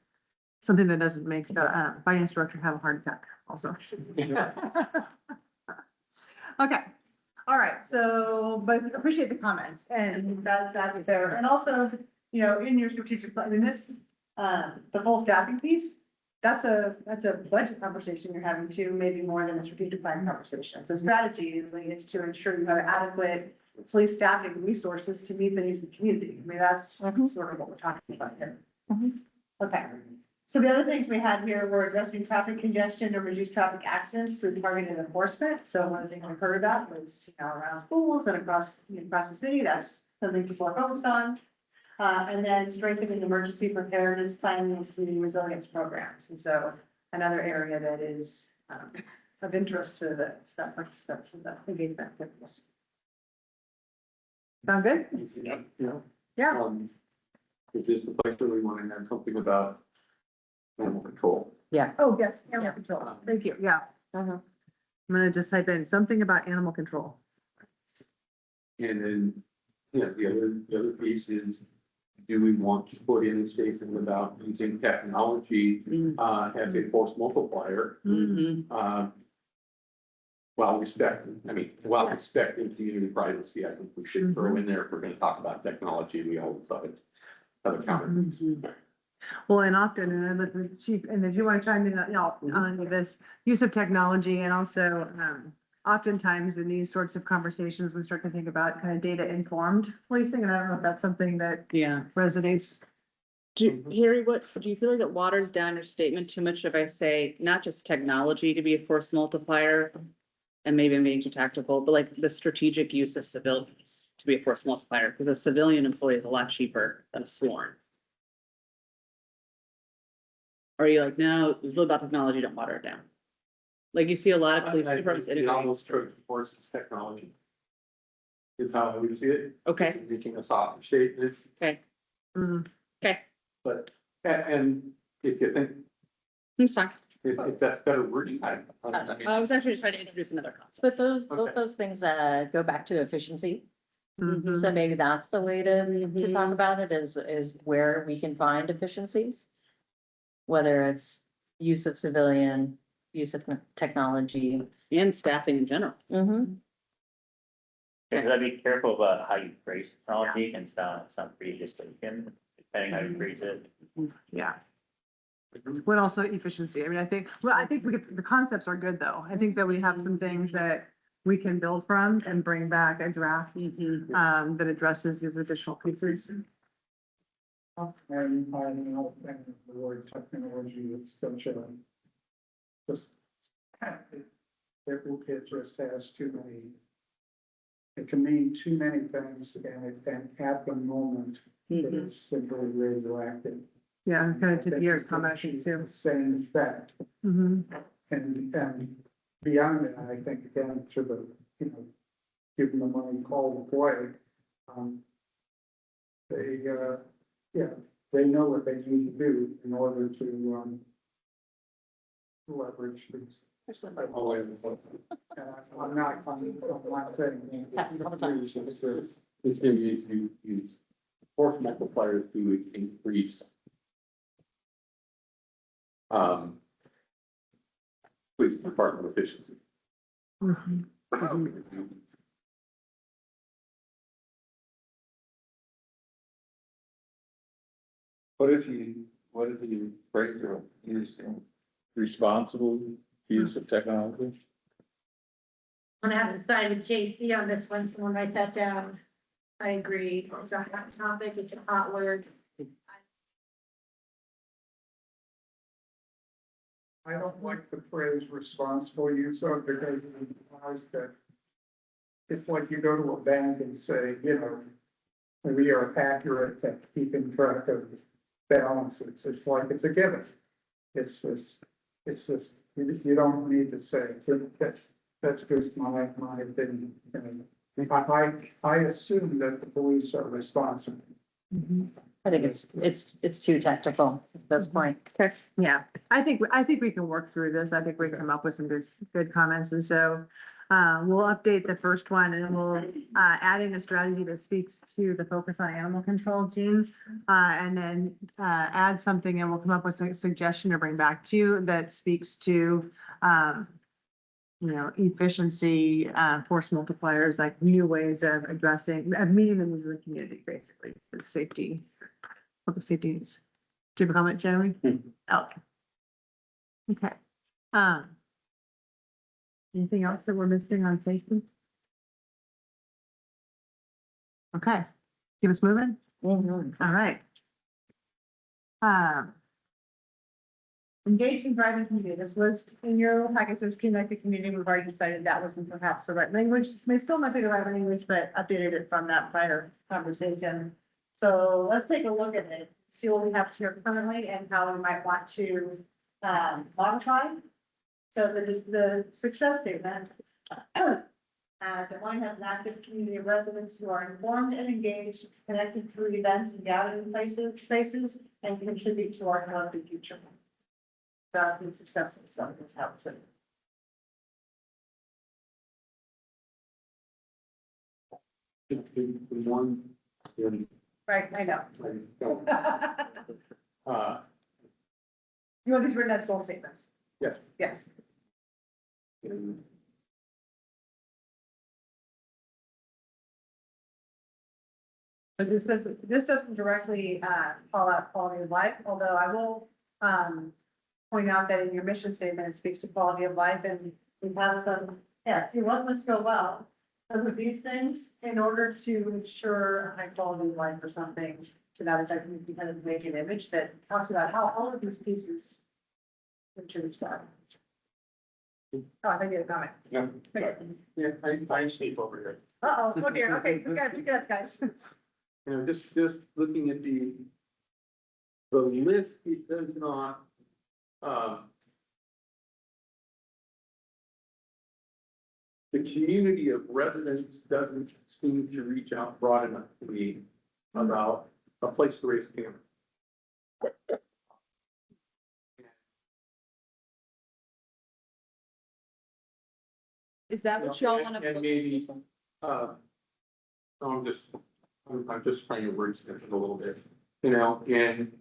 Something that doesn't make the, finance director have a heart attack also. Okay, all right, so, but appreciate the comments, and that's there, and also, in your strategic plan, in this, the full staffing piece, that's a budget conversation you're having too, maybe more than a strategic plan conversation. The strategy really is to ensure you have adequate police staffing resources to meet the needs of the community. I mean, that's sort of what we're talking about here. Okay, so the other things we had here were addressing traffic congestion and reduce traffic accidents through targeted enforcement. So one of the things we heard about was, around schools and across the city, that's something people are focused on. And then strengthening emergency preparedness planning and community resilience programs. And so another area that is of interest to the participants in the engagement activities. Sound good? Yeah. Yeah. Is this the place where we want to have something about animal control? Oh, yes, animal control. Thank you. Yeah. I'm gonna just type in something about animal control. And then, the other piece is, do we want to put in a statement about using technology, as a force multiplier? While respecting community privacy, I think we should throw in there, if we're gonna talk about technology, we always have a counter. Well, and often, and I look at the chief, and if you want to chime in, on this use of technology and also, oftentimes in these sorts of conversations, we start to think about kind of data informed policing, and I don't know if that's something that Yeah. resonates. Harry, do you feel like it waters down your statement too much if I say not just technology to be a force multiplier? And maybe I'm being too tactical, but like the strategic use of civilians to be a force multiplier, because a civilian employee is a lot cheaper than a sworn. Or are you like, no, it's really about technology, don't water it down? Like you see a lot of police departments It integrate. almost forces technology. Is how I would see it. Okay, Making a soft statement, okay, Mhm. okay, but, and if you think, that's fine. if that's better wording, I mean. I was actually just trying to introduce another concept. But both Okay. those things, go back to efficiency. Mhm. So maybe that's the way to talk Mhm. about it is where we can find efficiencies. Whether it's use of civilian, use of technology. And staffing in general. Mm-hmm. Because I'd be careful about how you phrase technology and sound pretty dystopian, depending how you phrase it. Yeah. But also efficiency. I mean, I think the concepts are good, though. I think that we have some things that we can build from and bring back a draft, that addresses these additional pieces. And I know, and the word technology is such a, just, it just has too many. It can mean too many things, and at the moment, it is simply radioactive. Yeah, kind of to Pierre's comment too. The same effect, Mhm. and beyond that, I think again, to the, give them the money, call the play. They know what they need to do in order to, leverage these. Oh, wait, I'm not saying. Happens all the time. It's gonna be to use force multipliers to increase. Police department efficiency. Mhm. What if you break your using responsible use of technology? I'm gonna have to side with JC on this one, someone write that down. I agree, it's a hot topic, it's a hot word. I don't like the phrase responsible use of, because it implies that it's like you go to a bank and say, we are accurate at keeping track of balances. It's like it's a given. It's just, you don't need to say, that's just my opinion. I assume that the police are responsible. I think it's too tactical at this point. Okay, yeah, I think we can work through this. I think we can come up with some good comments, and so we'll update the first one, and we'll add in a strategy that speaks to the focus on animal control, Gene, and then add something, and we'll come up with a suggestion to bring back to you that speaks to efficiency, force multipliers, like new ways of meeting the needs of the community, basically, the safety. What the safety needs. Do you have a comment, Jeremy? Oh. Okay. Anything else that we're missing on safety? Okay, keep us moving. Mhm. All right. engaged in driving community, this was in your packet, says connected community, we've already decided that wasn't perhaps the right language. This may still not be the right language, but updated it from that prior conversation. So let's take a look at it, see what we have here currently and how we might want to modify. So the success statement. Des Moines has an active community of residents who are informed and engaged, connected through events and gathering places, and contribute to our healthy future. That's been successful, some of this helps too. The one, in, Right, I know. uh, You want these written as goal statements? Yes. Yes. in But this doesn't directly call out quality of life, although I will point out that in your mission statement, it speaks to quality of life and we have some, yeah, see what must go well. Some of these things in order to ensure a high quality of life or something to that effect, we kind of make an image that talks about how all of these pieces contribute to that. Oh, I think you got it. Yeah, Okay. yeah, I sleep over here. Uh-oh, oh dear, okay, we gotta pick it up, guys. You know, just looking at the list, it does not, the community of residents doesn't seem to reach out broad enough to me about a place to raise a family. Is that what y'all want And to? maybe, I'm just trying to wordsmith it a little bit, you know, and,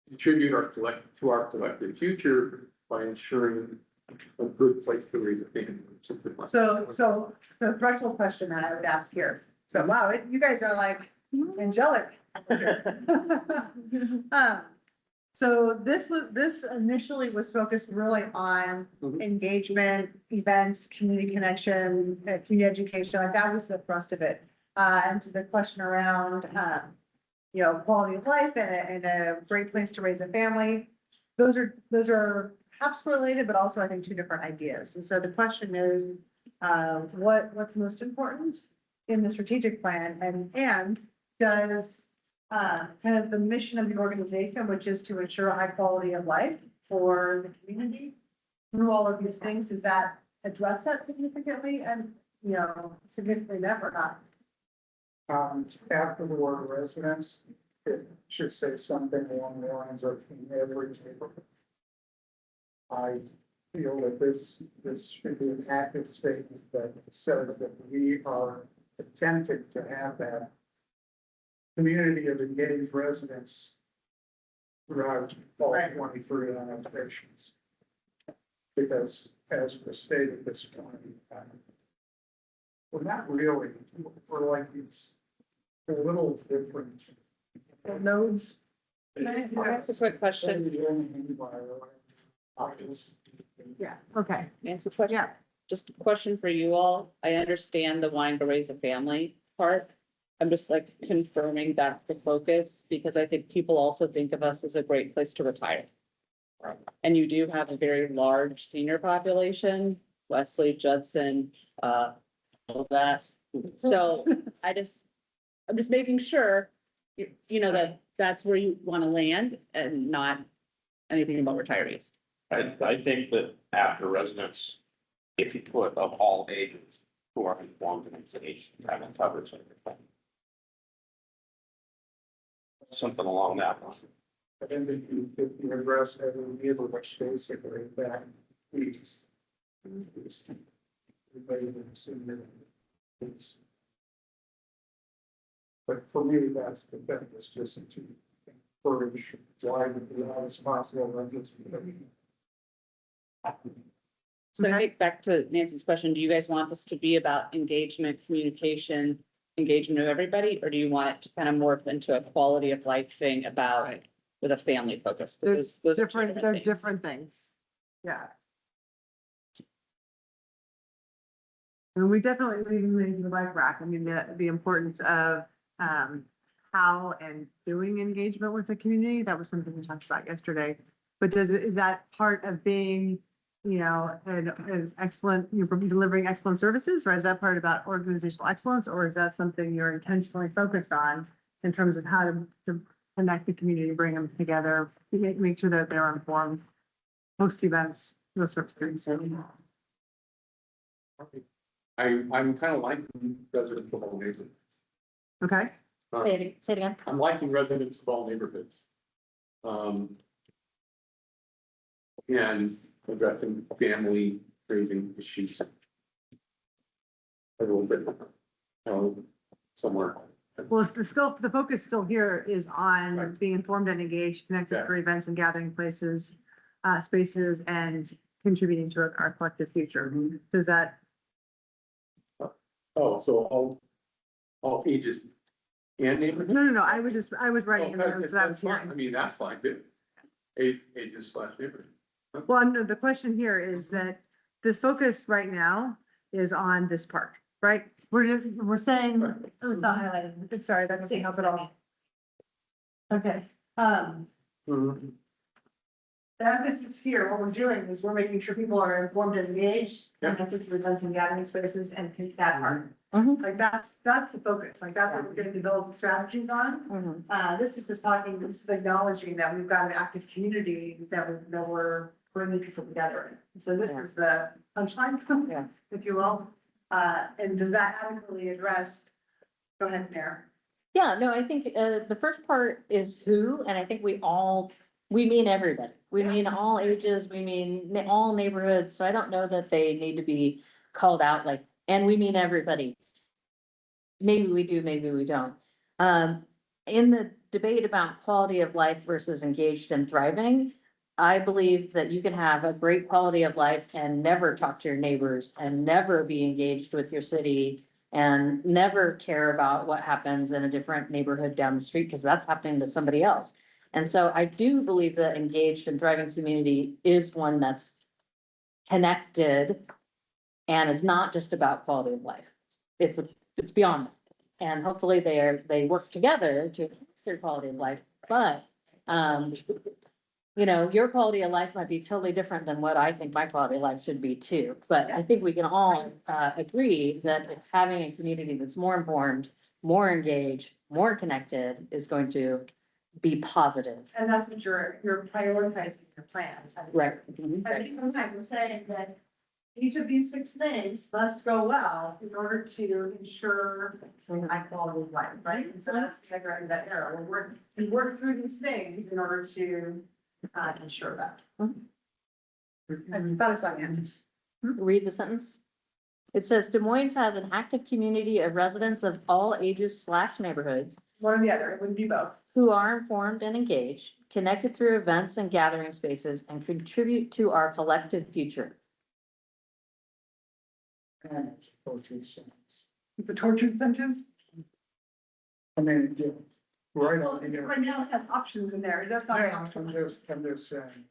contribute to our collective future by ensuring a good place to raise a family. Something like that. So the threshold question that I would ask here. So wow, you guys are like angelic. So this initially was focused really on Mhm. engagement, events, community connection, community education, like that was the thrust of it. And to the question around, you know, quality of life and a great place to raise a family. Those are perhaps related, but also I think two different ideas. And so the question is, what's most important in the strategic plan and does kind of the mission of the organization, which is to ensure a high quality of life for the community through all of these things, does that address that significantly and, you know, significantly enough or not? After the word residents, it should say something along the lines of in every neighborhood. I feel that this should be an active statement that says that we are attempting to have that community of engaged residents throughout all Right. 23 annexations. Because as was stated this morning, we're not really, we're like these little different Nodes. Can I ask a quick question? Yeah, okay, Nancy, question? yeah. Just a question for you all. I understand the wine to raise a family part. I'm just like confirming that's the focus because I think people also think of us as a great place to retire. And you do have a very large senior population, Wesley, Judson, all that. So I'm just making sure, you know, that that's where you want to land and not anything about retirees. I think that after residents, if you put of all ages who are informed and engaged, kind of covers everything. Something along that line. I think if you address every neighbor, which basically that is. But for me, that's the thing, it's just to encourage why the law is possible, and just. So I think back to Nancy's question, do you guys want this to be about engagement, communication, engagement of everybody? Or do you want it to kind of morph into a quality of life thing about with a family focus? 'Cause those are two Different, they're things. different things. Yeah. And we definitely leave them into the bike rack. I mean, the importance of, how and doing engagement with the community. That was something we talked about yesterday. But is that part of being, an excellent, you're delivering excellent services, or is that part about organizational excellence, or is that something you're intentionally focused on in terms of how to connect the community, bring them together, make sure that they're informed, host events, those sorts of things. I'm kind of liking residents of all neighborhoods. Okay, Say it again. I'm liking residents of all neighborhoods. And addressing family raising issues. A little bit, somewhere. well, the focus still here is on Right. being informed and engaged, connected for Exactly. events and gathering places, spaces, and contributing to our collective future. Does that, Oh, so all ages and neighborhoods? no, I was writing in Oh, there, so that was that's fine. hearing. I mean, that's fine, but ages / neighborhood. Well, no, the question here is that the focus right now is on this part, right? We're saying, oh, it's not highlighted, sorry, that doesn't help at all. Okay, Mhm. the emphasis here, what we're doing is we're making sure people are informed and engaged, Yeah. connected to events and gathering spaces and that part. Mhm. Like, that's the focus, like, that's what we're gonna develop strategies on. Mhm. This is just talking, this is acknowledging that we've got an active community that we're bringing people together. So this Yeah. is the punchline, Yeah. if you will. And does that adequately address? Go ahead, Mayor. Yeah, no, I think, the first part is who, and I think we mean everybody. We Yeah. mean all ages, we mean all neighborhoods, so I don't know that they need to be called out like, and we mean everybody. Maybe we do, maybe we don't. In the debate about quality of life versus engaged and thriving, I believe that you can have a great quality of life and never talk to your neighbors and never be engaged with your city and never care about what happens in a different neighborhood down the street, because that's happening to somebody else. And so I do believe that engaged and thriving community is one that's connected and is not just about quality of life. It's beyond that. And hopefully they work together to improve their quality of life, but, your quality of life might be totally different than what I think my quality of life should be too. But I think we can all, agree that if having a community that's more informed, more engaged, more connected is going to be positive. And that's what you're prioritizing your plan. Right. I think sometimes we're saying that each of these 6 things must go well in order to ensure high quality of life, right? And so that's the idea of that arrow. We work through these things in order to ensure that. And that is on end. Read the sentence. It says Des Moines has an active community of residents of all ages / neighborhoods One or the other, it wouldn't be both. who are informed and engaged, connected through events and gathering spaces, and contribute to our collective future. It's a tortured sentence. I mean, right Well, on it's here, right now it has options in there. That's not. yeah, I'm just saying.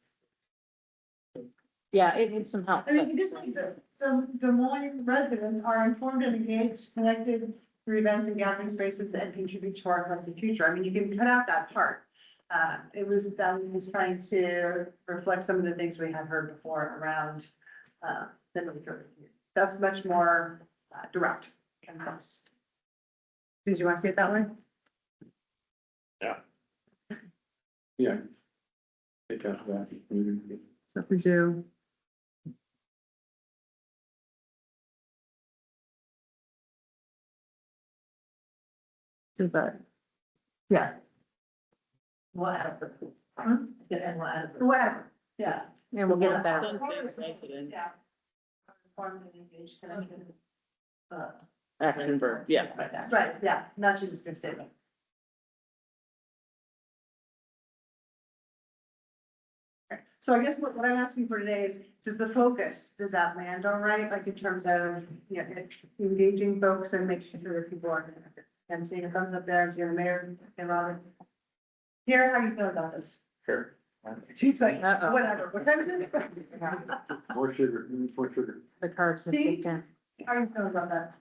Yeah, it needs some help. I mean, because like the Des Moines residents are informed and engaged, connected through events and gathering spaces and contribute to our collective future. I mean, you can cut out that part. It was trying to reflect some of the things we had heard before around, the nature. That's much more, direct and concise. Did you want to say it that way? Yeah. Take out that. So if we do. Do that. Yeah, Whatever. Hmm? And whatever. whatever, yeah. And we'll get it better. Yeah. Informed and engaged, connected. Action verb, yeah. Right, yeah, not just a statement. So I guess what I'm asking for today is, does that land all right, like in terms of, engaging folks and making sure that people are connected? I'm seeing a thumbs up there, I'm seeing the mayor and Robin. Here, how you feel about this? Sure. She's like, Uh-oh. whatever, what time is it? More sugar, more sugar. The carbs have See? kicked in. How you feel about that?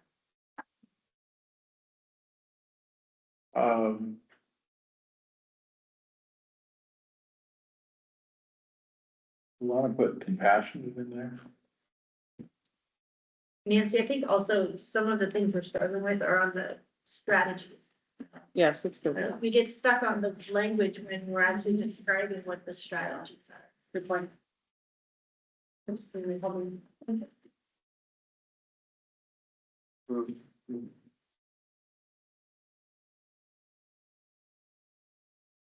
A lot of put compassion in there. Nancy, I think also some of the things we're struggling with are on the strategies. Yes, that's good. We get stuck on the language when we're actually describing what the strategies are. Good point. Absolutely.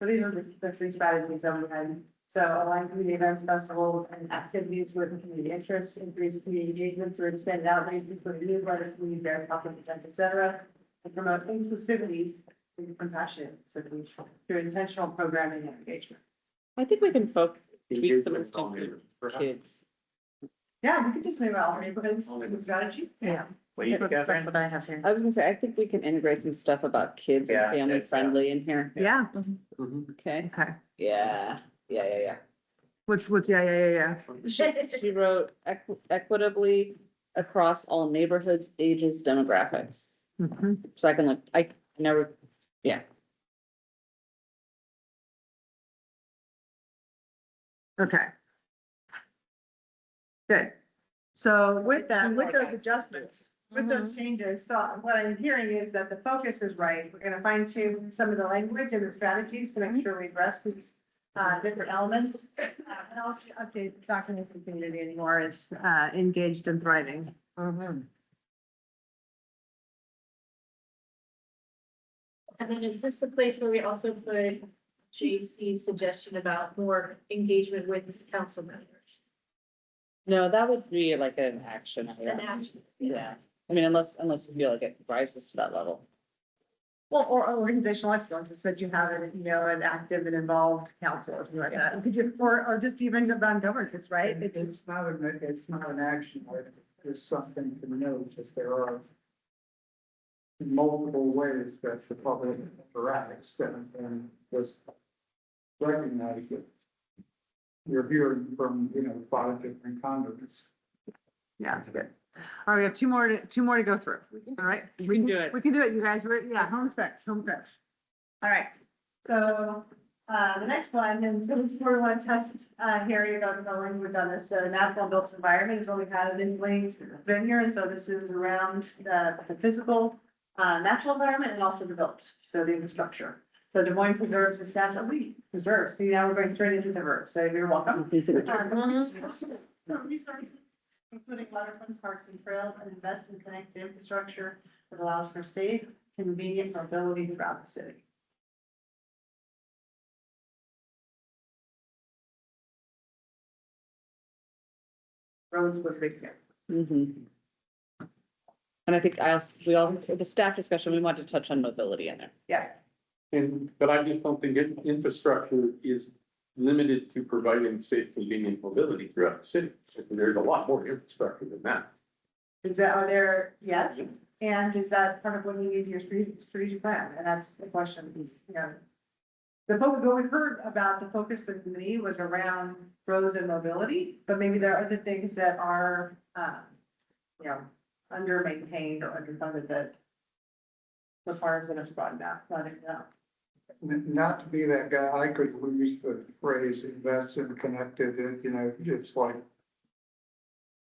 So these are just the three strategies that we had. So align community events, festivals, and activities with community interests, increase community engagement through expanded outreach, including newsletters, community fair, public events, et cetera. And promote inclusivity and compassion, so through intentional programming and engagement. I think we can tweak some of this to kids. Yeah, we could just move out neighborhoods and strategy. Yeah. What do you think, Catherine? That's what I have here. I was gonna say, I think we can integrate some stuff about kids and Yeah, family yeah. friendly in here. Yeah, Okay, okay. yeah. What's, yeah. She wrote equitably across all neighborhoods, ages, demographics. Mhm. So I can look, I never, Okay. Good. So with that, with those adjustments, with those changes, so what I'm hearing is that the focus is right. We're gonna fine tune some of the language and the strategies to make sure we address these different elements. And I'll update, it's not gonna be community anymore, it's engaged and thriving. And then is this the place where we also put JC's suggestion about more engagement with council members? no, that would be like an action. An item. action. Yeah, I mean, unless you feel like it rises to that level. Well, or organizational excellence, it said you have an, an active and involved council or something like that. Could you, or just even around governance, right? It's not an action item, it's something to note that there are multiple ways that the public interacts and just recognize it. You're hearing from, 5 different conduits. Yeah, that's good. All right, we have two more to go through. All right. We can do it. We can do it, you guys. Home stretch. All right. So, the next one, and so we want to test, Harry, about the language on this, natural built environment is what we had in Blaine Vineyard. And so this is around the physical, natural environment and also the built, so the infrastructure. So Des Moines preserves its natural preserves. See, now we're going straight into the verb. So you're welcome. Resources, including waterfront parks and trails, and invest in connected infrastructure that allows for safe, convenient mobility throughout the city. Roads was big here. Mhm. And I think the staff discussion, we wanted to touch on mobility in there. Yeah. But I just don't think infrastructure is limited to providing safe, convenient mobility throughout the city. There's a lot more infrastructure than that. Yes, and is that part of what you need your strategic plan? And that's the question, The focus, what we heard about the focus of the committee was around roads and mobility, but maybe there are other things that are, under maintained or underfunded that requires us to broaden that, Not to be that guy, I could use the phrase invest in connected, it's like,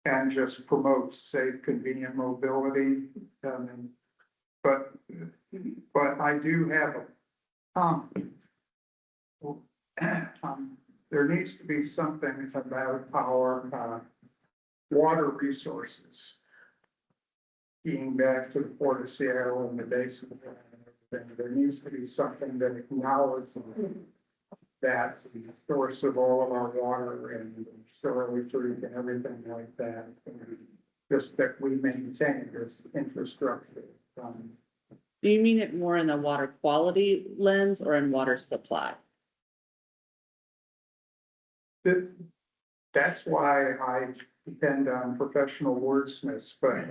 and just promote safe, convenient mobility. But I do have there needs to be something about our water resources. Being back to the Port of Seattle and the basin and everything, there needs to be something that acknowledges that the source of all of our water and soil and everything like that. And just that we maintain this infrastructure. Do you mean it more in the water quality lens or in water supply? That's why I depend on professional wordsmiths, but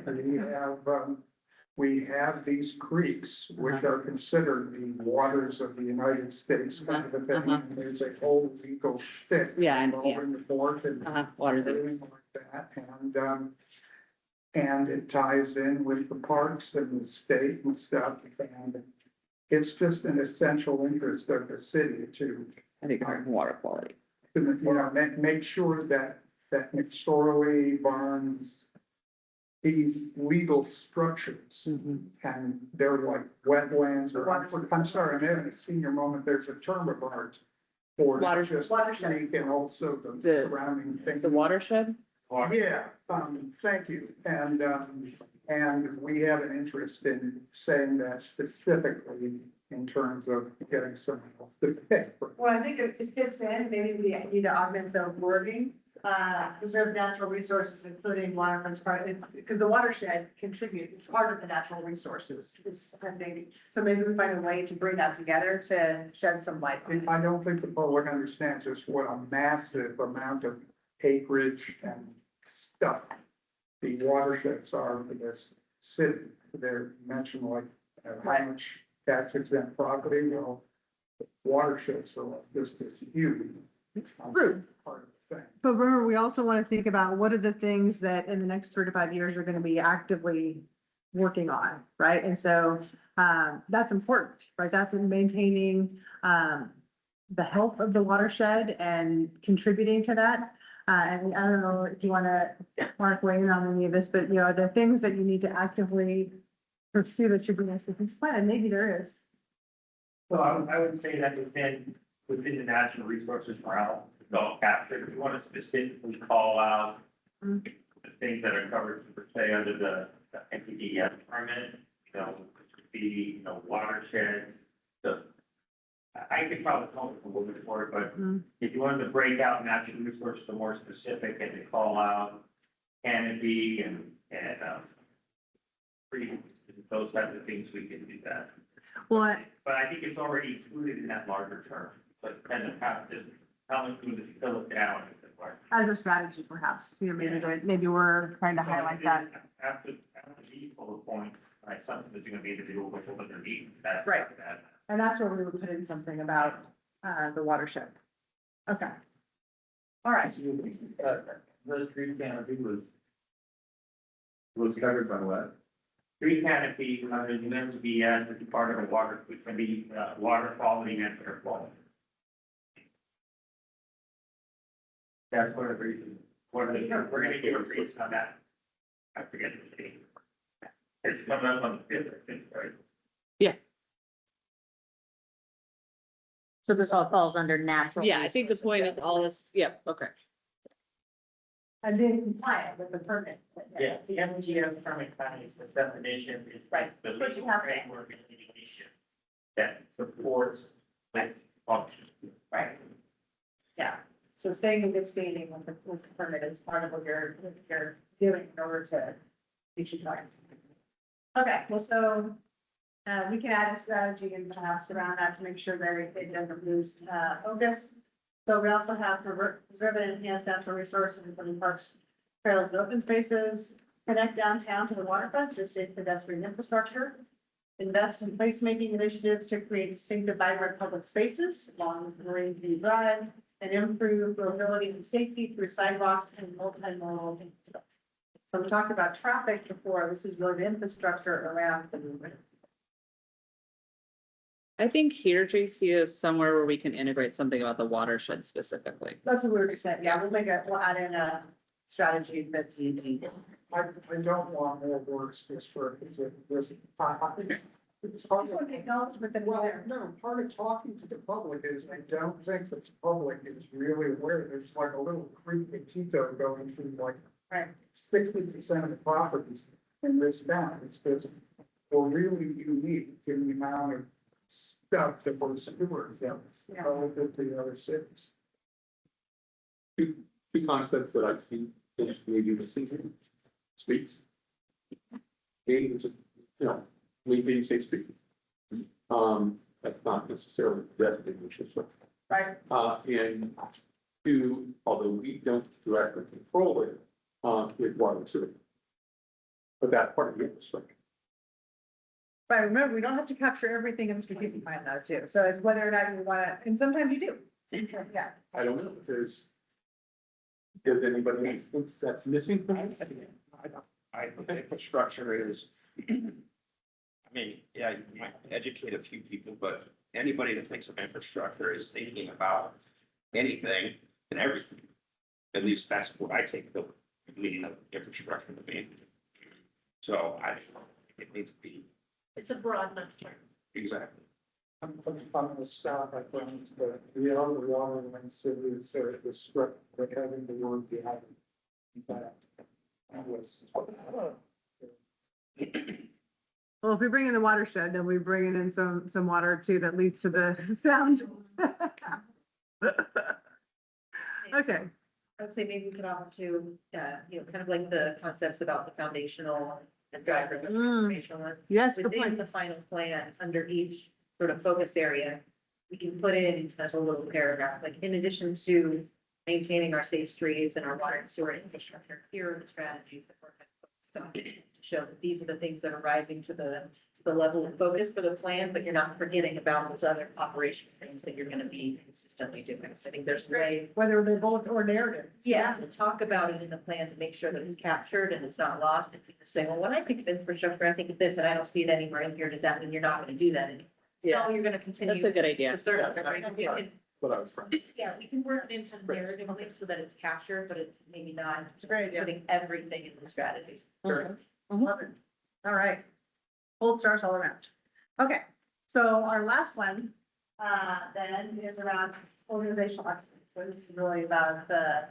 we have these creeks, which are considered the waters of the United States, kind of a thing. And there's a whole legal shtick. Involving the port and Water's everything like that, and it ties in with the parks and the state and stuff, and it's just an essential interest of the city to I think water quality. to, you know, make sure that, that McSorley, Barnes, these legal structures, and they're like wetlands or, I'm sorry, I'm having a senior moment, there's a term of art for not just watershed and also the The- surrounding things. The watershed? Yeah, thank you. And we have an interest in saying that specifically in terms of getting someone else to pay for it. Well, I think it fits in, maybe we need to augment the wording, preserve natural resources, including waterfronts, because the watershed contributes, it's part of the natural resources. It's, I think, so maybe we find a way to bring that together to shed some light on it. I don't think the public understands just what a massive amount of acreage and stuff the watersheds are for this city. They're mentioned like how much tax exempt property, well, watersheds are like this huge. True. Part of the thing. But remember, we also want to think about what are the things that in the next 3 to 5 years are going to be actively working on, right? And so that's important, right? That's in maintaining the health of the watershed and contributing to that. And I don't know if you want to, Mark, weigh in on any of this, but you know, the things that you need to actively pursue that should be in this business plan, maybe there is. So I would say that within the natural resources realm, it's all captured. If you want to specifically call out the things that are covered, per se, under the NPDES permit, you know, which would be, you know, watershed, I could probably come up with a little bit more, but if you wanted to break out natural resources to more specific and to call out canopy and trees, those types of things, we can do that. Well, But I think it's already included in that larger term, but then how much do we fill it down? as a strategy perhaps, you know, maybe we're trying to highlight that. After these bullet points, like something that's gonna be the deal with what they're needing. That's Right. that. And that's where we would put in something about the watershed. Okay. All right. The tree canopy was covered by what? Tree canopy, is meant to be as part of a water, which can be water quality and air quality. That's one of the reasons, we're gonna give a reason on that. I forget the date. It's coming up on the fifth, I think, right? So this all falls under natural. Yeah, I think the resources. point is all this, yep, okay. And then compliant with the permit. Yes, the MGM permit kind of is the definition, is Right. the But you legal have that. framework and regulation that supports that function. Right. Yeah, so staying in good standing with the permit is part of what you're doing in order to reach your target. Okay, well, so we can add a strategy and perhaps around that to make sure that it doesn't lose focus. So we also have preserve and enhance natural resources, including parks, trails, and open spaces, connect downtown to the waterfront through safe pedestrian infrastructure, invest in placemaking initiatives to create distinctive, vibrant public spaces along Marine View Drive, and improve mobility and safety through sidewalks and multimodal infrastructure. So we talked about traffic before. This is really the infrastructure around the movement. I think here, JC, is somewhere where we can integrate something about the watershed specifically. That's what we were just saying. Yeah, we'll add in a strategy that's easy. I don't want more words just for this. It's hard to Acknowledgement that it's Well, there. no, part of talking to the public is I don't think that the public is really aware. There's like a little creek in Tito going through like Right. 60% of the properties in this town. It's just, we're really unique in the amount of stuff that we're stewards of relative to the other cities. Two concepts that I've seen, maybe the single streets. It's, maintaining safe streets. That's not necessarily designated, which is what. Right. And two, although we don't directly control it, with water and sewer. But that part of the infrastructure. But remember, we don't have to capture everything in the strategic plan though, too. So it's whether or not you want to, and sometimes you do. So, yeah. I don't know if does anybody think that's missing from it? I think infrastructure is, I mean, yeah, you might educate a few people, but anybody that thinks of infrastructure is thinking about anything in everything. At least that's what I take the meaning of infrastructure to mean. So it needs to be It's a broad enough term. exactly. I'm on the staff, I think, but we are the water and cities are the script, like having the word behind that. Was. Well, if we bring in the watershed, then we bring in some water too that leads to the sound. Okay, I would say maybe we could offer to, kind of like the concepts about the foundational and drivers and transformational ones. yes, good Within point. the final plan, under each sort of focus area, we can put in kind of a little paragraph, like in addition to maintaining our safe streets and our water and sewer infrastructure, here are the strategies that we're kind of focused on to show that these are the things that are rising to the level of focus for the plan, but you're not forgetting about those other operational things that you're gonna be consistently doing. So I think there's a way, Whether they're bullet or narrative. yeah, to talk about it in the plan to make sure that it's captured and it's not lost. And people say, well, when I think of infrastructure, I think of this, and I don't see it anywhere in here. Does that mean you're not gonna do that anymore? No, you're gonna continue. That's a good idea. The service, right? We can- What I was trying. Yeah, we can work it into narratively so that it's captured, but it's maybe not It's a great idea. putting everything in the strategy. Love it. All right. Gold stars all around. Okay, so our last one, then is around organizational excellence. So this is really about the,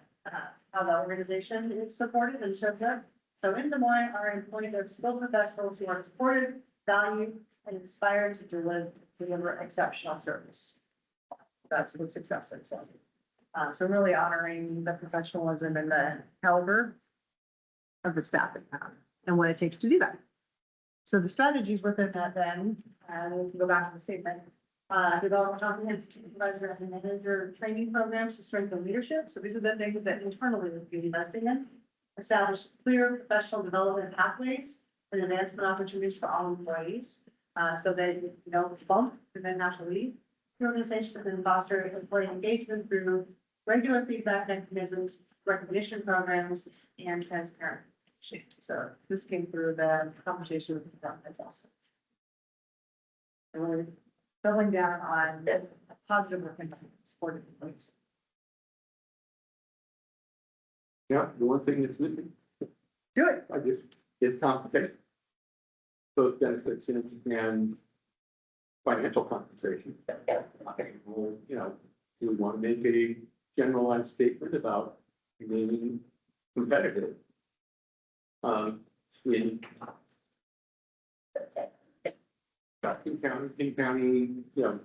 how the organization is supported and shows up. So in Des Moines, our employees are skilled professionals who are supported, valued, and inspired to deliver exceptional service. That's what success is. So really honoring the professionalism and the caliber of the staff that we have and what it takes to do that. So the strategies within that then, and we can go back to the statement, develop comprehensive supervisor and manager training programs to strengthen leadership. So these are the things that internally we'll be investing in. Establish clear professional development pathways and advancement opportunities for all employees. So that you don't bump and then have to leave the organization, and then foster employee engagement through regular feedback mechanisms, recognition programs, and transparent. So this came through the conversation with the departments also. And we're doubling down on positive work environment, supportive employees. Yeah, the one thing that's missing, Do it. I guess, is compensation. Both benefits and financial compensation. Well, do we want to make a generalized statement about remaining competitive? In King County, the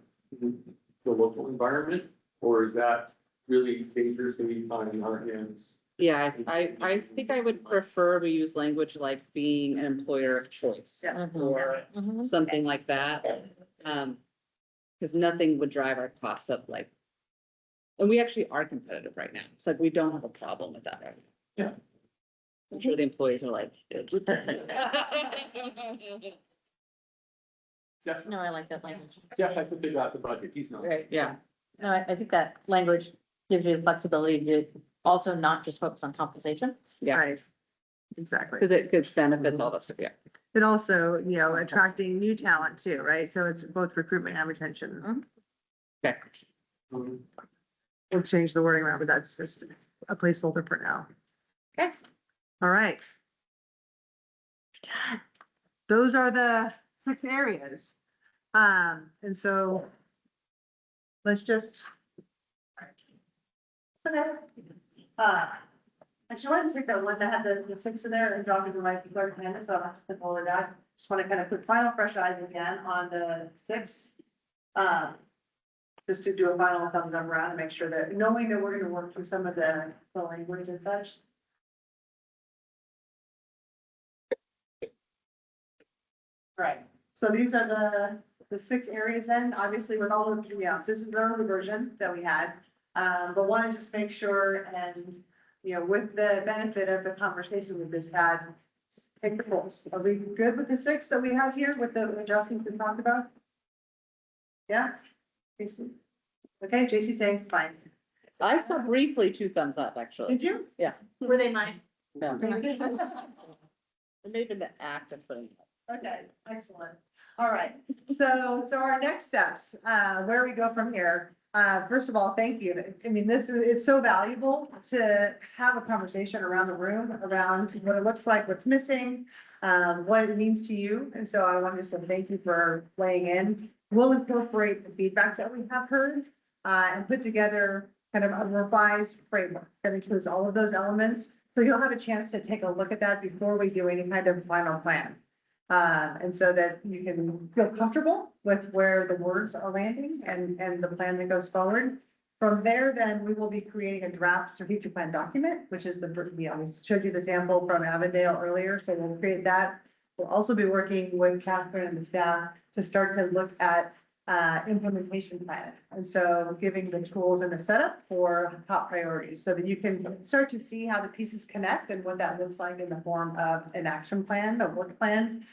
local environment, or is that really dangerously on our hands? Yeah, I think I would prefer we use language like being an employer of choice. Or something like that. Because nothing would drive our costs up like. And we actually are competitive right now. It's like, we don't have a problem with that right now. Yeah. I'm sure the employees are like. Jeff, No, I like that language. Jeff has to figure out the budget, he's not. Right. Yeah, No, I think that language gives you the flexibility to also not just focus on compensation. yeah, Right. Exactly. because it gives benefits, all that stuff, yeah. And also, attracting new talent too, right? So it's both recruitment and retention. Okay. We'll change the wording around, but that's just a placeholder for now. Okay. All right. Those are the 6 areas. And so let's just. Okay. I just wanted to take that one that had the 6 in there and drop it to my clerk Amanda, so I don't have to put all of that. Just want to kind of put final fresh eyes again on the 6. Just to do a final thumbs up around and make sure that, knowing that we're gonna work through some of the language and such. Right, so these are the 6 areas then, obviously with all of, this is the early version that we had. But want to just make sure and, with the benefit of the conversation we just had, take the pulse. Are we good with the 6 that we have here with the adjustments we talked about? Yeah? JC? Okay, JC saying it's fine. I saw briefly 2 thumbs up, actually. Did you? Were they mine? No. Maybe the act of putting. Okay, excellent. All right, so our next steps, where we go from here. First of all, thank you. I mean, it's so valuable to have a conversation around the room, around what it looks like, what's missing, what it means to you. And so I wanted to say thank you for weighing in. We'll incorporate the feedback that we have heard, and put together kind of a revised framework that includes all of those elements. So you'll have a chance to take a look at that before we do any kind of final plan. And so that you can feel comfortable with where the words are landing and the plan that goes forward. From there, then we will be creating a draft strategic plan document, which is we always showed you the sample from Avondale earlier, so we'll create that. We'll also be working with Catherine and the staff to start to look at implementation plan. And so giving the tools and the setup for top priorities so that you can start to see how the pieces connect and what that looks like in the form of an action plan, a work plan.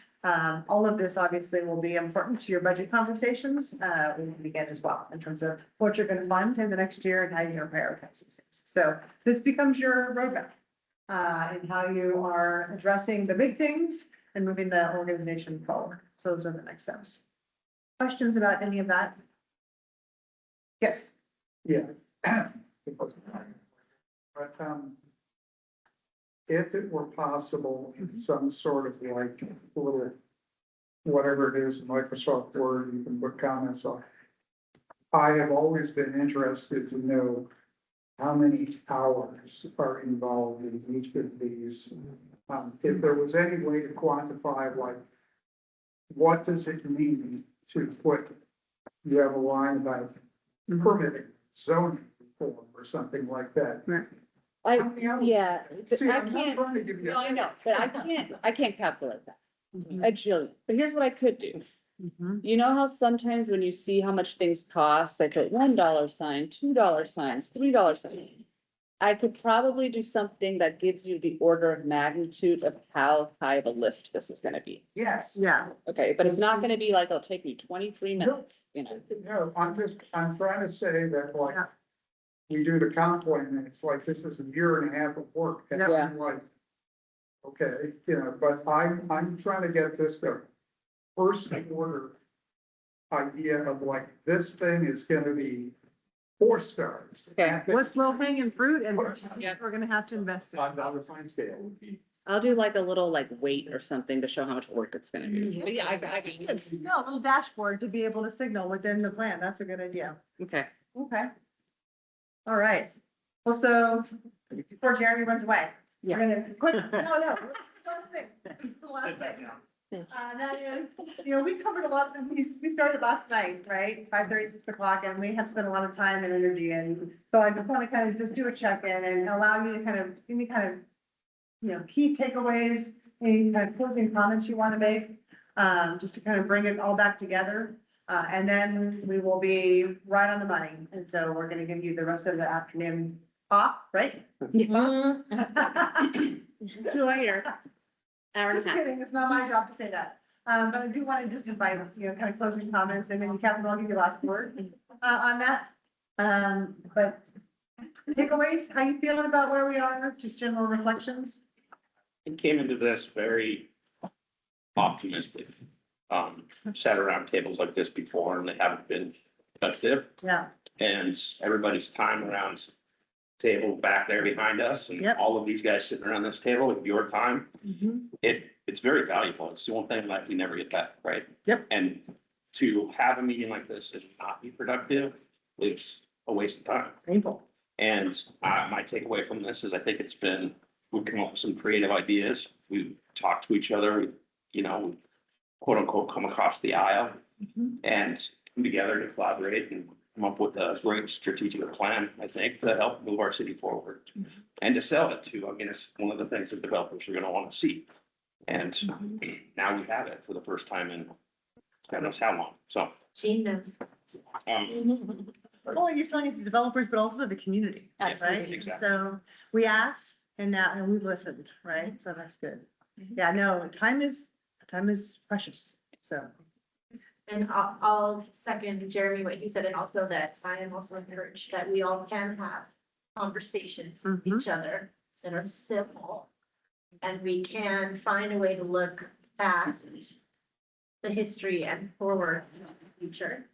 All of this obviously will be important to your budget conversations, when we begin as well, in terms of what you're going to fund in the next year and how you're going to prioritize these things. So this becomes your roadmap, and how you are addressing the big things and moving the organization forward. So those are the next steps. Questions about any of that? Yes. Yeah. But, if it were possible, in some sort of like little, whatever it is, Microsoft Word, you can put comments on. I have always been interested to know how many hours are involved in each of these. If there was any way to quantify, like, what does it mean to put, you have a line about permitting, zoning reform or something like that. Yeah, See, I I'm not can't, trying to give you. no, I know, but I can't calculate that. Actually, but here's what I could do. You know how sometimes when you see how much things cost, they put $1 sign, $2 signs, $3 sign. I could probably do something that gives you the order of magnitude of how high of a lift this is gonna be. Yes. Yeah. Okay, but it's not gonna be like, it'll take me 23 minutes, you know? No, I'm trying to say that like, we do the comp plan and it's like, this is a year and a half of work. And I'm like, okay, but I'm trying to get this to first order idea of like, this thing is gonna be 4 stars. Okay. What's low hanging fruit and Yeah. we're gonna have to invest in. $5 fine scale would be. I'll do like a little like weight or something to show how much work it's gonna be. But yeah, I No, a little dashboard to be able to signal within the plan. That's a good idea. okay. Okay. All right. Well, so before Jeremy runs away, we're gonna, quick, no, this is the last thing. This is the last thing. That is, we covered a lot, we started last night, right? 5:30, 6 o'clock, and we have spent a lot of time and energy, and so I just want to kind of just do a check-in and allow you to kind of, give me kind of, key takeaways, any kind of closing comments you want to make, just to kind of bring it all back together. And then we will be right on the money, and so we're gonna give you the rest of the afternoon off, right? So here. Hour and a Just half. kidding, it's not my job to say that. But I do want to just invite us, kind of closing comments, and maybe Catherine will give you the last word, on that. But takeaways, how you feeling about where we are, just general reflections? I came into this very optimistic. Sat around tables like this before and they haven't been productive. Yeah. And everybody's time around table back there behind us and Yep. all of these guys sitting around this table with your time, it's very valuable. It's the one thing like we never get back, right? Yep. And to have a meeting like this and not be productive is a waste of time. Painful. And my takeaway from this is I think we've come up with some creative ideas. We've talked to each other, we've quote unquote come across the aisle and come together to collaborate and come up with a great strategic plan, I think, to help move our city forward and to sell it to. I mean, it's one of the things that developers are going to want to see. And now we have it for the first time in God knows how long. So, Gene knows. Well, you're selling it to developers, but also to the community, right? Absolutely. Exactly. So we asked and we've listened, right? So that's good. Yeah, no, time is precious, so. And I'll second Jeremy, what he said, and also that I am also encouraged that we all can have conversations with each other that are civil. And we can find a way to look past the history and forward in the future.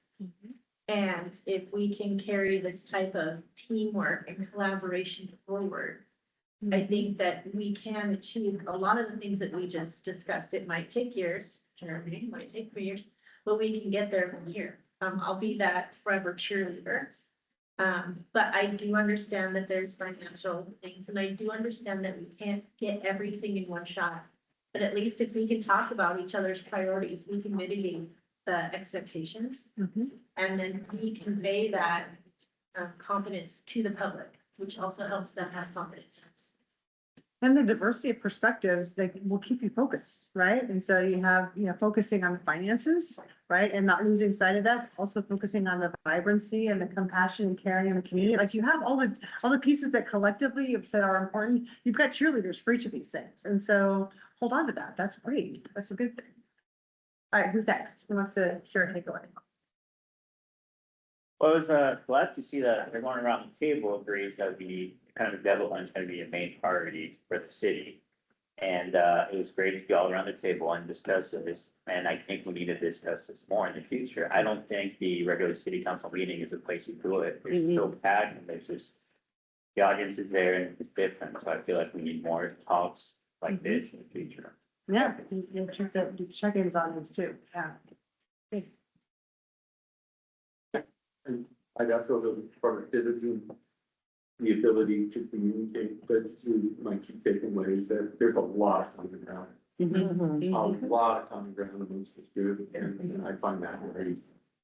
And if we can carry this type of teamwork and collaboration forward, I think that we can achieve a lot of the things that we just discussed. It might take years, Jeremy, it might take years, but we can get there from here. I'll be that forever cheerleader. But I do understand that there's financial things, and I do understand that we can't get everything in one shot. But at least if we can talk about each other's priorities, we can mitigate the expectations. And then we convey that confidence to the public, which also helps them have confidence in us. And the diversity of perspectives, they will keep you focused, right? And so you have, focusing on the finances, right? And not losing sight of that, also focusing on the vibrancy and the compassion and caring in the community. Like you have all the pieces that collectively you've said are important. You've got cheerleaders for each of these things. And so hold on to that. That's great. That's a good thing. All right, who's next? Who wants to share a takeaway? Well, I was glad to see that everyone around the table agrees that the kind of development is going to be a main priority for the city. And it was great to be all around the table and discuss this. And I think we need to discuss this more in the future. I don't think the regular city council meeting is a place to do it. It's still packed and there's just, the audience is there and it's different. So I feel like we need more talks like this in the future. Yeah, you check-ins on this too. Yeah. I got the productivity, the ability to communicate, but my key takeaway is that there's a lot of common ground. A lot of common ground amongst this group, and I find that very,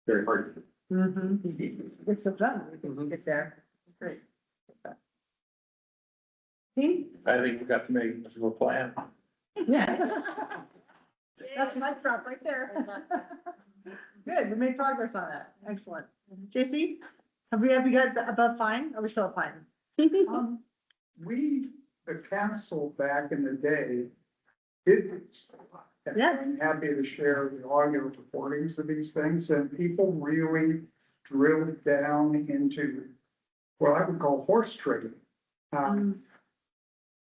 very hard to do. It's so fun. We can get there. It's great. See? I think we got to make a plan. Yeah. That's my drop right there. Good, we made progress on that. Excellent. JC, have we got above fine? Are we still at fine? The council back in the day did this a lot. And Yeah. I'm happy to share the audio recordings of these things, and people really drilled down into what I would call horse trading.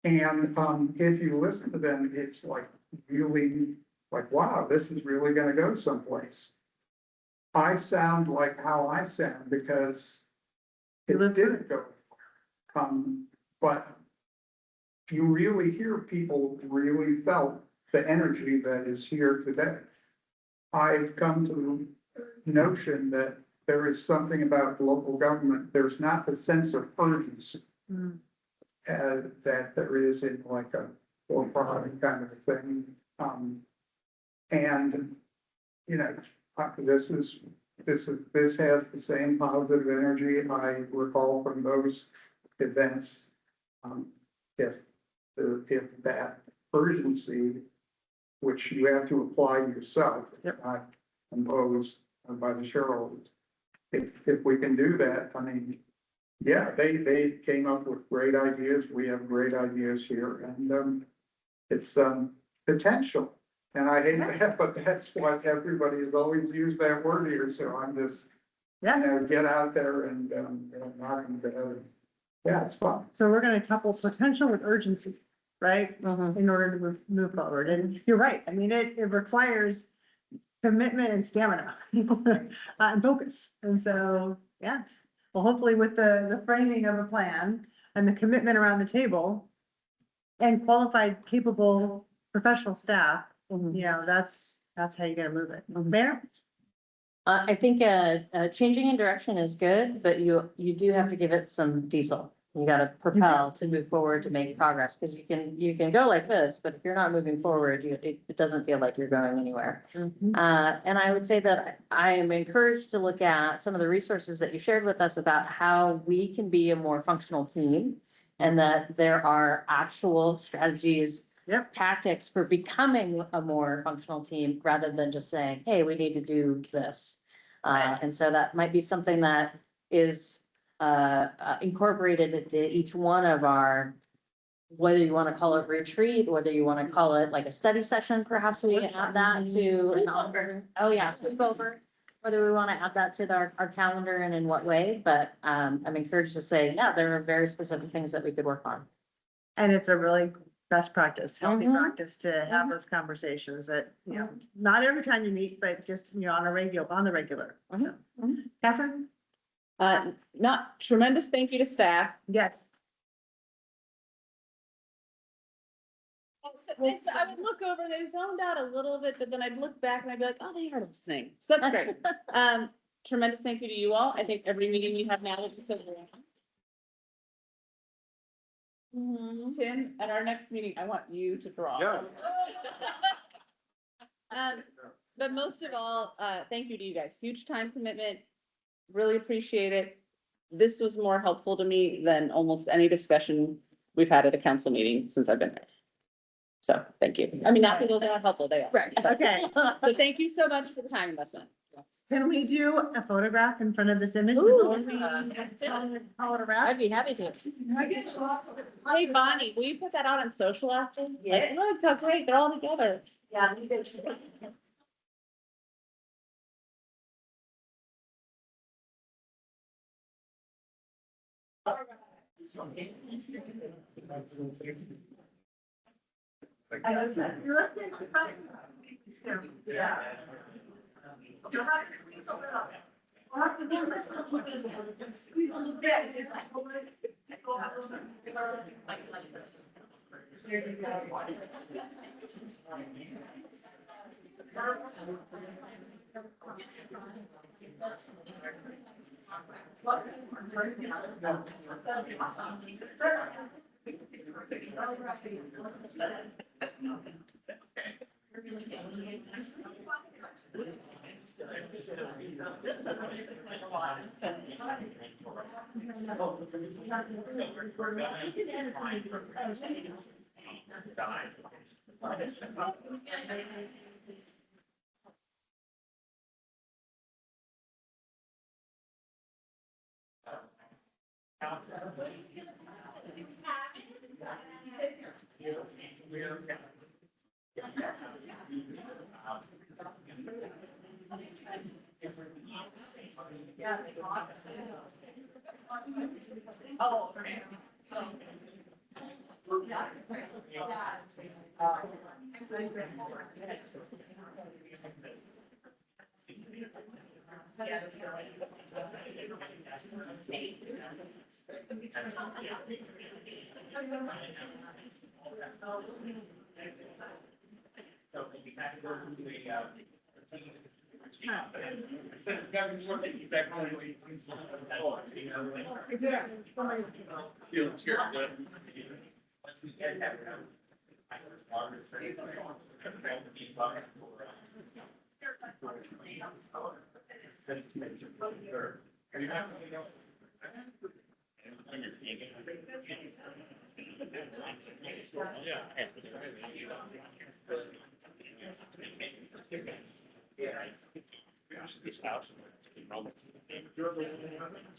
If you listen to them, it's like really like, wow, this is really gonna go someplace. I sound like how I sound because it didn't go anywhere. But you really hear people really felt the energy that is here today. I've come to the notion that there is something about local government, there's not the sense of urgency that there is in like a for-profit kind of a thing. This has the same positive energy I recall from those events. If that urgency, which you have to apply yourself, not imposed by the shareholders. If we can do that, I mean, yeah, they came up with great ideas. We have great ideas here, and it's potential. And I hate that, but that's what everybody has always used that word here. So I'm just, get out there and knock them down. Yeah, it's fun. So we're gonna couple potential with urgency, right? In order to move forward. And you're right. I mean, it requires commitment and stamina and focus. And so, yeah. Well, hopefully with the framing of a plan and the commitment around the table and qualified, capable professional staff, that's how you're gonna move it. Mayor? I think, changing in direction is good, but you do have to give it some diesel. You gotta propel to move forward to make progress, because you can go like this, but if you're not moving forward, it doesn't feel like you're going anywhere. And I would say that I am encouraged to look at some of the resources that you shared with us about how we can be a more functional team, and that there are actual strategies, tactics for becoming a more functional team, rather than just saying, hey, we need to do this. And so that might be something that is incorporated into each one of our, whether you want to call it retreat, whether you want to call it like a study session, perhaps we add that to an sleepover, whether we want to add that to our calendar and in what way. But I'm encouraged to say, yeah, there are very specific things that we could work on. And it's a really best practice, healthy Mhm. practice to have those conversations that, you know, not every time you meet, but just, you know, on the regular. So, Mhm. Catherine? Not tremendous thank you to staff. Yes. I would look over, they zoned out a little bit, but then I'd look back and I'd be like, oh, they are listening. So that's great. Tremendous thank you to you all. I think every meeting we have now is because we're on. Tim, at our next meeting, I want you to draw. Yeah. But most of all, thank you to you guys. Huge time commitment. Really appreciate it. This was more helpful to me than almost any discussion we've had at a council meeting since I've been there. So, thank you. I mean, not that those are not helpful, they are. Right. Okay. So thank you so much for the time investment. Can we do a photograph in front of this image? Ooh, before we call it a wrap? I'd be happy to. Hey, Bonnie, will you put that out on social after? Like, look how great, they're all together. Yeah.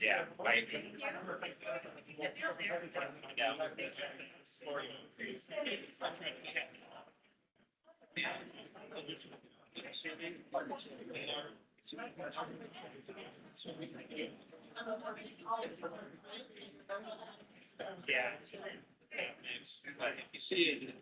Yeah. Right. Yeah. But if you see it.